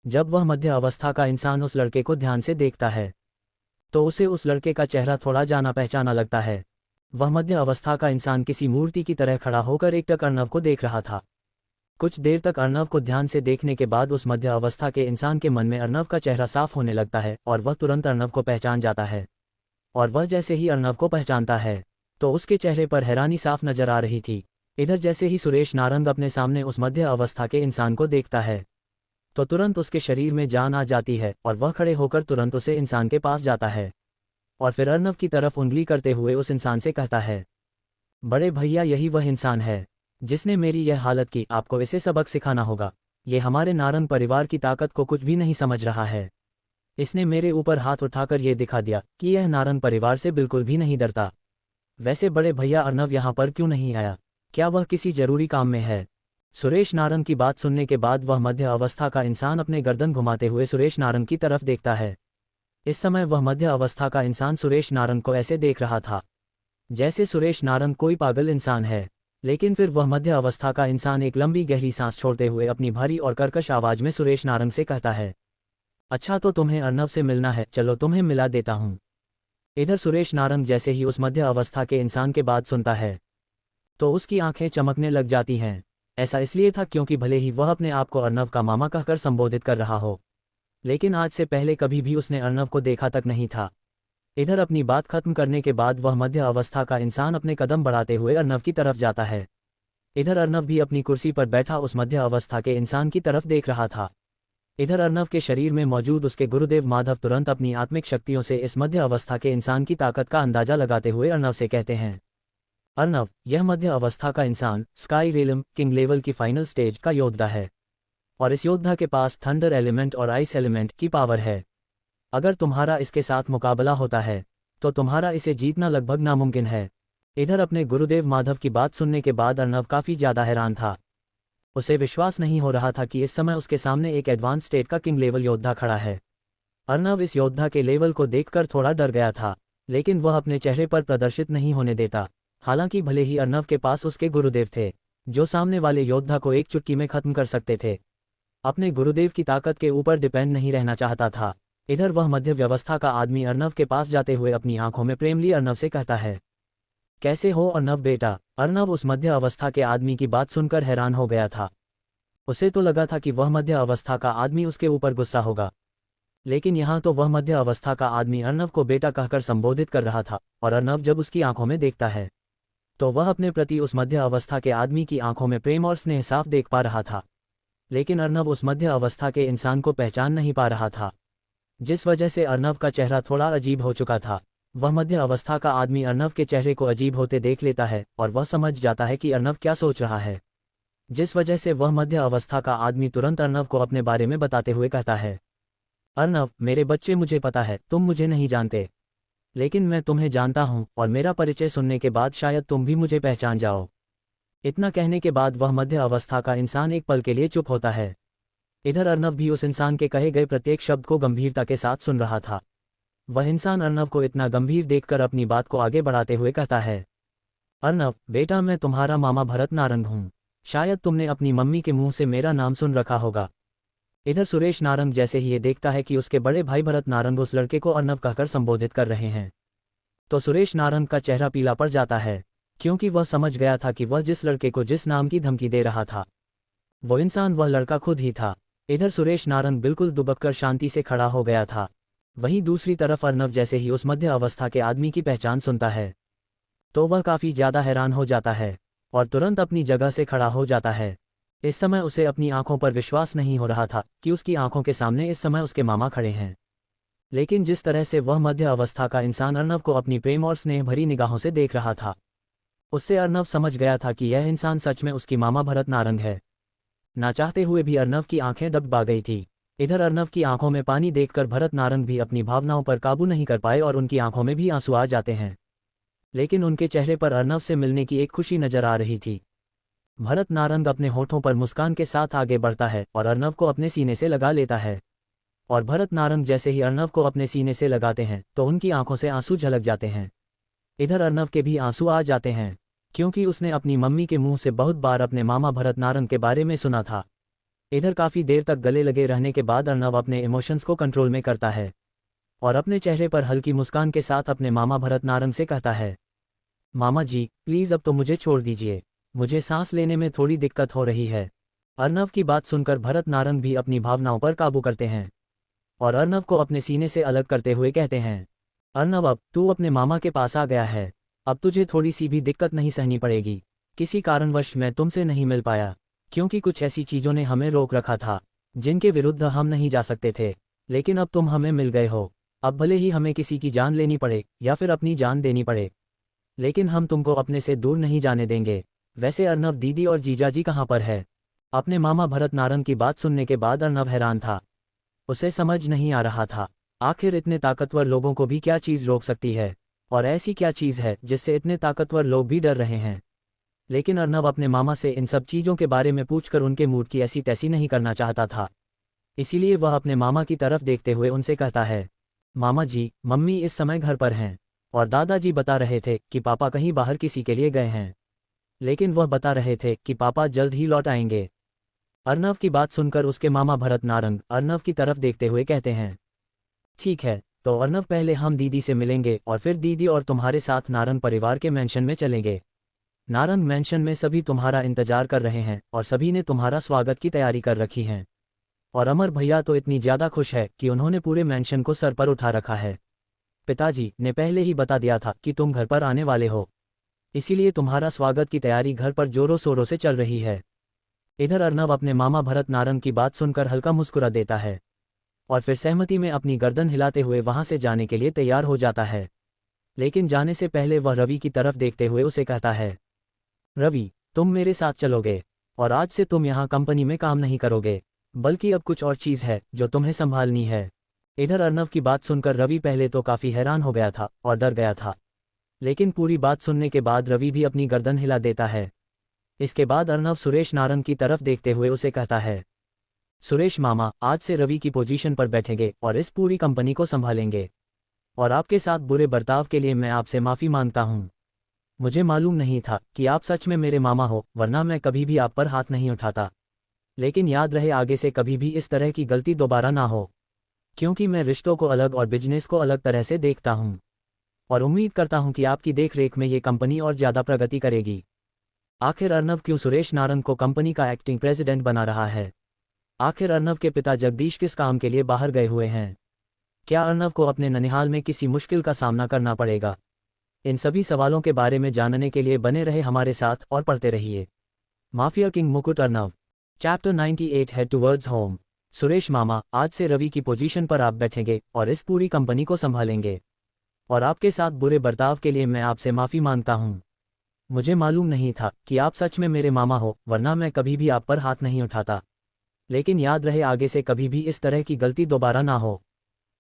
जब वह मध्य अवस्था का इंसान उस लड़के को ध्यान से देखता है तो उसे उस लड़के का चेहरा थोड़ा जाना पहचाना लगता है। वह मध्य अवस्था का इंसान किसी मूर्ति की तरह खड़ा होकर एकटक अर्नव को देख रहा था। कुछ देर तक अर्नव को ध्यान से देखने के बाद उस मध्य अवस्था के इंसान के मन में अर्नव का चेहरा साफ होने लगता है और वह तुरंत अर्नव को पहचान जाता है। और वह जैसे ही अर्नव को पहचानता है तो उसके चेहरे पर हैरानी साफ नजर आ रही थी। इधर जैसे ही सुरेश नारंग अपने सामने उस मध्य अवस्था के इंसान को देखता है तो तुरंत उसके शरीर में जान आ जाती है और वह खड़े होकर तुरंत उसे इंसान के पास जाता है और फिर अर्नव की तरफ उंगली करते हुए उस इंसान से कहता है, बड़े भैया यही वह इंसान है जिसने मेरी यह हालत की, आपको इसे सबक सिखाना होगा। ये हमारे नारंग परिवार की ताकत को कुछ भी नहीं समझ रहा है। इसने मेरे ऊपर हाथ उठाकर यह दिखा दिया कि यह नारंग परिवार से बिल्कुल भी नहीं डरता। वैसे बड़े भैया अर्नव यहाँ पर क्यों नहीं आया? क्या वह किसी जरूरी काम में है? सुरेश नारंग की बात सुनने के बाद वह मध्य अवस्था का इंसान अपने गर्दन घुमाते हुए सुरेश नारंग की तरफ देखता है। इस समय वह मध्य अवस्था का इंसान सुरेश नारंग को ऐसे देख रहा था जैसे सुरेश नारंग कोई पागल इंसान है। लेकिन फिर वह मध्य अवस्था का इंसान एक लंबी गहरी सांस छोड़ते हुए अपनी भारी और कर्कश आवाज में सुरेश नारंग से कहता है, अच्छा तो तुम्हें अर्नव से मिलना है, चलो तुम्हें मिला देता हूँ। इधर सुरेश नारंग जैसे ही उस मध्य अवस्था के इंसान के बात सुनता है तो उसकी आंखें चमकने लग जाती हैं। ऐसा इसलिए था क्योंकि भले ही वह अपने आप को अर्नव का मामा कहकर संबोधित कर रहा हो, लेकिन आज से पहले कभी भी उसने अर्नव को देखा तक नहीं था। इधर अपनी बात खत्म करने के बाद वह मध्य अवस्था का इंसान अपने कदम बढ़ाते हुए अर्नव की तरफ जाता है। इधर अर्नव भी अपनी कुर्सी पर बैठा उस मध्य अवस्था के इंसान की तरफ देख रहा था। इधर अर्नव के शरीर में मौजूद उसके गुरुदेव माधव तुरंत अपनी आत्मिक शक्तियों से इस मध्य अवस्था के इंसान की ताकत का अंदाजा लगाते हुए अर्नव से कहते हैं, अर्नव, यह मध्य अवस्था का इंसान स्काई रेलम किंग लेवल की फाइनल स्टेज का योद्धा है और इस योद्धा के पास थंडर एलिमेंट और आइस एलिमेंट की पावर है। अगर तुम्हारा इसके साथ मुकाबला होता है तो तुम्हारा इसे जीतना लगभग नामुमकिन है। इधर अपने गुरुदेव माधव की बात सुनने के बाद अर्नव काफ़ी ज़्यादा हैरान था। उसे विश्वास नहीं हो रहा था कि इस समय उसके सामने एक एडवांस स्टेट का किंग लेवल योद्धा खड़ा है। अर्नव इस योद्धा के लेवल को देखकर थोड़ा डर गया था, लेकिन वह अपने चेहरे पर प्रदर्शित नहीं होने देता। हालांकि भले ही अर्नव के पास उसके गुरुदेव थे जो सामने वाले योद्धा को एक चुटकी में खत्म कर सकते थे, अपने गुरुदेव की ताकत के ऊपर डिपेंड नहीं रहना चाहता था। इधर वह मध्य व्यवस्था का आदमी अर्नव के पास जाते हुए अपनी आंखों में प्रेम लिए अर्नव से कहता है, कैसे हो अर्नव बेटा? अर्नव उस मध्य अवस्था के आदमी की बात सुनकर हैरान हो गया था। उसे तो लगा था कि वह मध्य अवस्था का आदमी उसके ऊपर गुस्सा होगा, लेकिन यहाँ तो वह मध्य अवस्था का आदमी अर्नव को बेटा कहकर संबोधित कर रहा था और अर्नव जब उसकी आंखों में देखता है तो वह अपने प्रति उस मध्य अवस्था के आदमी की आंखों में प्रेम और स्नेह साफ देख पा रहा था। लेकिन अर्नव उस मध्य अवस्था के इंसान को पहचान नहीं पा रहा था, जिस वजह से अर्नव का चेहरा थोड़ा अजीब हो चुका था। वह मध्य अवस्था का आदमी अर्नव के चेहरे को अजीब होते देख लेता है और वह समझ जाता है कि अर्नव क्या सोच रहा है, जिस वजह से वह मध्य अवस्था का आदमी तुरंत अर्नव को अपने बारे में बताते हुए कहता है, अर्नव मेरे बच्चे, मुझे पता है तुम मुझे नहीं जानते, लेकिन मैं तुम्हें जानता हूँ और मेरा परिचय सुनने के बाद शायद तुम भी मुझे पहचान जाओ। इतना कहने के बाद वह मध्य अवस्था का इंसान एक पल के लिए चुप होता है। इधर अर्नव भी उस इंसान के कहे गए प्रत्येक शब्द को गंभीरता के साथ सुन रहा था। वह इंसान अर्नव को इतना गंभीर देखकर अपनी बात को आगे बढ़ाते हुए कहता है, अर्नव बेटा, मैं तुम्हारा मामा भरत नारंग हूँ। शायद तुमने अपनी मम्मी के मुंह से मेरा नाम सुन रखा होगा। इधर सुरेश नारंग जैसे ही ये देखता है कि उसके बड़े भाई भरत नारंग उस लड़के को अर्नव कहकर संबोधित कर रहे हैं तो सुरेश नारंग का चेहरा पीला पड़ जाता है, क्योंकि वह समझ गया था कि वह जिस लड़के को जिस नाम की धमकी दे रहा था वो इंसान वह लड़का खुद ही था। इधर सुरेश नारंग बिल्कुल दुबककर शांति से खड़ा हो गया था। वहीं दूसरी तरफ अर्नव जैसे ही उस मध्य अवस्था के आदमी की पहचान सुनता है तो वह काफ़ी ज़्यादा हैरान हो जाता है और तुरंत अपनी जगह से खड़ा हो जाता है। इस समय उसे अपनी आंखों पर विश्वास नहीं हो रहा था कि उसकी आंखों के सामने इस समय उसके मामा खड़े हैं। लेकिन जिस तरह से वह मध्य अवस्था का इंसान अर्नव को अपनी प्रेम और स्नेह भरी निगाहों से देख रहा था, उससे अर्नव समझ गया था कि यह इंसान सच में उसकी मामा भरत नारंग है। ना चाहते हुए भी अर्नव की आंखें डगमगा गई थी। इधर अर्नव की आंखों में पानी देखकर भरत नारंग भी अपनी भावनाओं पर काबू नहीं कर पाए और उनकी आंखों में भी आंसू आ जाते हैं। लेकिन उनके चेहरे पर अर्नव से मिलने की एक खुशी नजर आ रही थी। भरत नारंग अपने होठों पर मुस्कान के साथ आगे बढ़ता है और अर्नव को अपने सीने से लगा लेता है। और भरत नारंग जैसे ही अर्नव को अपने सीने से लगाते हैं तो उनकी आंखों से आंसू झलक जाते हैं। इधर अर्नव के भी आंसू आ जाते हैं, क्योंकि उसने अपनी मम्मी के मुंह से बहुत बार अपने मामा भरत नारंग के बारे में सुना था। इधर काफ़ी देर तक गले लगे रहने के बाद अर्नव अपने इमोशंस को कंट्रोल में करता है और अपने चेहरे पर हल्की मुस्कान के साथ अपने मामा भरत नारंग से कहता है, मामा जी प्लीज़ अब तो मुझे छोड़ दीजिए, मुझे सांस लेने में थोड़ी दिक्कत हो रही है। अर्नव की बात सुनकर भरत नारंग भी अपनी भावनाओं पर काबू करते हैं और अर्नव को अपने सीने से अलग करते हुए कहते हैं, अर्नव अब तू अपने मामा के पास आ गया है, अब तुझे थोड़ी सी भी दिक्कत नहीं सहनी पड़ेगी। किसी कारणवश मैं तुमसे नहीं मिल पाया, क्योंकि कुछ ऐसी चीज़ों ने हमें रोक रखा था जिनके विरुद्ध हम नहीं जा सकते थे, लेकिन अब तुम हमें मिल गए हो। अब भले ही हमें किसी की जान लेनी पड़े या फिर अपनी जान देनी पड़े, लेकिन हम तुमको अपने से दूर नहीं जाने देंगे। वैसे अर्नव दीदी और जीजाजी कहाँ पर है? अपने मामा भरत नारंग की बात सुनने के बाद अर्नव हैरान था। उसे समझ नहीं आ रहा था आखिर इतने ताकतवर लोगों को भी क्या चीज़ रोक सकती है, और ऐसी क्या चीज़ है जिससे इतने ताकतवर लोग भी डर रहे हैं। लेकिन अर्नव अपने मामा से इन सब चीज़ों के बारे में पूछकर उनके मूड की ऐसी तैसी नहीं करना चाहता था। इसीलिए वह अपने मामा की तरफ देखते हुए उनसे कहता है, मामा जी मम्मी इस समय घर पर हैं और दादाजी बता रहे थे कि पापा कहीं बाहर किसी के लिए गए हैं, लेकिन वह बता रहे थे कि पापा जल्द ही लौट आएंगे। अर्नव की बात सुनकर उसके मामा भरत नारंग अर्नव की तरफ देखते हुए कहते हैं, ठीक है तो अर्नव पहले हम दीदी से मिलेंगे और फिर दीदी और तुम्हारे साथ नारंग परिवार के मैंशन में चलेंगे। नारंग मैंशन में सभी तुम्हारा इंतजार कर रहे हैं और सभी ने तुम्हारा स्वागत की तैयारी कर रखी है। और अमर भैया तो इतनी ज़्यादा खुश है कि उन्होंने पूरे मैंशन को सर पर उठा रखा है। पिताजी ने पहले ही बता दिया था कि तुम घर पर आने वाले हो, इसीलिए तुम्हारा स्वागत की तैयारी घर पर जोरों शोरों से चल रही है। इधर अर्नव अपने मामा भरत नारंग की बात सुनकर हल्का मुस्कुरा देता है और फिर सहमति में अपनी गर्दन हिलाते हुए वहां से जाने के लिए तैयार हो जाता है। लेकिन जाने से पहले वह रवि की तरफ देखते हुए उसे कहता है, रवि तुम मेरे साथ चलोगे और आज से तुम यहाँ कंपनी में काम नहीं करोगे, बल्कि अब कुछ और चीज़ है जो तुम्हें संभालनी है। इधर अर्नव की बात सुनकर रवि पहले तो काफ़ी हैरान हो गया था और डर गया था, लेकिन पूरी बात सुनने के बाद रवि भी अपनी गर्दन हिला देता है। इसके बाद अर्नव सुरेश नारंग की तरफ देखते हुए उसे कहता है, सुरेश मामा आज से रवि की पोजीशन पर बैठेंगे और इस पूरी कंपनी को संभालेंगे, और आपके साथ बुरे बर्ताव के लिए मैं आपसे माफ़ी मांगता हूँ। मुझे मालूम नहीं था कि आप सच में मेरे मामा हो, वरना मैं कभी भी आप पर हाथ नहीं उठाता। लेकिन याद रहे आगे से कभी भी इस तरह की गलती दोबारा ना हो, क्योंकि मैं रिश्तों को अलग और बिजनेस को अलग तरह से देखता हूँ और उम्मीद करता हूँ कि आपकी देखरेख में ये कंपनी और ज़्यादा प्रगति करेगी। आखिर अर्नव क्यों सुरेश नारंग को कंपनी का एक्टिंग प्रेसिडेंट बना रहा है? आखिर अर्नव के पिता जगदीश किस काम के लिए बाहर गए हुए हैं? क्या अर्नव को अपने ननिहाल में किसी मुश्किल का सामना करना पड़ेगा? इन सभी सवालों के बारे में जानने के लिए बने रहे हमारे साथ और पढ़ते रहिए mafia king Mukut Arnav. Chapter 98 head towards home. Suresh मामा आज से रवि की पोजीशन पर आप बैठेंगे और इस पूरी कंपनी को संभालेंगे, और आपके साथ बुरे बर्ताव के लिए मैं आपसे माफ़ी मांगता हूँ। मुझे मालूम नहीं था कि आप सच में मेरे मामा हो, वरना मैं कभी भी आप पर हाथ नहीं उठाता। लेकिन याद रहे आगे से कभी भी इस तरह की गलती दोबारा ना हो,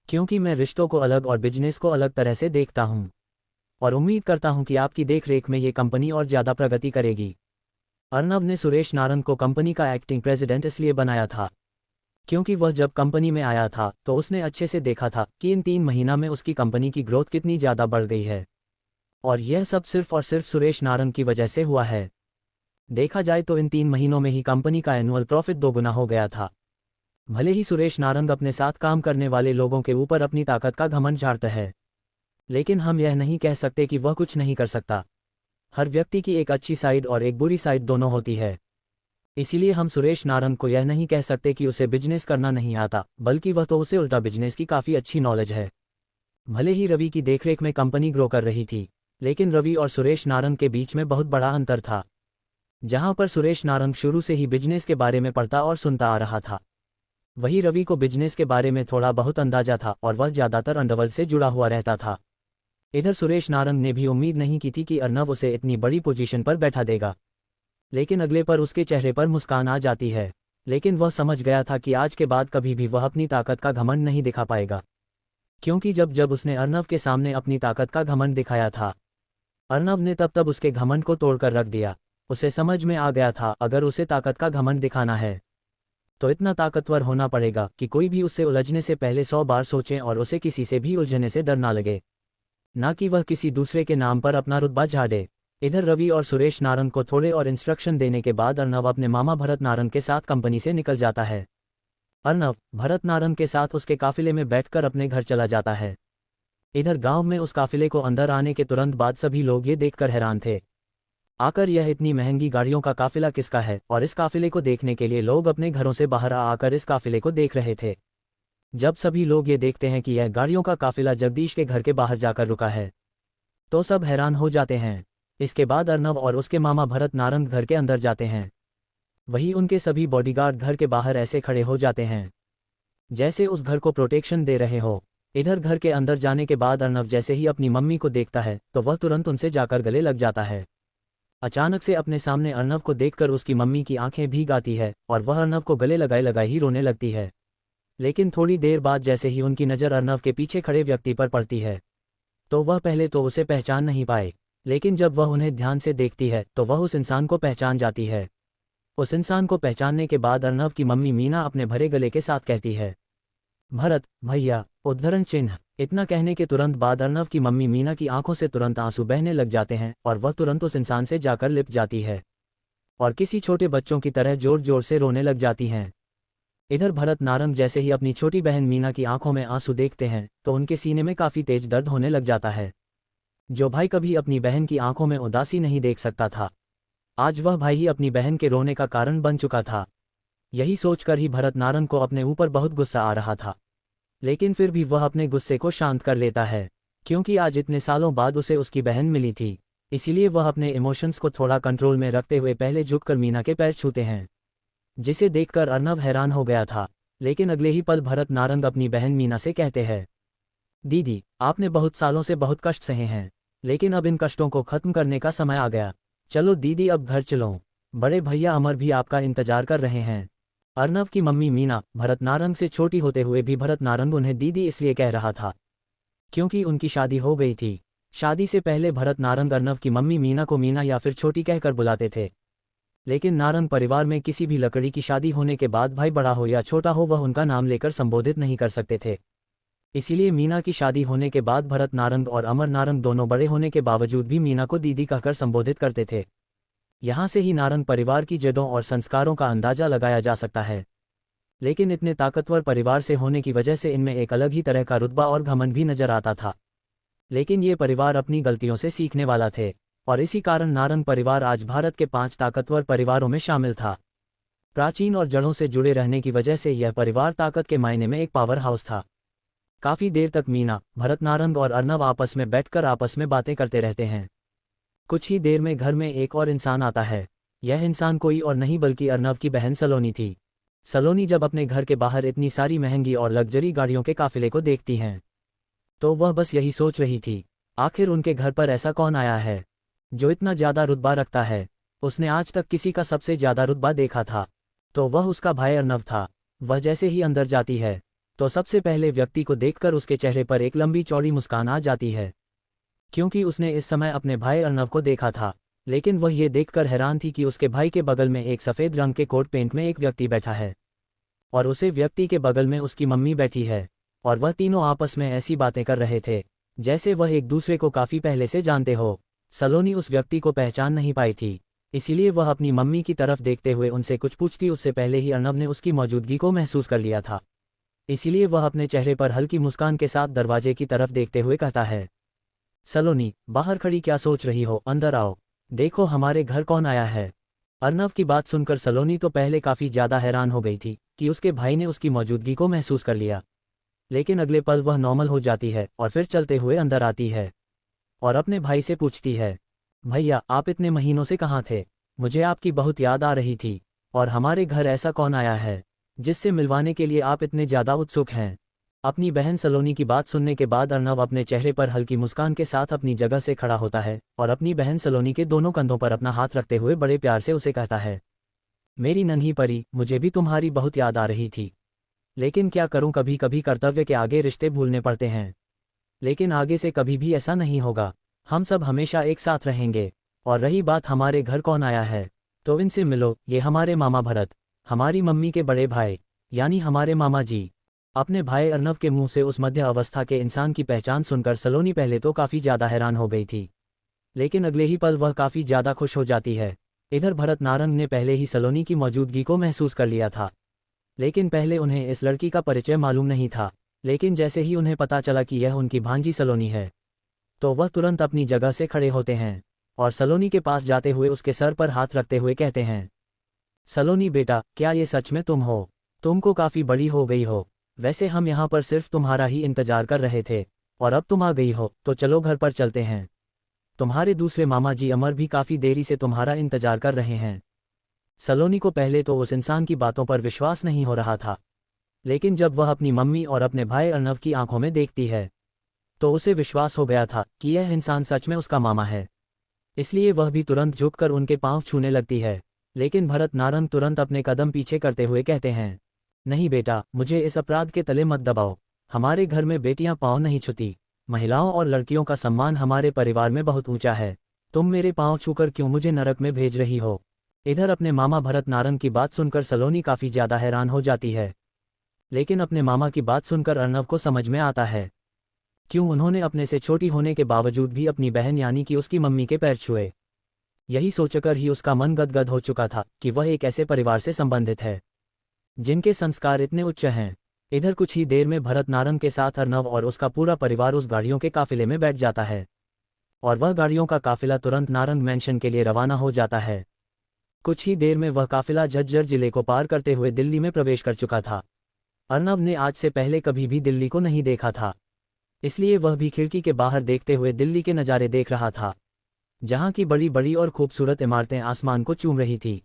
क्योंकि मैं रिश्तों को अलग और बिजनेस को अलग तरह से देखता हूँ और उम्मीद करता हूँ कि आपकी देखरेख में ये कंपनी और ज़्यादा प्रगति करेगी। अर्नव ने सुरेश नारंग को कंपनी का एक्टिंग प्रेसिडेंट इसलिए बनाया था क्योंकि वह जब कंपनी में आया था तो उसने अच्छे से देखा था कि इन 3 महीना में उसकी कंपनी की ग्रोथ कितनी ज़्यादा बढ़ गई है, और यह सब सिर्फ और सिर्फ सुरेश नारंग की वजह से हुआ है। देखा जाए तो इन 3 महीनों में ही कंपनी का एनुअल प्रॉफिट 2 गुना हो गया था। भले ही सुरेश नारंग अपने साथ काम करने वाले लोगों के ऊपर अपनी ताकत का घमंड झाड़ता है, लेकिन हम यह नहीं कह सकते कि वह कुछ नहीं कर सकता। हर व्यक्ति की एक अच्छी साइड और एक बुरी साइड दोनों होती है। इसीलिए हम सुरेश नारंग को यह नहीं कह सकते कि उसे बिजनेस करना नहीं आता, बल्कि वह तो उसे उल्टा बिजनेस की काफ़ी अच्छी नॉलेज है। भले ही रवि की देखरेख में कंपनी ग्रो कर रही थी, लेकिन रवि और सुरेश नारंग के बीच में बहुत बड़ा अंतर था। जहां पर सुरेश नारंग शुरू से ही बिजनेस के बारे में पढ़ता और सुनता आ रहा था, वही रवि को बिजनेस के बारे में थोड़ा बहुत अंदाजा था और वह ज़्यादातर अंडरवर्ल्ड से जुड़ा हुआ रहता था। इधर सुरेश नारंग ने भी उम्मीद नहीं की थी कि अर्नव उसे इतनी बड़ी पोजीशन पर बैठा देगा। लेकिन अगले पर उसके चेहरे पर मुस्कान आ जाती है। लेकिन वह समझ गया था कि आज के बाद कभी भी वह अपनी ताकत का घमंड नहीं दिखा पाएगा, क्योंकि जब जब उसने अर्नव के सामने अपनी ताकत का घमंड दिखाया था, अर्नव ने तब तब उसके घमंड को तोड़कर रख दिया। उसे समझ में आ गया था अगर उसे ताकत का घमंड दिखाना है तो इतना ताकतवर होना पड़ेगा कि कोई भी उससे उलझने से पहले 100 बार सोचें और उसे किसी से भी उलझने से डर ना लगे, ना कि वह किसी दूसरे के नाम पर अपना रुतबा झाड़े। इधर रवि और सुरेश नारंग को थोड़े और इंस्ट्रक्शन देने के बाद अर्नव अपने मामा भरत नारंग के साथ कंपनी से निकल जाता है। अर्नव भरत नारंग के साथ उसके काफिले में बैठकर अपने घर चला जाता है। इधर गांव में उस काफिले को अंदर आने के तुरंत बाद सभी लोग ये देखकर हैरान थे। आकर यह इतनी महंगी गाड़ियों का काफिला किसका है, और इस काफिले को देखने के लिए लोग अपने घरों से बाहर आकर इस काफिले को देख रहे थे। जब सभी लोग ये देखते हैं कि यह गाड़ियों का काफिला जगदीश के घर के बाहर जाकर रुका है तो सब हैरान हो जाते हैं। इसके बाद अर्नव और उसके मामा भरत नारंग घर के अंदर जाते हैं। वहीं उनके सभी बॉडीगार्ड घर के बाहर ऐसे खड़े हो जाते हैं जैसे उस घर को प्रोटेक्शन दे रहे हो। इधर घर के अंदर जाने के बाद अर्नव जैसे ही अपनी मम्मी को देखता है तो वह तुरंत उनसे जाकर गले लग जाता है। अचानक से अपने सामने अर्नव को देखकर उसकी मम्मी की आंखें भीग आती है और वह अर्नव को गले लगाए लगाए ही रोने लगती है। लेकिन थोड़ी देर बाद जैसे ही उनकी नज़र अर्नव के पीछे खड़े व्यक्ति पर पड़ती है तो वह पहले तो उसे पहचान नहीं पाए, लेकिन जब वह उन्हें ध्यान से देखती है तो वह उस इंसान को पहचान जाती है। उस इंसान को पहचानने के बाद अर्नव की मम्मी मीना अपने भरे गले के साथ कहती है, भरत भैया, उद्धरण चिन्ह। इतना कहने के तुरंत बाद अर्नव की मम्मी मीना की आंखों से तुरंत आंसू बहने लग जाते हैं और वह तुरंत उस इंसान से जाकर लिपट जाती है और किसी छोटे बच्चों की तरह जोर जोर से रोने लग जाती हैं। इधर भरत नारंग जैसे ही अपनी छोटी बहन मीना की आंखों में आंसू देखते हैं तो उनके सीने में काफ़ी तेज दर्द होने लग जाता है। जो भाई कभी अपनी बहन की आंखों में उदासी नहीं देख सकता था, आज वह भाई ही अपनी बहन के रोने का कारण बन चुका था। यही सोचकर ही भरत नारंग को अपने ऊपर बहुत गुस्सा आ रहा था, लेकिन फिर भी वह अपने गुस्से को शांत कर लेता है, क्योंकि आज इतने सालों बाद उसे उसकी बहन मिली थी। इसीलिए वह अपने इमोशंस को थोड़ा कंट्रोल में रखते हुए पहले झुककर मीना के पैर छूते हैं, जिसे देखकर अर्नव हैरान हो गया था। लेकिन अगले ही पल भरत नारंग अपनी बहन मीना से कहते हैं, दीदी, आपने बहुत सालों से बहुत कष्ट सहे हैं, लेकिन अब इन कष्टों को खत्म करने का समय आ गया। चलो दीदी, अब घर चलो, बड़े भैया अमर भी आपका इंतजार कर रहे हैं। अर्नव की मम्मी मीना भरत नारंग से छोटी होते हुए भी भरत नारंग उन्हें दीदी इसलिए कह रहा था क्योंकि उनकी शादी हो गई थी। शादी से पहले भरत नारंग अर्नव की मम्मी मीना को मीना या फिर छोटी कहकर बुलाते थे, लेकिन नारंग परिवार में किसी भी लकड़ी की शादी होने के बाद भाई बड़ा हो या छोटा हो वह उनका नाम लेकर संबोधित नहीं कर सकते थे। इसीलिए मीना की शादी होने के बाद भरत नारंग और अमर नारंग दोनों बड़े होने के बावजूद भी मीना को दीदी कहकर संबोधित करते थे। यहाँ से ही नारंग परिवार की जड़ों और संस्कारों का अंदाजा लगाया जा सकता है। लेकिन इतने ताकतवर परिवार से होने की वजह से इनमें एक अलग ही तरह का रुतबा और घमंड भी नजर आता था। लेकिन ये परिवार अपनी गलतियों से सीखने वाला थे और इसी कारण नारंग परिवार आज भारत के 5 ताकतवर परिवारों में शामिल था। प्राचीन और जड़ों से जुड़े रहने की वजह से यह परिवार ताकत के मायने में एक पावर हाउस था। काफी देर तक मीना, भरत नारंग और अर्नव आपस में बैठकर आपस में बातें करते रहते हैं। कुछ ही देर में घर में एक और इंसान आता है। यह इंसान कोई और नहीं बल्कि अर्नव की बहन सलोनी थी। सलोनी जब अपने घर के बाहर इतनी सारी महंगी और लग्जरी गाड़ियों के काफिले को देखती हैं तो वह बस यही सोच रही थी, आखिर उनके घर पर ऐसा कौन आया है जो इतना ज़्यादा रुतबा रखता है। उसने आज तक किसी का सबसे ज़्यादा रुतबा देखा था तो वह उसका भाई अर्नव था। वह जैसे ही अंदर जाती है तो सबसे पहले व्यक्ति को देखकर उसके चेहरे पर एक लंबी चौड़ी मुस्कान आ जाती है, क्योंकि उसने इस समय अपने भाई अर्नव को देखा था। लेकिन वह ये देखकर हैरान थी कि उसके भाई के बगल में एक सफ़ेद रंग के कोट पेंट में एक व्यक्ति बैठा है और उसे व्यक्ति के बगल में उसकी मम्मी बैठी है और वह तीनों आपस में ऐसी बातें कर रहे थे जैसे वह एक दूसरे को काफ़ी पहले से जानते हो। सलोनी उस व्यक्ति को पहचान नहीं पाई थी, इसीलिए वह अपनी मम्मी की तरफ देखते हुए उनसे कुछ पूछती उससे पहले ही अर्नव ने उसकी मौजूदगी को महसूस कर लिया था। इसीलिए वह अपने चेहरे पर हल्की मुस्कान के साथ दरवाजे की तरफ देखते हुए कहता है, सलोनी, बाहर खड़ी क्या सोच रही हो, अंदर आओ, देखो हमारे घर कौन आया है। अर्नव की बात सुनकर सलोनी तो पहले काफ़ी ज़्यादा हैरान हो गई थी कि उसके भाई ने उसकी मौजूदगी को महसूस कर लिया, लेकिन अगले पल वह नॉर्मल हो जाती है और फिर चलते हुए अंदर आती है और अपने भाई से पूछती है, भैया आप इतने महीनों से कहाँ थे, मुझे आपकी बहुत याद आ रही थी और हमारे घर ऐसा कौन आया है। जिससे मिलवाने के लिए आप इतने ज़्यादा उत्सुक हैं। अपनी बहन सलोनी की बात सुनने के बाद अर्नव अपने चेहरे पर हल्की मुस्कान के साथ अपनी जगह से खड़ा होता है और अपनी बहन सलोनी के दोनों कंधों पर अपना हाथ रखते हुए बड़े प्यार से उसे कहता है, मेरी नन्ही परी, मुझे भी तुम्हारी बहुत याद आ रही थी। लेकिन क्या करूं, कभी कभी कर्तव्य के आगे रिश्ते भूलने पड़ते हैं। लेकिन आगे से कभी भी ऐसा नहीं होगा। हम सब हमेशा एक साथ रहेंगे। और रही बात हमारे घर कौन आया है, तो इनसे मिलो, ये हमारे मामा भरत, हमारी मम्मी के बड़े भाई, यानी हमारे मामा जी। अपने भाई अर्नव के मुंह से उस मध्य अवस्था के इंसान की पहचान सुनकर सलोनी पहले तो काफ़ी ज़्यादा हैरान हो गई थी, लेकिन अगले ही पल वह काफ़ी ज़्यादा खुश हो जाती है। इधर भरत नारंग ने पहले ही सलोनी की मौजूदगी को महसूस कर लिया था, लेकिन पहले उन्हें इस लड़की का परिचय मालूम नहीं था। लेकिन जैसे ही उन्हें पता चला कि यह उनकी भांजी सलोनी है, तो वह तुरंत अपनी जगह से खड़े होते हैं और सलोनी के पास जाते हुए उसके सर पर हाथ रखते हुए कहते हैं, सलोनी बेटा, क्या ये सच में तुम हो? तुमको काफ़ी बड़ी हो गई हो। वैसे हम यहाँ पर सिर्फ तुम्हारा ही इंतजार कर रहे थे, और अब तुम आ गई हो, तो चलो घर पर चलते हैं। तुम्हारे दूसरे मामा जी अमर भी काफ़ी देरी से तुम्हारा इंतजार कर रहे हैं। सलोनी को पहले तो उस इंसान की बातों पर विश्वास नहीं हो रहा था, लेकिन जब वह अपनी मम्मी और अपने भाई अर्नव की आंखों में देखती है, तो उसे विश्वास हो गया था कि यह इंसान सच में उसका मामा है। इसलिए वह भी तुरंत झुककर उनके पांव छूने लगती है। लेकिन भरत नारंग तुरंत अपने कदम पीछे करते हुए कहते हैं, नहीं बेटा, मुझे इस अपराध के तले मत दबाओ। हमारे घर में बेटियां पाँव नहीं छूती। महिलाओं और लड़कियों का सम्मान हमारे परिवार में बहुत ऊंचा है। तुम मेरे पाँव छूकर क्यों मुझे नरक में भेज रही हो? इधर अपने मामा भरत नारंग की बात सुनकर सलोनी काफ़ी ज़्यादा हैरान हो जाती है, लेकिन अपने मामा की बात सुनकर अर्नव को समझ में आता है क्यों उन्होंने अपने से छोटी होने के बावजूद भी अपनी बहन यानी कि उसकी मम्मी के पैर छुए। यही सोचकर ही उसका मन गदगद हो चुका था कि वह एक ऐसे परिवार से संबंधित है जिनके संस्कार इतने उच्च हैं। इधर कुछ ही देर में भरत नारंग के साथ अर्नव और उसका पूरा परिवार उस गाड़ियों के काफिले में बैठ जाता है, और वह गाड़ियों का काफिला तुरंत नारंग मैंशन के लिए रवाना हो जाता है। कुछ ही देर में वह काफिला झज्जर जिले को पार करते हुए दिल्ली में प्रवेश कर चुका था। अर्नव ने आज से पहले कभी भी दिल्ली को नहीं देखा था, इसलिए वह भी खिड़की के बाहर देखते हुए दिल्ली के नज़ारे देख रहा था, जहाँ की बड़ी बड़ी और खूबसूरत इमारतें आसमान को चूम रही थी।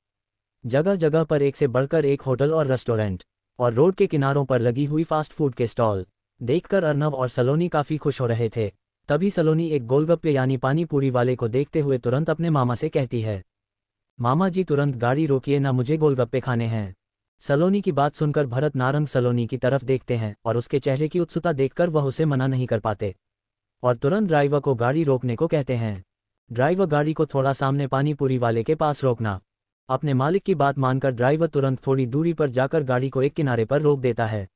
जगह जगह पर एक से बढ़कर एक होटल और रेस्टोरेंट, और रोड के किनारों पर लगी हुई फास्ट फूड के स्टॉल देखकर अर्नव और सलोनी काफ़ी खुश हो रहे थे। तभी सलोनी एक गोलगप्पे यानी पानी पूरी वाले को देखते हुए तुरंत अपने मामा से कहती है, मामा जी तुरंत गाड़ी रोकिए ना, मुझे गोलगप्पे खाने हैं। सलोनी की बात सुनकर भरत नारंग सलोनी की तरफ देखते हैं और उसके चेहरे की उत्सुकता देखकर वह उसे मना नहीं कर पाते और तुरंत ड्राइवर को गाड़ी रोकने को कहते हैं। ड्राइवर गाड़ी को थोड़ा सामने पानी पूरी वाले के पास रोकना। अपने मालिक की बात मानकर ड्राइवर तुरंत थोड़ी दूरी पर जाकर गाड़ी को एक किनारे पर रोक देता है।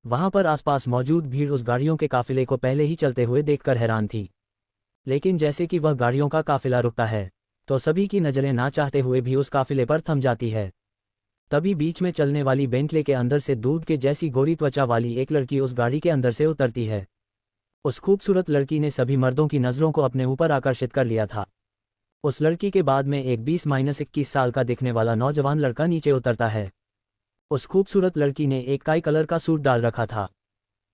वहां पर आसपास मौजूद भीड़ उस गाड़ियों के काफिले को पहले ही चलते हुए देखकर हैरान थी, लेकिन जैसे कि वह गाड़ियों का काफिला रुकता है तो सभी की नज़रें ना चाहते हुए भी उस काफिले पर थम जाती है। तभी बीच में चलने वाली बेंटले के अंदर से दूध के जैसी गोरी त्वचा वाली एक लड़की उस गाड़ी के अंदर से उतरती है। उस खूबसूरत लड़की ने सभी मर्दों की नज़रों को अपने ऊपर आकर्षित कर लिया था। उस लड़की के बाद में एक 20-21 साल का दिखने वाला नौजवान लड़का नीचे उतरता है। उस खूबसूरत लड़की ने एक काई कलर का सूट डाल रखा था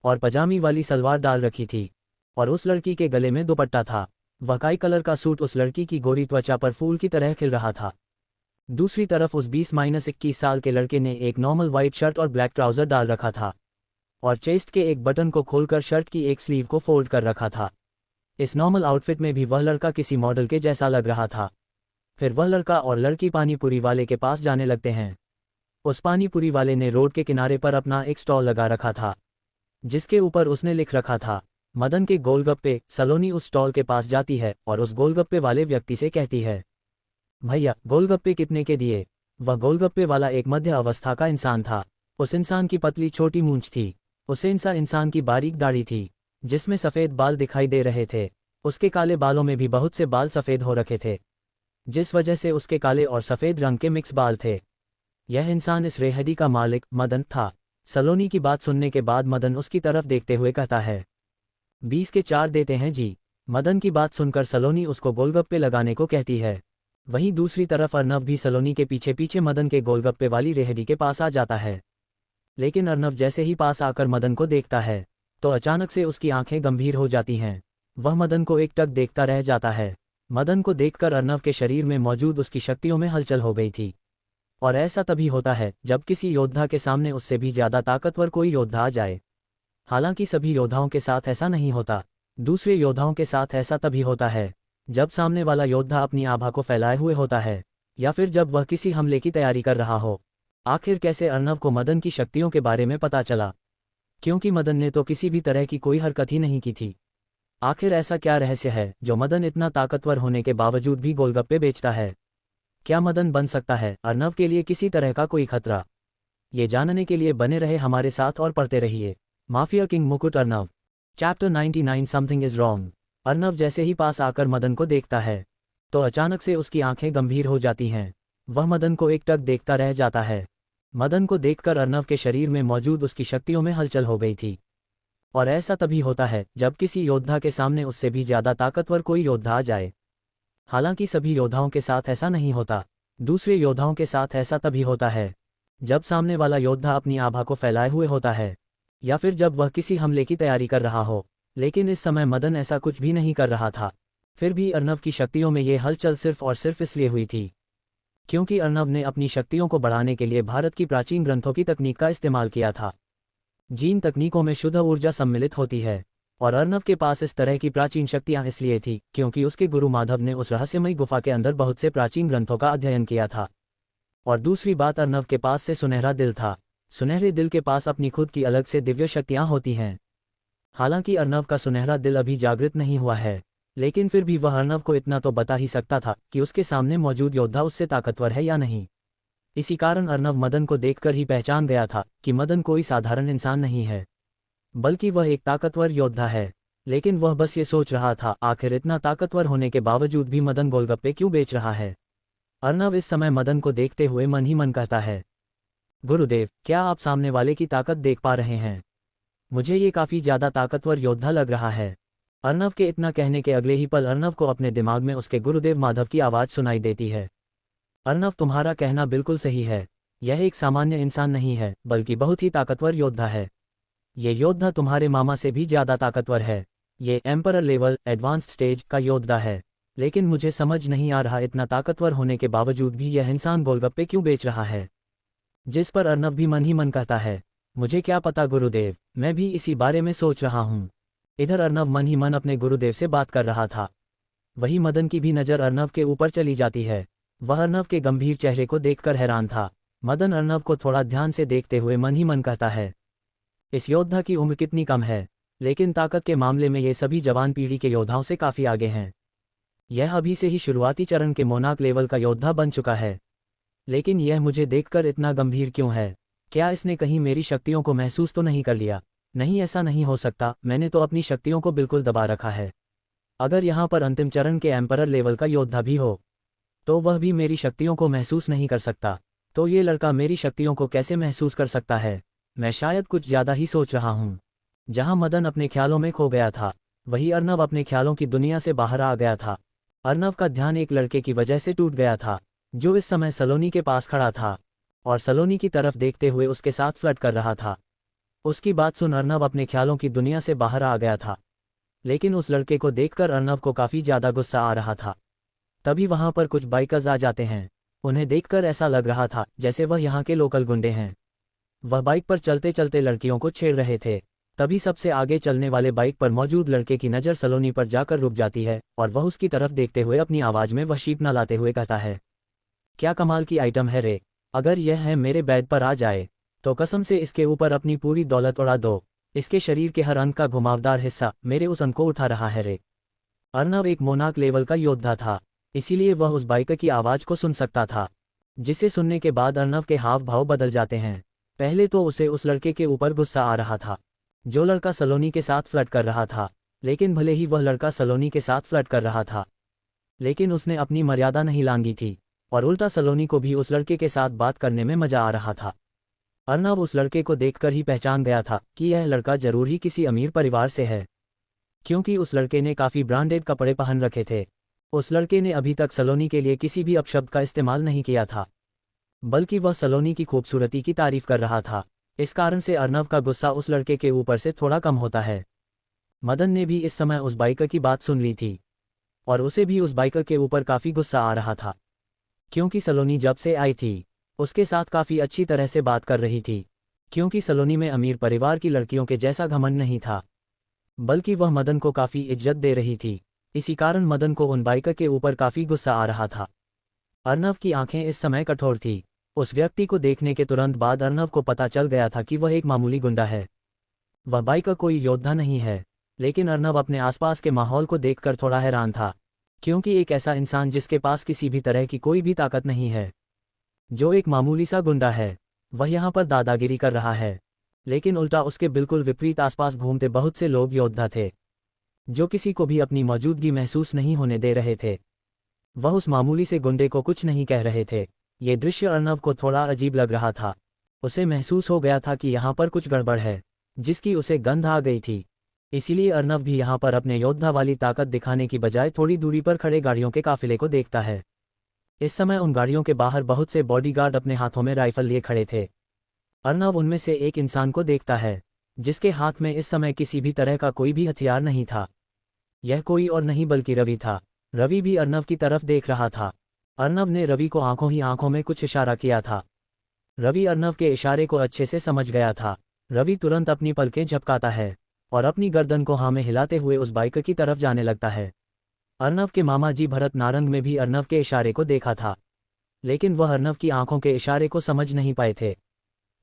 और पजामी वाली सलवार डाल रखी थी, और उस लड़की के गले में दुपट्टा था। वह काई कलर का सूट उस लड़की की गोरी त्वचा पर फूल की तरह खिल रहा था। दूसरी तरफ उस 20-21 साल के लड़के ने एक नॉर्मल वाइट शर्ट और ब्लैक ट्राउज़र डाल रखा था और चेस्ट के एक बटन को खोलकर शर्ट की एक स्लीव को फोल्ड कर रखा था। इस नॉर्मल आउटफिट में भी वह लड़का किसी मॉडल के जैसा लग रहा था। फिर वह लड़का और लड़की पानीपुरी वाले के पास जाने लगते हैं। उस पानीपुरी वाले ने रोड के किनारे पर अपना एक स्टॉल लगा रखा था, जिसके ऊपर उसने लिख रखा था, मदन के गोलगप्पे। सलोनी उस स्टॉल के पास जाती है और उस गोलगप्पे वाले व्यक्ति से कहती है, भैया गोलगप्पे कितने के दिए? वह गोलगप्पे वाला एक मध्य अवस्था का इंसान था। उस इंसान की पतली छोटी मूंछ थी। उस इंसान की बारीक दाढ़ी थी जिसमें सफ़ेद बाल दिखाई दे रहे थे। उसके काले बालों में भी बहुत से बाल सफ़ेद हो रखे थे, जिस वजह से उसके काले और सफ़ेद रंग के मिक्स बाल थे। यह इंसान इस रेहड़ी का मालिक मदन था। सलोनी की बात सुनने के बाद मदन उसकी तरफ देखते हुए कहता है, 20 के 4 देते हैं जी। मदन की बात सुनकर सलोनी उसको गोलगप्पे लगाने को कहती है। वहीं दूसरी तरफ अर्नव भी सलोनी के पीछे पीछे मदन के गोलगप्पे वाली रेहड़ी के पास आ जाता है। लेकिन अर्नव जैसे ही पास आकर मदन को देखता है तो अचानक से उसकी आंखें गंभीर हो जाती हैं। वह मदन को एकटक देखता रह जाता है। मदन को देखकर अर्नव के शरीर में मौजूद उसकी शक्तियों में हलचल हो गई थी। और ऐसा तभी होता है जब किसी योद्धा के सामने उससे भी ज़्यादा ताकतवर कोई योद्धा आ जाए। हालांकि सभी योद्धाओं के साथ ऐसा नहीं होता। दूसरे योद्धाओं के साथ ऐसा तभी होता है जब सामने वाला योद्धा अपनी आभा को फैलाए हुए होता है, या फिर जब वह किसी हमले की तैयारी कर रहा हो। आखिर कैसे अर्नव को मदन की शक्तियों के बारे में पता चला? क्योंकि मदन ने तो किसी भी तरह की कोई हरकत ही नहीं की थी। आखिर ऐसा क्या रहस्य है जो मदन इतना ताकतवर होने के बावजूद भी गोलगप्पे बेचता है? क्या मदन बन सकता है अर्नव के लिए किसी तरह का कोई खतरा? ये जानने के लिए बने रहे हमारे साथ और पढ़ते रहिए mafia king Mukut Arnav. Chapter 99 something is wrong. Arnav जैसे ही पास आकर मदन को देखता है तो अचानक से उसकी आंखें गंभीर हो जाती हैं। वह मदन को एकटक देखता रह जाता है। मदन को देखकर अर्नव के शरीर में मौजूद उसकी शक्तियों में हलचल हो गई थी। और ऐसा तभी होता है जब किसी योद्धा के सामने उससे भी ज़्यादा ताकतवर कोई योद्धा आ जाए। हालांकि सभी योद्धाओं के साथ ऐसा नहीं होता। दूसरे योद्धाओं के साथ ऐसा तभी होता है जब सामने वाला योद्धा अपनी आभा को फैलाए हुए होता है, या फिर जब वह किसी हमले की तैयारी कर रहा हो। लेकिन इस समय मदन ऐसा कुछ भी नहीं कर रहा था। फिर भी अर्नव की शक्तियों में ये हलचल सिर्फ और सिर्फ इसलिए हुई थी क्योंकि अर्नव ने अपनी शक्तियों को बढ़ाने के लिए भारत की प्राचीन ग्रंथों की तकनीक का इस्तेमाल किया था। जिन तकनीकों में शुद्ध ऊर्जा सम्मिलित होती है, और अर्नव के पास इस तरह की प्राचीन शक्तियां इसलिए थी क्योंकि उसके गुरु माधव ने उस रहस्यमयी गुफा के अंदर बहुत से प्राचीन ग्रंथों का अध्ययन किया था। और दूसरी बात, अर्नव के पास से सुनहरा दिल था। सुनहरे दिल के पास अपनी खुद की अलग से दिव्य शक्तियां होती हैं। हालांकि अर्नव का सुनहरा दिल अभी जागृत नहीं हुआ है, लेकिन फिर भी वह अर्नव को इतना तो बता ही सकता था कि उसके सामने मौजूद योद्धा उससे ताकतवर है या नहीं। इसी कारण अर्नव मदन को देखकर ही पहचान गया था कि मदन कोई साधारण इंसान नहीं है, बल्कि वह एक ताकतवर योद्धा है। लेकिन वह बस ये सोच रहा था, आखिर इतना ताकतवर होने के बावजूद भी मदन गोलगप्पे क्यों बेच रहा है। अर्नव इस समय मदन को देखते हुए मन ही मन कहता है, गुरुदेव, क्या आप सामने वाले की ताकत देख पा रहे हैं? मुझे ये काफ़ी ज़्यादा ताकतवर योद्धा लग रहा है। अर्नव के इतना कहने के अगले ही पल अर्नव को अपने दिमाग में उसके गुरुदेव माधव की आवाज़ सुनाई देती है। अर्नव, तुम्हारा कहना बिल्कुल सही है। यह एक सामान्य इंसान नहीं है, बल्कि बहुत ही ताकतवर योद्धा है। ये योद्धा तुम्हारे मामा से भी ज़्यादा ताकतवर है। ये एम्परर लेवल एडवांस्ड स्टेज का योद्धा है। लेकिन मुझे समझ नहीं आ रहा, इतना ताकतवर होने के बावजूद भी यह इंसान गोलगप्पे क्यों बेच रहा है। जिस पर अर्नव भी मन ही मन कहता है, मुझे क्या पता गुरुदेव, मैं भी इसी बारे में सोच रहा हूँ। इधर अर्नव मन ही मन अपने गुरुदेव से बात कर रहा था। वही मदन की भी नज़र अर्नव के ऊपर चली जाती है। वह अर्नव के गंभीर चेहरे को देखकर हैरान था। मदन अर्नव को थोड़ा ध्यान से देखते हुए मन ही मन कहता है, इस योद्धा की उम्र कितनी कम है, लेकिन ताकत के मामले में ये सभी जवान पीढ़ी के योद्धाओं से काफ़ी आगे हैं। यह अभी से ही शुरुआती चरण के मोनाक लेवल का योद्धा बन चुका है। लेकिन यह मुझे देखकर इतना गंभीर क्यों है? क्या इसने कहीं मेरी शक्तियों को महसूस तो नहीं कर लिया? नहीं, ऐसा नहीं हो सकता। मैंने तो अपनी शक्तियों को बिल्कुल दबा रखा है। अगर यहाँ पर अंतिम चरण के एम्परर लेवल का योद्धा भी हो तो वह भी मेरी शक्तियों को महसूस नहीं कर सकता। तो ये लड़का मेरी शक्तियों को कैसे महसूस कर सकता है? मैं शायद कुछ ज़्यादा ही सोच रहा हूँ। जहाँ मदन अपने ख्यालों में खो गया था, वही अर्नव अपने ख्यालों की दुनिया से बाहर आ गया था। अर्नव का ध्यान एक लड़के की वजह से टूट गया था, जो इस समय सलोनी के पास खड़ा था और सलोनी की तरफ देखते हुए उसके साथ फ्लर्ट कर रहा था। उसकी बात सुन अर्नव अपने ख्यालों की दुनिया से बाहर आ गया था। लेकिन उस लड़के को देखकर अर्नव को काफ़ी ज़्यादा गुस्सा आ रहा था। तभी वहाँ पर कुछ बाइकर्स आ जाते हैं। उन्हें देखकर ऐसा लग रहा था जैसे वह यहाँ के लोकल गुंडे हैं। वह बाइक पर चलते चलते लड़कियों को छेड़ रहे थे। तभी सबसे आगे चलने वाले बाइक पर मौजूद लड़के की नज़र सलोनी पर जाकर रुक जाती है और वह उसकी तरफ देखते हुए अपनी आवाज़ में वह शीप न लाते हुए कहता है, क्या कमाल की आइटम है रे। अगर यह है मेरे बेड पर आ जाए तो कसम से इसके ऊपर अपनी पूरी दौलत उड़ा दो। इसके शरीर के हर अंग का घुमावदार हिस्सा मेरे उस अंग को उठा रहा है रे। अर्नव एक मोनाक लेवल का योद्धा था, इसीलिए वह उस बाइकर की आवाज़ को सुन सकता था, जिसे सुनने के बाद अर्नव के हाव भाव बदल जाते हैं। पहले तो उसे उस लड़के के ऊपर गुस्सा आ रहा था, जो लड़का सलोनी के साथ फ्लर्ट कर रहा था। लेकिन भले ही वह लड़का सलोनी के साथ फ्लर्ट कर रहा था, लेकिन उसने अपनी मर्यादा नहीं लांघी थी और उल्टा सलोनी को भी उस लड़के के साथ बात करने में मजा आ रहा था। अर्नव उस लड़के को देखकर ही पहचान गया था कि यह लड़का जरूर ही किसी अमीर परिवार से है, क्योंकि उस लड़के ने काफ़ी ब्रांडेड कपड़े पहन रखे थे। उस लड़के ने अभी तक सलोनी के लिए किसी भी अपशब्द का इस्तेमाल नहीं किया था, बल्कि वह सलोनी की खूबसूरती की तारीफ कर रहा था। इस कारण से अर्नव का गुस्सा उस लड़के के ऊपर से थोड़ा कम होता है। मदन ने भी इस समय उस बाइकर की बात सुन ली थी और उसे भी उस बाइकर के ऊपर काफ़ी गुस्सा आ रहा था, क्योंकि सलोनी जब से आई थी उसके साथ काफ़ी अच्छी तरह से बात कर रही थी, क्योंकि सलोनी में अमीर परिवार की लड़कियों के जैसा घमंड नहीं था, बल्कि वह मदन को काफ़ी इज्जत दे रही थी। इसी कारण मदन को उन बाइकर के ऊपर काफ़ी गुस्सा आ रहा था। अर्नव की आंखें इस समय कठोर थी। उस व्यक्ति को देखने के तुरंत बाद अर्नव को पता चल गया था कि वह एक मामूली गुंडा है। वह बाइकर कोई योद्धा नहीं है। लेकिन अर्नव अपने आसपास के माहौल को देखकर थोड़ा हैरान था, क्योंकि एक ऐसा इंसान जिसके पास किसी भी तरह की कोई भी ताकत नहीं है, जो एक मामूली सा गुंडा है, वह यहाँ पर दादागिरी कर रहा है। लेकिन उल्टा उसके बिल्कुल विपरीत आसपास घूमते बहुत से लोग योद्धा थे, जो किसी को भी अपनी मौजूदगी महसूस नहीं होने दे रहे थे। वह उस मामूली से गुंडे को कुछ नहीं कह रहे थे। ये दृश्य अर्नव को थोड़ा अजीब लग रहा था। उसे महसूस हो गया था कि यहाँ पर कुछ गड़बड़ है, जिसकी उसे गंध आ गई थी। इसीलिए अर्नव भी यहाँ पर अपने योद्धा वाली ताकत दिखाने की बजाय थोड़ी दूरी पर खड़े गाड़ियों के काफिले को देखता है। इस समय उन गाड़ियों के बाहर बहुत से बॉडीगार्ड अपने हाथों में राइफल लिए खड़े थे। अर्नव उनमें से एक इंसान को देखता है, जिसके हाथ में इस समय किसी भी तरह का कोई भी हथियार नहीं था। यह कोई और नहीं बल्कि रवि था। रवि भी अर्नव की तरफ देख रहा था। अर्नव ने रवि को आंखों ही आंखों में कुछ इशारा किया था। रवि अर्नव के इशारे को अच्छे से समझ गया था। रवि तुरंत अपनी पलकें झपकाता है और अपनी गर्दन को हाँ में हिलाते हुए उस बाइकर की तरफ जाने लगता है। अर्नव के मामा जी भरत नारंग में भी अर्नव के इशारे को देखा था, लेकिन वह अर्नव की आंखों के इशारे को समझ नहीं पाए थे।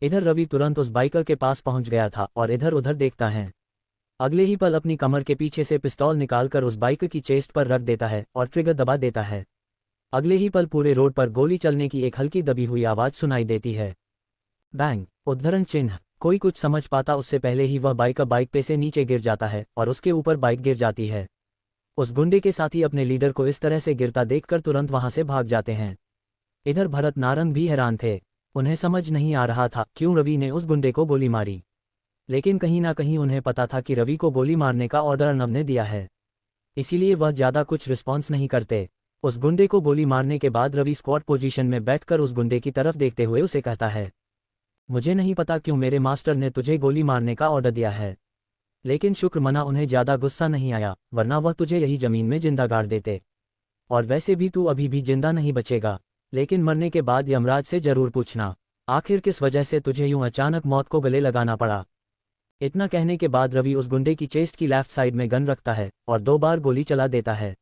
इधर रवि तुरंत उस बाइकर के पास पहुंच गया था और इधर उधर देखता है। अगले ही पल अपनी कमर के पीछे से पिस्तौल निकालकर उस बाइकर की चेस्ट पर रख देता है और ट्रिगर दबा देता है। अगले ही पल पूरे रोड पर गोली चलने की एक हल्की दबी हुई आवाज सुनाई देती है। बैंग, उद्धरण चिन्ह। कोई कुछ समझ पाता उससे पहले ही वह बाइकर बाइक पे से नीचे गिर जाता है और उसके ऊपर बाइक गिर जाती है। उस गुंडे के साथी अपने लीडर को इस तरह से गिरता देखकर तुरंत वहां से भाग जाते हैं। इधर भरत नारंग भी हैरान थे। उन्हें समझ नहीं आ रहा था क्यों रवि ने उस गुंडे को गोली मारी, लेकिन कहीं ना कहीं उन्हें पता था कि रवि को गोली मारने का ऑर्डर अर्नव ने दिया है, इसीलिए वह ज़्यादा कुछ रिस्पॉन्स नहीं करते। उस गुंडे को गोली मारने के बाद रवि स्क्वाट पोजीशन में बैठकर उस गुंडे की तरफ देखते हुए उसे कहता है, मुझे नहीं पता क्यों मेरे मास्टर ने तुझे गोली मारने का ऑर्डर दिया है, लेकिन शुक्र मना उन्हें ज़्यादा गुस्सा नहीं आया, वरना वह तुझे यही ज़मीन में जिंदा गाड़ देते। और वैसे भी तू अभी भी जिंदा नहीं बचेगा, लेकिन मरने के बाद यमराज से जरूर पूछना, आखिर किस वजह से तुझे यूं अचानक मौत को गले लगाना पड़ा। इतना कहने के बाद रवि उस गुंडे की चेस्ट की लेफ्ट साइड में गन रखता है और 2 बार गोली चला देता है।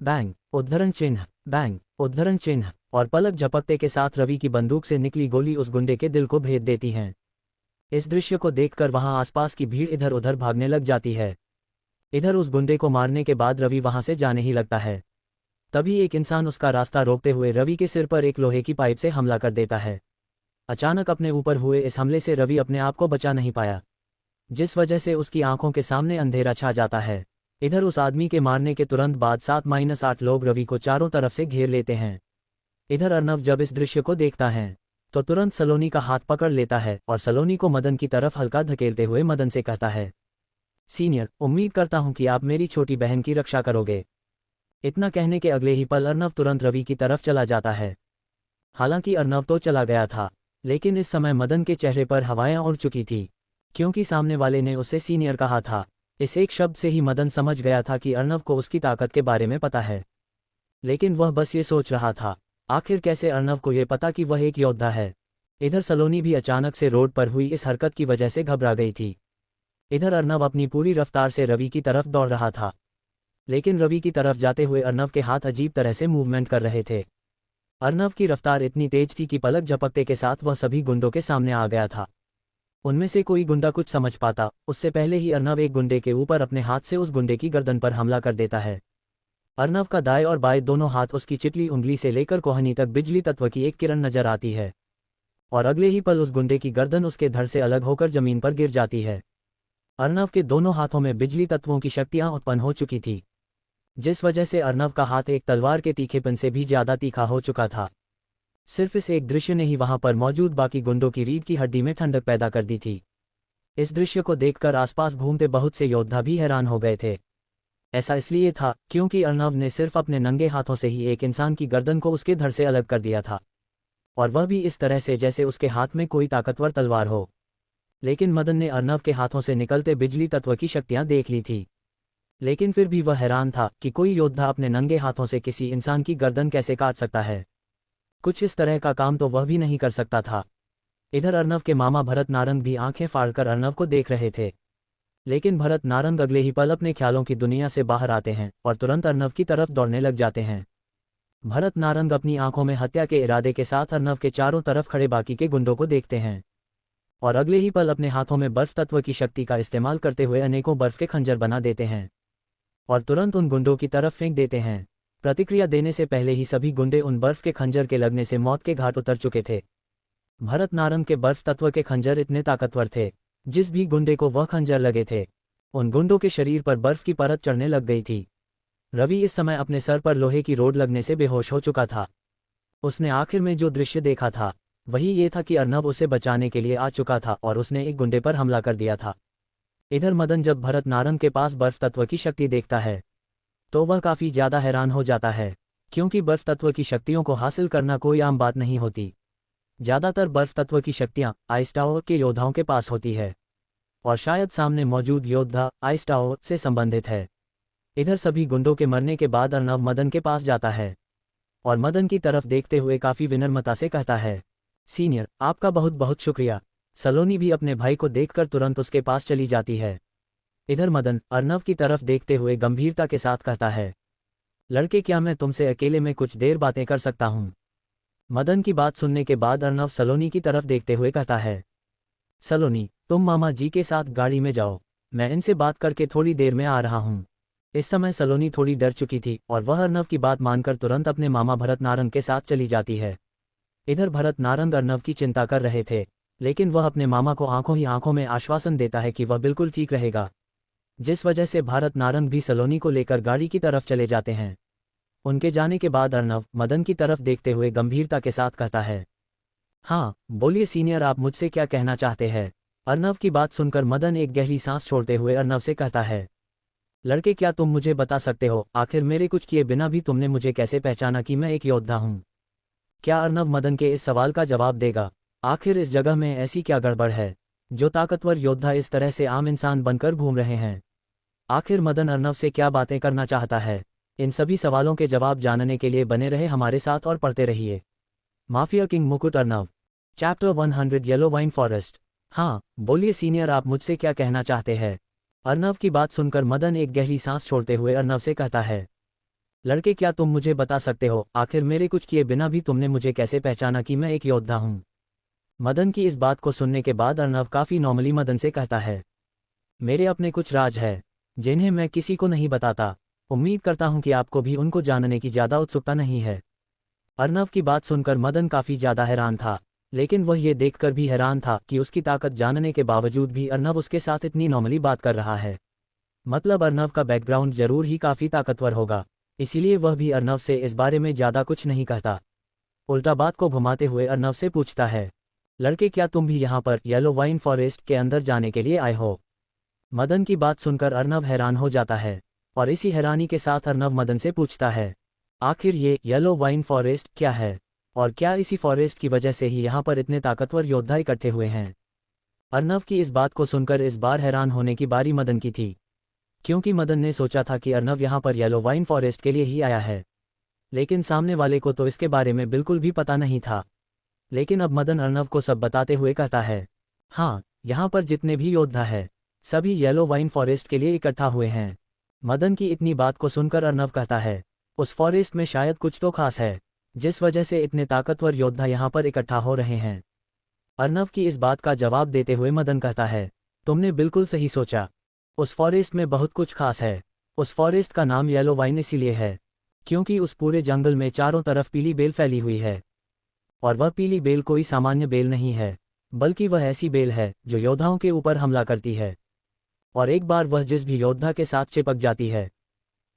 बैंग, उद्धरण चिन्ह, बैंग, उद्धरण चिन्ह। और पलक झपकते के साथ रवि की बंदूक से निकली गोली उस गुंडे के दिल को भेद देती है। इस दृश्य को देखकर वहां आसपास की भीड़ इधर उधर भागने लग जाती है। इधर उस गुंडे को मारने के बाद रवि वहां से जाने ही लगता है। तभी एक इंसान उसका रास्ता रोकते हुए रवि के सिर पर एक लोहे की पाइप से हमला कर देता है। अचानक अपने ऊपर हुए इस हमले से रवि अपने आप को बचा नहीं पाया, जिस वजह से उसकी आंखों के सामने अंधेरा छा जाता है। इधर उस आदमी के मारने के तुरंत बाद 7-8 लोग रवि को चारों तरफ से घेर लेते हैं। इधर अर्नव जब इस दृश्य को देखता है तो तुरंत सलोनी का हाथ पकड़ लेता है और सलोनी को मदन की तरफ हल्का धकेलते हुए मदन से कहता है, सीनियर, उम्मीद करता हूं कि आप मेरी छोटी बहन की रक्षा करोगे। इतना कहने के अगले ही पल अर्नव तुरंत रवि की तरफ चला जाता है। हालांकि अर्नव तो चला गया था, लेकिन इस समय मदन के चेहरे पर हवाएं उड़ चुकी थी, क्योंकि सामने वाले ने उसे सीनियर कहा था। इस एक शब्द से ही मदन समझ गया था कि अर्नव को उसकी ताकत के बारे में पता है, लेकिन वह बस ये सोच रहा था, आखिर कैसे अर्नव को ये पता कि वह एक योद्धा है। इधर सलोनी भी अचानक से रोड पर हुई इस हरकत की वजह से घबरा गई थी। इधर अर्नव अपनी पूरी रफ्तार से रवि की तरफ दौड़ रहा था, लेकिन रवि की तरफ जाते हुए अर्नव के हाथ अजीब तरह से मूवमेंट कर रहे थे। अर्नव की रफ्तार इतनी तेज थी कि पलक झपकते के साथ वह सभी गुंडों के सामने आ गया था। उनमें से कोई गुंडा कुछ समझ पाता उससे पहले ही अर्नव एक गुंडे के ऊपर अपने हाथ से उस गुंडे की गर्दन पर हमला कर देता है। अर्नव का दाएं और बाएं दोनों हाथ उसकी चिटली उंगली से लेकर कोहनी तक बिजली तत्व की एक किरण नजर आती है, और अगले ही पल उस गुंडे की गर्दन उसके धड़ से अलग होकर जमीन पर गिर जाती है। अर्नव के दोनों हाथों में बिजली तत्वों की शक्तियां उत्पन्न हो चुकी थी, जिस वजह से अर्नव का हाथ एक तलवार के तीखेपन से भी ज्यादा तीखा हो चुका था। सिर्फ इस एक दृश्य ने ही वहां पर मौजूद बाकी गुंडों की रीढ़ की हड्डी में ठंडक पैदा कर दी थी। इस दृश्य को देखकर आसपास घूमते बहुत से योद्धा भी हैरान हो गए थे। ऐसा इसलिए था क्योंकि अर्नव ने सिर्फ अपने नंगे हाथों से ही एक इंसान की गर्दन को उसके धड़ से अलग कर दिया था, और वह भी इस तरह से जैसे उसके हाथ में कोई ताकतवर तलवार हो। लेकिन मदन ने अर्नव के हाथों से निकलते बिजली तत्व की शक्तियां देख ली थी, लेकिन फिर भी वह हैरान था कि कोई योद्धा अपने नंगे हाथों से किसी इंसान की गर्दन कैसे काट सकता है। कुछ इस तरह का काम तो वह भी नहीं कर सकता था। इधर अर्नव के मामा भरत नारंग भी आंखें फाड़कर अर्नव को देख रहे थे। लेकिन भरत नारंग अगले ही पल अपने ख्यालों की दुनिया से बाहर आते हैं और तुरंत अर्नव की तरफ दौड़ने लग जाते हैं। भरत नारंग अपनी आंखों में हत्या के इरादे के साथ अर्नव के चारों तरफ खड़े बाकी के गुंडों को देखते हैं और अगले ही पल अपने हाथों में बर्फ तत्व की शक्ति का इस्तेमाल करते हुए अनेकों बर्फ के खंजर बना देते हैं और तुरंत उन गुंडों की तरफ फेंक देते हैं। प्रतिक्रिया देने से पहले ही सभी गुंडे उन बर्फ के खंजर के लगने से मौत के घाट उतर चुके थे। भरत नारंग के बर्फ तत्व के खंजर इतने ताकतवर थे, जिस भी गुंडे को वह खंजर लगे थे उन गुंडों के शरीर पर बर्फ की परत चढ़ने लग गई थी। रवि इस समय अपने सर पर लोहे की रोड लगने से बेहोश हो चुका था। उसने आखिर में जो दृश्य देखा था वही ये था कि अर्नव उसे बचाने के लिए आ चुका था और उसने एक गुंडे पर हमला कर दिया था। इधर मदन जब भरत नारंग के पास बर्फ तत्व की शक्ति देखता है तो वह काफ़ी ज़्यादा हैरान हो जाता है, क्योंकि बर्फ तत्व की शक्तियों को हासिल करना कोई आम बात नहीं होती। ज़्यादातर बर्फ तत्व की शक्तियाँ आइस टावर के योद्धाओं के पास होती है और शायद सामने मौजूद योद्धा आइस टावर से संबंधित है। इधर सभी गुंडों के मरने के बाद अर्नव मदन के पास जाता है और मदन की तरफ देखते हुए काफ़ी विनम्रता से कहता है, सीनियर, आपका बहुत बहुत शुक्रिया। सलोनी भी अपने भाई को देखकर तुरंत उसके पास चली जाती है। इधर मदन अर्नव की तरफ देखते हुए गंभीरता के साथ कहता है, लड़के, क्या मैं तुमसे अकेले में कुछ देर बातें कर सकता हूँ? मदन की बात सुनने के बाद अर्नव सलोनी की तरफ देखते हुए कहता है, सलोनी, तुम मामा जी के साथ गाड़ी में जाओ, मैं इनसे बात करके थोड़ी देर में आ रहा हूँ। इस समय सलोनी थोड़ी डर चुकी थी और वह अर्नव की बात मानकर तुरंत अपने मामा भरत नारंग के साथ चली जाती है। इधर भरत नारंग अर्नव की चिंता कर रहे थे, लेकिन वह अपने मामा को आंखों ही आंखों में आश्वासन देता है कि वह बिल्कुल ठीक रहेगा, जिस वजह से भरत नारंग भी सलोनी को लेकर गाड़ी की तरफ चले जाते हैं। उनके जाने के बाद अर्नव मदन की तरफ देखते हुए गंभीरता के साथ कहता है, हाँ बोलिए सीनियर, आप मुझसे क्या कहना चाहते हैं? अर्नव की बात सुनकर मदन एक गहरी सांस छोड़ते हुए अर्नव से कहता है, लड़के, क्या तुम मुझे बता सकते हो आखिर मेरे कुछ किए बिना भी तुमने मुझे कैसे पहचाना कि मैं एक योद्धा हूँ? क्या अर्नव मदन के इस सवाल का जवाब देगा? आखिर इस जगह में ऐसी क्या गड़बड़ है जो ताकतवर योद्धा इस तरह से आम इंसान बनकर घूम रहे हैं? आखिर मदन अर्नव से क्या बातें करना चाहता है? इन सभी सवालों के जवाब जानने के लिए बने रहे हमारे साथ और पढ़ते रहिए mafia king Mukut Arnav, chapter 100 yellow wine forest. हाँ बोलिए सीनियर, आप मुझसे क्या कहना चाहते हैं? अर्नव की बात सुनकर मदन एक गहरी सांस छोड़ते हुए अर्नव से कहता है, लड़के, क्या तुम मुझे बता सकते हो आखिर मेरे कुछ किए बिना भी तुमने मुझे कैसे पहचाना कि मैं एक योद्धा हूँ? मदन की इस बात को सुनने के बाद अर्नव काफ़ी नॉर्मली मदन से कहता है, मेरे अपने कुछ राज है जिन्हें मैं किसी को नहीं बताता। उम्मीद करता हूँ कि आपको भी उनको जानने की ज़्यादा उत्सुकता नहीं है। अर्नव की बात सुनकर मदन काफ़ी ज़्यादा हैरान था, लेकिन वह ये देखकर भी हैरान था कि उसकी ताकत जानने के बावजूद भी अर्नव उसके साथ इतनी नॉर्मली बात कर रहा है। मतलब अर्नव का बैकग्राउंड जरूर ही काफ़ी ताकतवर होगा, इसीलिए वह भी अर्नव से इस बारे में ज़्यादा कुछ नहीं कहता। उल्टा बात को घुमाते हुए अर्नव से पूछता है, लड़के, क्या तुम भी यहाँ पर येलो वाइन फॉरेस्ट के अंदर जाने के लिए आए हो? मदन की बात सुनकर अर्नव हैरान हो जाता है और इसी हैरानी के साथ अर्नव मदन से पूछता है, आखिर ये येलो वाइन फॉरेस्ट क्या है और क्या इसी फॉरेस्ट की वजह से ही यहाँ पर इतने ताकतवर योद्धा इकट्ठे हुए हैं? अर्नव की इस बात को सुनकर इस बार हैरान होने की बारी मदन की थी, क्योंकि मदन ने सोचा था कि अर्नव यहाँ पर येलो वाइन फॉरेस्ट के लिए ही आया है, लेकिन सामने वाले को तो इसके बारे में बिल्कुल भी पता नहीं था। लेकिन अब मदन अर्नव को सब बताते हुए कहता है, हाँ, यहाँ पर जितने भी योद्धा है सभी येलो वाइन फॉरेस्ट के लिए इकट्ठा हुए हैं। मदन की इतनी बात को सुनकर अर्नव कहता है, उस फॉरेस्ट में शायद कुछ तो खास है जिस वजह से इतने ताकतवर योद्धा यहाँ पर इकट्ठा हो रहे हैं। अर्नव की इस बात का जवाब देते हुए मदन कहता है, तुमने बिल्कुल सही सोचा, उस फॉरेस्ट में बहुत कुछ खास है। उस फॉरेस्ट का नाम येलो वाइन इसीलिए है क्योंकि उस पूरे जंगल में चारों तरफ पीली बेल फैली हुई है, और वह पीली बेल कोई सामान्य बेल नहीं है, बल्कि वह ऐसी बेल है जो योद्धाओं के ऊपर हमला करती है, और एक बार वह जिस भी योद्धा के साथ चिपक जाती है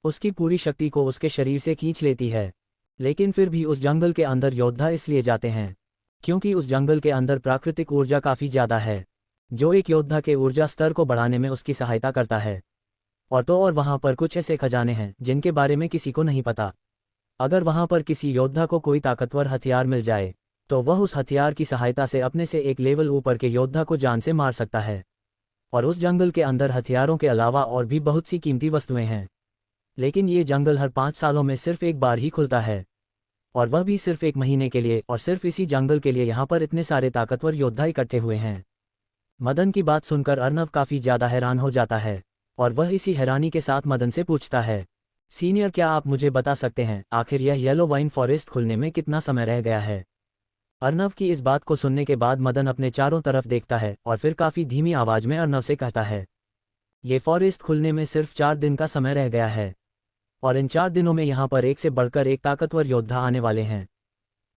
उसकी पूरी शक्ति को उसके शरीर से खींच लेती है। लेकिन फिर भी उस जंगल के अंदर योद्धा इसलिए जाते हैं क्योंकि उस जंगल के अंदर प्राकृतिक ऊर्जा काफ़ी ज़्यादा है, जो एक योद्धा के ऊर्जा स्तर को बढ़ाने में उसकी सहायता करता है। और वहाँ पर कुछ ऐसे खजाने हैं जिनके बारे में किसी को नहीं पता। अगर वहाँ पर किसी योद्धा को कोई ताकतवर हथियार मिल जाए तो वह उस हथियार की सहायता से अपने से एक लेवल ऊपर के योद्धा को जान से मार सकता है। और उस जंगल के अंदर हथियारों के अलावा और भी बहुत सी कीमती वस्तुएं हैं, लेकिन ये जंगल हर 5 सालों में सिर्फ एक बार ही खुलता है, और वह भी सिर्फ 1 महीने के लिए, और सिर्फ इसी जंगल के लिए यहाँ पर इतने सारे ताकतवर योद्धा इकट्ठे हुए हैं। मदन की बात सुनकर अर्नव काफ़ी ज़्यादा हैरान हो जाता है, और वह इसी हैरानी के साथ मदन से पूछता है, सीनियर क्या आप मुझे बता सकते हैं आखिर यह येलो वाइन फॉरेस्ट खुलने में कितना समय रह गया है? अर्नव की इस बात को सुनने के बाद मदन अपने चारों तरफ देखता है और फिर काफ़ी धीमी आवाज़ में अर्नव से कहता है, ये फॉरेस्ट खुलने में सिर्फ 4 दिन का समय रह गया है, और इन 4 दिनों में यहाँ पर एक से बढ़कर एक ताकतवर योद्धा आने वाले हैं।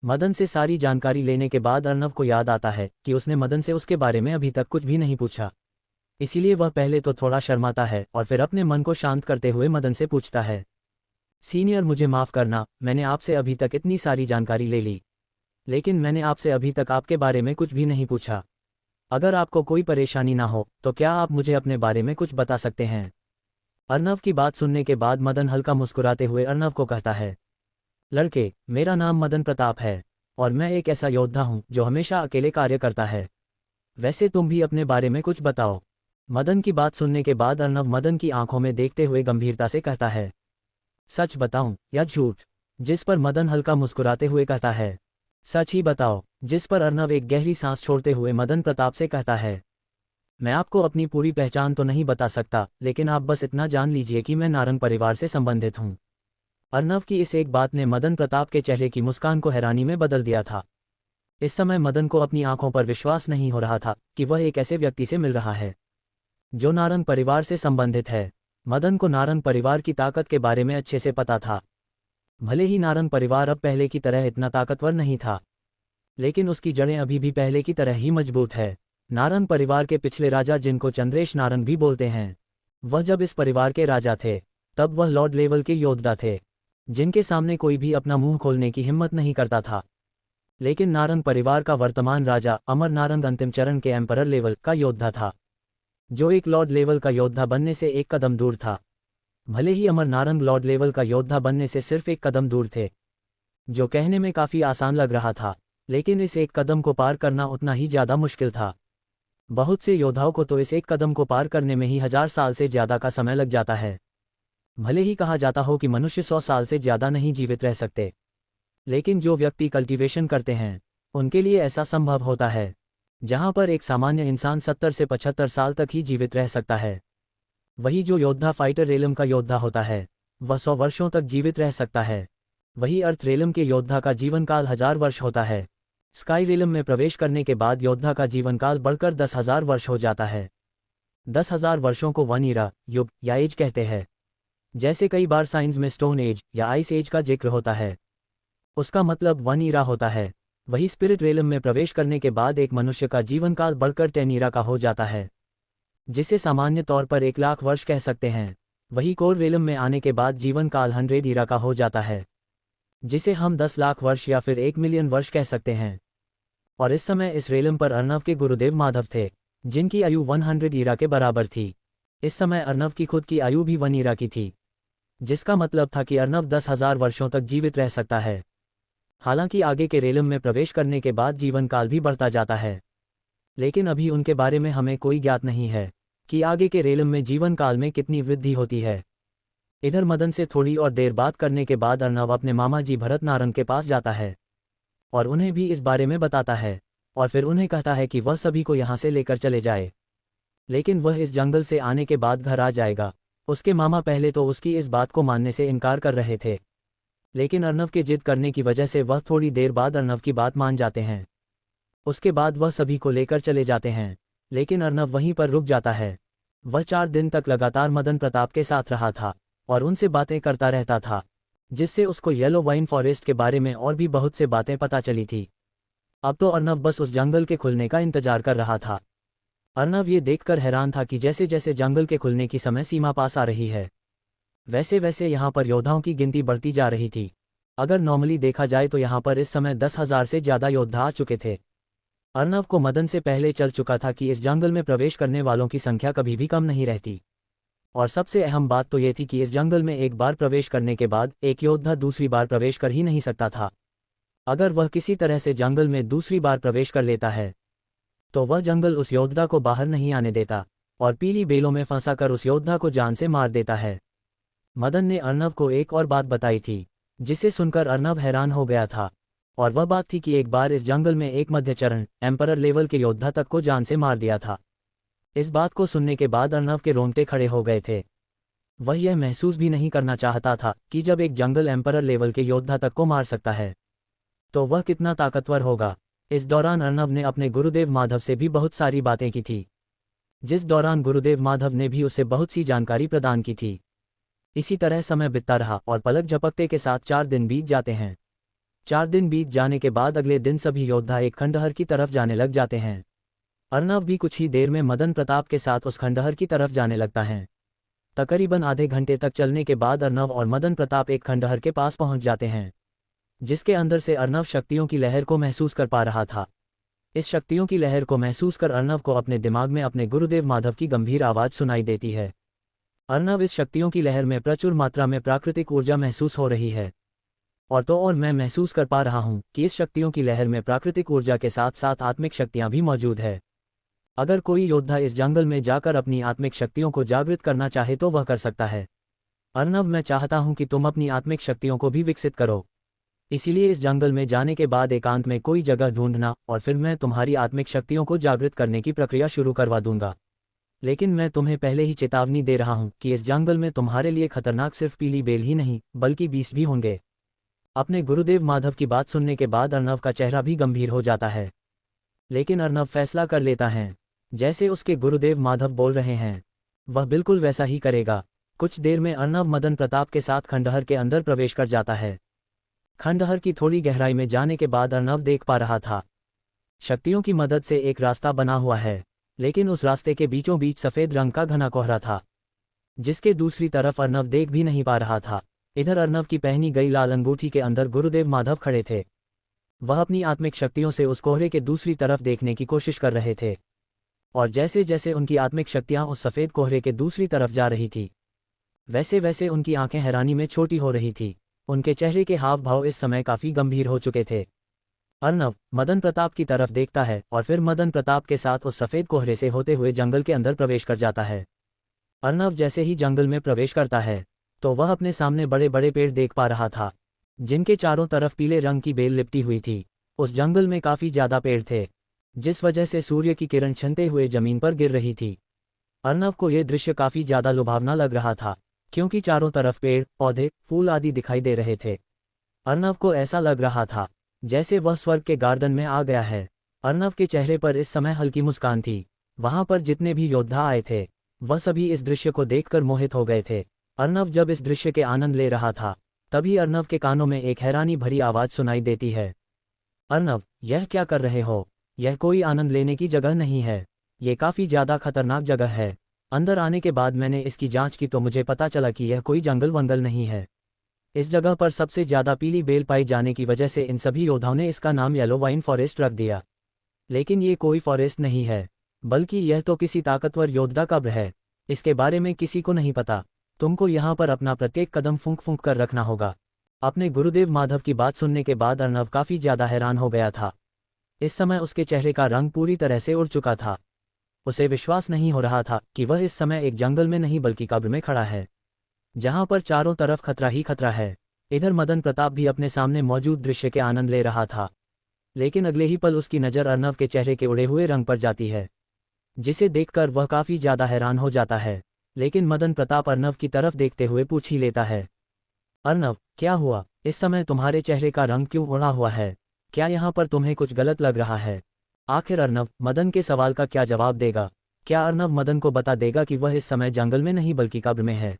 मदन से सारी जानकारी लेने के बाद अर्नव को याद आता है कि उसने मदन से उसके बारे में अभी तक कुछ भी नहीं पूछा। इसीलिए वह पहले तो थोड़ा शर्माता है और फिर अपने मन को शांत करते हुए मदन से पूछता है, सीनियर मुझे माफ़ करना, मैंने आपसे अभी तक इतनी सारी जानकारी ले ली, लेकिन मैंने आपसे अभी तक आपके बारे में कुछ भी नहीं पूछा। अगर आपको कोई परेशानी ना हो तो क्या आप मुझे अपने बारे में कुछ बता सकते हैं? अर्नव की बात सुनने के बाद मदन हल्का मुस्कुराते हुए अर्नव को कहता है, लड़के, मेरा नाम मदन प्रताप है, और मैं एक ऐसा योद्धा हूँ जो हमेशा अकेले कार्य करता है। वैसे तुम भी अपने बारे में कुछ बताओ। मदन की बात सुनने के बाद अर्नव मदन की आंखों में देखते हुए गंभीरता से कहता है, सच बताऊं या झूठ? जिस पर मदन हल्का मुस्कुराते हुए कहता है, सच ही बताओ। जिस पर अर्नव एक गहरी सांस छोड़ते हुए मदन प्रताप से कहता है, मैं आपको अपनी पूरी पहचान तो नहीं बता सकता, लेकिन आप बस इतना जान लीजिए कि मैं नारंग परिवार से संबंधित हूँ। अर्नव की इस एक बात ने मदन प्रताप के चेहरे की मुस्कान को हैरानी में बदल दिया था। इस समय मदन को अपनी आंखों पर विश्वास नहीं हो रहा था कि वह एक ऐसे व्यक्ति से मिल रहा है जो नारंग परिवार से संबंधित है। मदन को नारंग परिवार की ताकत के बारे में अच्छे से पता था। भले ही नारंग परिवार अब पहले की तरह इतना ताकतवर नहीं था, लेकिन उसकी जड़ें अभी भी पहले की तरह ही मजबूत है। नारंग परिवार के पिछले राजा, जिनको चंद्रेश नारंग भी बोलते हैं, वह जब इस परिवार के राजा थे तब वह लॉर्ड लेवल के योद्धा थे, जिनके सामने कोई भी अपना मुंह खोलने की हिम्मत नहीं करता था। लेकिन नारंग परिवार का वर्तमान राजा अमर नारंग अंतिम चरण के एम्परर लेवल का योद्धा था, जो एक लॉर्ड लेवल का योद्धा बनने से एक कदम दूर था। भले ही अमर नारंग लॉर्ड लेवल का योद्धा बनने से सिर्फ एक कदम दूर थे, जो कहने में काफ़ी आसान लग रहा था, लेकिन इस एक कदम को पार करना उतना ही ज़्यादा मुश्किल था। बहुत से योद्धाओं को तो इस एक कदम को पार करने में ही 1000 साल से ज़्यादा का समय लग जाता है। भले ही कहा जाता हो कि मनुष्य 100 साल से ज़्यादा नहीं जीवित रह सकते, लेकिन जो व्यक्ति कल्टीवेशन करते हैं उनके लिए ऐसा संभव होता है। जहां पर एक सामान्य इंसान 70 से 75 साल तक ही जीवित रह सकता है, वही जो योद्धा फाइटर रेलम का योद्धा होता है वह 100 वर्षों तक जीवित रह सकता है। वही अर्थ रेलम के योद्धा का जीवन काल 1000 वर्ष होता है। स्काई रेलम में प्रवेश करने के बाद योद्धा का जीवन काल बढ़कर 10,000 वर्ष हो जाता है। 10,000 वर्षों को वन ईरा, युग या एज कहते हैं। जैसे कई बार साइंस में स्टोन एज या आइस एज का जिक्र होता है, उसका मतलब वन ईरा होता है। वही स्पिरिट रेलम में प्रवेश करने के बाद एक मनुष्य का जीवन काल बढ़कर 10 ईरा का हो जाता है, जिसे सामान्य तौर पर 1,00,000 वर्ष कह सकते हैं। वही कोर रेलम में आने के बाद जीवन काल 100 ईरा का हो जाता है, जिसे हम 10 लाख वर्ष या फिर 1 मिलियन वर्ष कह सकते हैं। और इस समय इस रेलम पर अर्नव के गुरुदेव माधव थे, जिनकी आयु 100 ईरा के बराबर थी। इस समय अर्नव की खुद की आयु भी 1 ईरा की थी, जिसका मतलब था कि अर्नव 10,000 वर्षों तक जीवित रह सकता है। हालांकि आगे के रेलम में प्रवेश करने के बाद जीवन काल भी बढ़ता जाता है, लेकिन अभी उनके बारे में हमें कोई ज्ञात नहीं है कि आगे के रेलम में जीवन काल में कितनी वृद्धि होती है। इधर मदन से थोड़ी और देर बात करने के बाद अर्नव अपने मामा जी भरत नारंग के पास जाता है और उन्हें भी इस बारे में बताता है, और फिर उन्हें कहता है कि वह सभी को यहाँ से लेकर चले जाए, लेकिन वह इस जंगल से आने के बाद घर आ जाएगा। उसके मामा पहले तो उसकी इस बात को मानने से इनकार कर रहे थे, लेकिन अर्नव के जिद करने की वजह से वह थोड़ी देर बाद अर्नव की बात मान जाते हैं। उसके बाद वह सभी को लेकर चले जाते हैं, लेकिन अर्नव वहीं पर रुक जाता है। वह 4 दिन तक लगातार मदन प्रताप के साथ रहा था और उनसे बातें करता रहता था, जिससे उसको येलो वाइन फॉरेस्ट के बारे में और भी बहुत से बातें पता चली थी। अब तो अर्नव बस उस जंगल के खुलने का इंतजार कर रहा था। अर्नव ये देखकर हैरान था कि जैसे जैसे जंगल के खुलने की समय सीमा पास आ रही है, वैसे वैसे यहाँ पर योद्धाओं की गिनती बढ़ती जा रही थी। अगर नॉर्मली देखा जाए तो यहाँ पर इस समय 10,000 से ज़्यादा योद्धा आ चुके थे। अर्नव को मदन से पहले चल चुका था कि इस जंगल में प्रवेश करने वालों की संख्या कभी भी कम नहीं रहती, और सबसे अहम बात तो ये थी कि इस जंगल में एक बार प्रवेश करने के बाद एक योद्धा दूसरी बार प्रवेश कर ही नहीं सकता था। अगर वह किसी तरह से जंगल में दूसरी बार प्रवेश कर लेता है तो वह जंगल उस योद्धा को बाहर नहीं आने देता और पीली बेलों में फंसाकर उस योद्धा को जान से मार देता है। मदन ने अर्नव को एक और बात बताई थी जिसे सुनकर अर्नब हैरान हो गया था। और वह बात थी कि एक बार इस जंगल में एक मध्यचरण एम्परर लेवल के योद्धा तक को जान से मार दिया था। इस बात को सुनने के बाद अर्नब के रोंगटे खड़े हो गए थे। वह यह महसूस भी नहीं करना चाहता था कि जब एक जंगल एम्परर लेवल के योद्धा तक को मार सकता है तो वह कितना ताकतवर होगा। इस दौरान अर्नब ने अपने गुरुदेव माधव से भी बहुत सारी बातें की थी, जिस दौरान गुरुदेव माधव ने भी उसे बहुत सी जानकारी प्रदान की थी। इसी तरह समय बीतता रहा और पलक झपकते के साथ 4 दिन बीत जाते हैं। 4 दिन बीत जाने के बाद अगले दिन सभी योद्धा एक खंडहर की तरफ जाने लग जाते हैं। अर्नब भी कुछ ही देर में मदन प्रताप के साथ उस खंडहर की तरफ जाने लगता है। तकरीबन आधे घंटे तक चलने के बाद अर्नब और मदन प्रताप एक खंडहर के पास पहुंच जाते हैं, जिसके अंदर से अर्नब शक्तियों की लहर को महसूस कर पा रहा था। इस शक्तियों की लहर को महसूस कर अर्नब को अपने दिमाग में अपने गुरुदेव माधव की गंभीर आवाज़ सुनाई देती है। अर्नब इस शक्तियों की लहर में प्रचुर मात्रा में प्राकृतिक ऊर्जा महसूस हो रही है। और मैं महसूस कर पा रहा हूँ कि इस शक्तियों की लहर में प्राकृतिक ऊर्जा के साथ साथ आत्मिक शक्तियाँ भी मौजूद है। अगर कोई योद्धा इस जंगल में जाकर अपनी आत्मिक शक्तियों को जागृत करना चाहे तो वह कर सकता है। अर्नब, मैं चाहता हूँ कि तुम अपनी आत्मिक शक्तियों को भी विकसित करो। इसीलिए इस जंगल में जाने के बाद एकांत में कोई जगह ढूंढना और फिर मैं तुम्हारी आत्मिक शक्तियों को जागृत करने की प्रक्रिया शुरू करवा दूंगा। लेकिन मैं तुम्हें पहले ही चेतावनी दे रहा हूं कि इस जंगल में तुम्हारे लिए खतरनाक सिर्फ पीली बेल ही नहीं बल्कि 20 भी होंगे। अपने गुरुदेव माधव की बात सुनने के बाद अर्नब का चेहरा भी गंभीर हो जाता है, लेकिन अर्नब फैसला कर लेता है जैसे उसके गुरुदेव माधव बोल रहे हैं वह बिल्कुल वैसा ही करेगा। कुछ देर में अर्नब मदन प्रताप के साथ खंडहर के अंदर प्रवेश कर जाता है। खंडहर की थोड़ी गहराई में जाने के बाद अर्नब देख पा रहा था शक्तियों की मदद से एक रास्ता बना हुआ है, लेकिन उस रास्ते के बीचों बीच सफ़ेद रंग का घना कोहरा था, जिसके दूसरी तरफ अर्नब देख भी नहीं पा रहा था। इधर अर्नब की पहनी गई लाल अंगूठी के अंदर गुरुदेव माधव खड़े थे। वह अपनी आत्मिक शक्तियों से उस कोहरे के दूसरी तरफ देखने की कोशिश कर रहे थे, और जैसे जैसे उनकी आत्मिक शक्तियां उस सफ़ेद कोहरे के दूसरी तरफ जा रही थी वैसे वैसे उनकी आंखें हैरानी में छोटी हो रही थी। उनके चेहरे के हाव भाव इस समय काफ़ी गंभीर हो चुके थे। अर्नब मदन प्रताप की तरफ देखता है और फिर मदन प्रताप के साथ उस सफ़ेद कोहरे से होते हुए जंगल के अंदर प्रवेश कर जाता है। अर्नब जैसे ही जंगल में प्रवेश करता है तो वह अपने सामने बड़े बड़े पेड़ देख पा रहा था, जिनके चारों तरफ पीले रंग की बेल लिपटी हुई थी। उस जंगल में काफ़ी ज़्यादा पेड़ थे, जिस वजह से सूर्य की किरण छनते हुए जमीन पर गिर रही थी। अर्नब को यह दृश्य काफ़ी ज़्यादा लुभावना लग रहा था, क्योंकि चारों तरफ पेड़ पौधे फूल आदि दिखाई दे रहे थे। अर्नब को ऐसा लग रहा था जैसे वह स्वर्ग के गार्डन में आ गया है। अर्नब के चेहरे पर इस समय हल्की मुस्कान थी। वहां पर जितने भी योद्धा आए थे वह सभी इस दृश्य को देखकर मोहित हो गए थे। अर्नब जब इस दृश्य के आनंद ले रहा था तभी अर्नब के कानों में एक हैरानी भरी आवाज़ सुनाई देती है। अर्नब, यह क्या कर रहे हो? यह कोई आनंद लेने की जगह नहीं है, ये काफ़ी ज़्यादा खतरनाक जगह है। अंदर आने के बाद मैंने इसकी जांच की तो मुझे पता चला कि यह कोई जंगल वंगल नहीं है। इस जगह पर सबसे ज़्यादा पीली बेल पाई जाने की वजह से इन सभी योद्धाओं ने इसका नाम येलो वाइन फॉरेस्ट रख दिया। लेकिन ये कोई फॉरेस्ट नहीं है, बल्कि यह तो किसी ताकतवर योद्धा कब्र है। इसके बारे में किसी को नहीं पता। तुमको यहाँ पर अपना प्रत्येक कदम फूंक फूंक कर रखना होगा। अपने गुरुदेव माधव की बात सुनने के बाद अर्नब काफ़ी ज़्यादा हैरान हो गया था। इस समय उसके चेहरे का रंग पूरी तरह से उड़ चुका था। उसे विश्वास नहीं हो रहा था कि वह इस समय एक जंगल में नहीं बल्कि कब्र में खड़ा है, जहां पर चारों तरफ खतरा ही खतरा है। इधर मदन प्रताप भी अपने सामने मौजूद दृश्य के आनंद ले रहा था, लेकिन अगले ही पल उसकी नज़र अर्नब के चेहरे के उड़े हुए रंग पर जाती है, जिसे देखकर वह काफ़ी ज़्यादा हैरान हो जाता है। लेकिन मदन प्रताप अर्नब की तरफ देखते हुए पूछ ही लेता है, अर्नब, क्या हुआ? इस समय तुम्हारे चेहरे का रंग क्यों उड़ा हुआ है? क्या यहाँ पर तुम्हें कुछ गलत लग रहा है? आखिर अर्नब मदन के सवाल का क्या जवाब देगा? क्या अर्नब मदन को बता देगा कि वह इस समय जंगल में नहीं बल्कि कब्र में है?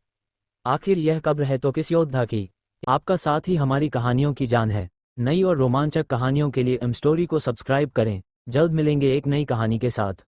आखिर यह कब्र है तो किस योद्धा की? आपका साथ ही हमारी कहानियों की जान है। नई और रोमांचक कहानियों के लिए एम स्टोरी को सब्सक्राइब करें। जल्द मिलेंगे एक नई कहानी के साथ।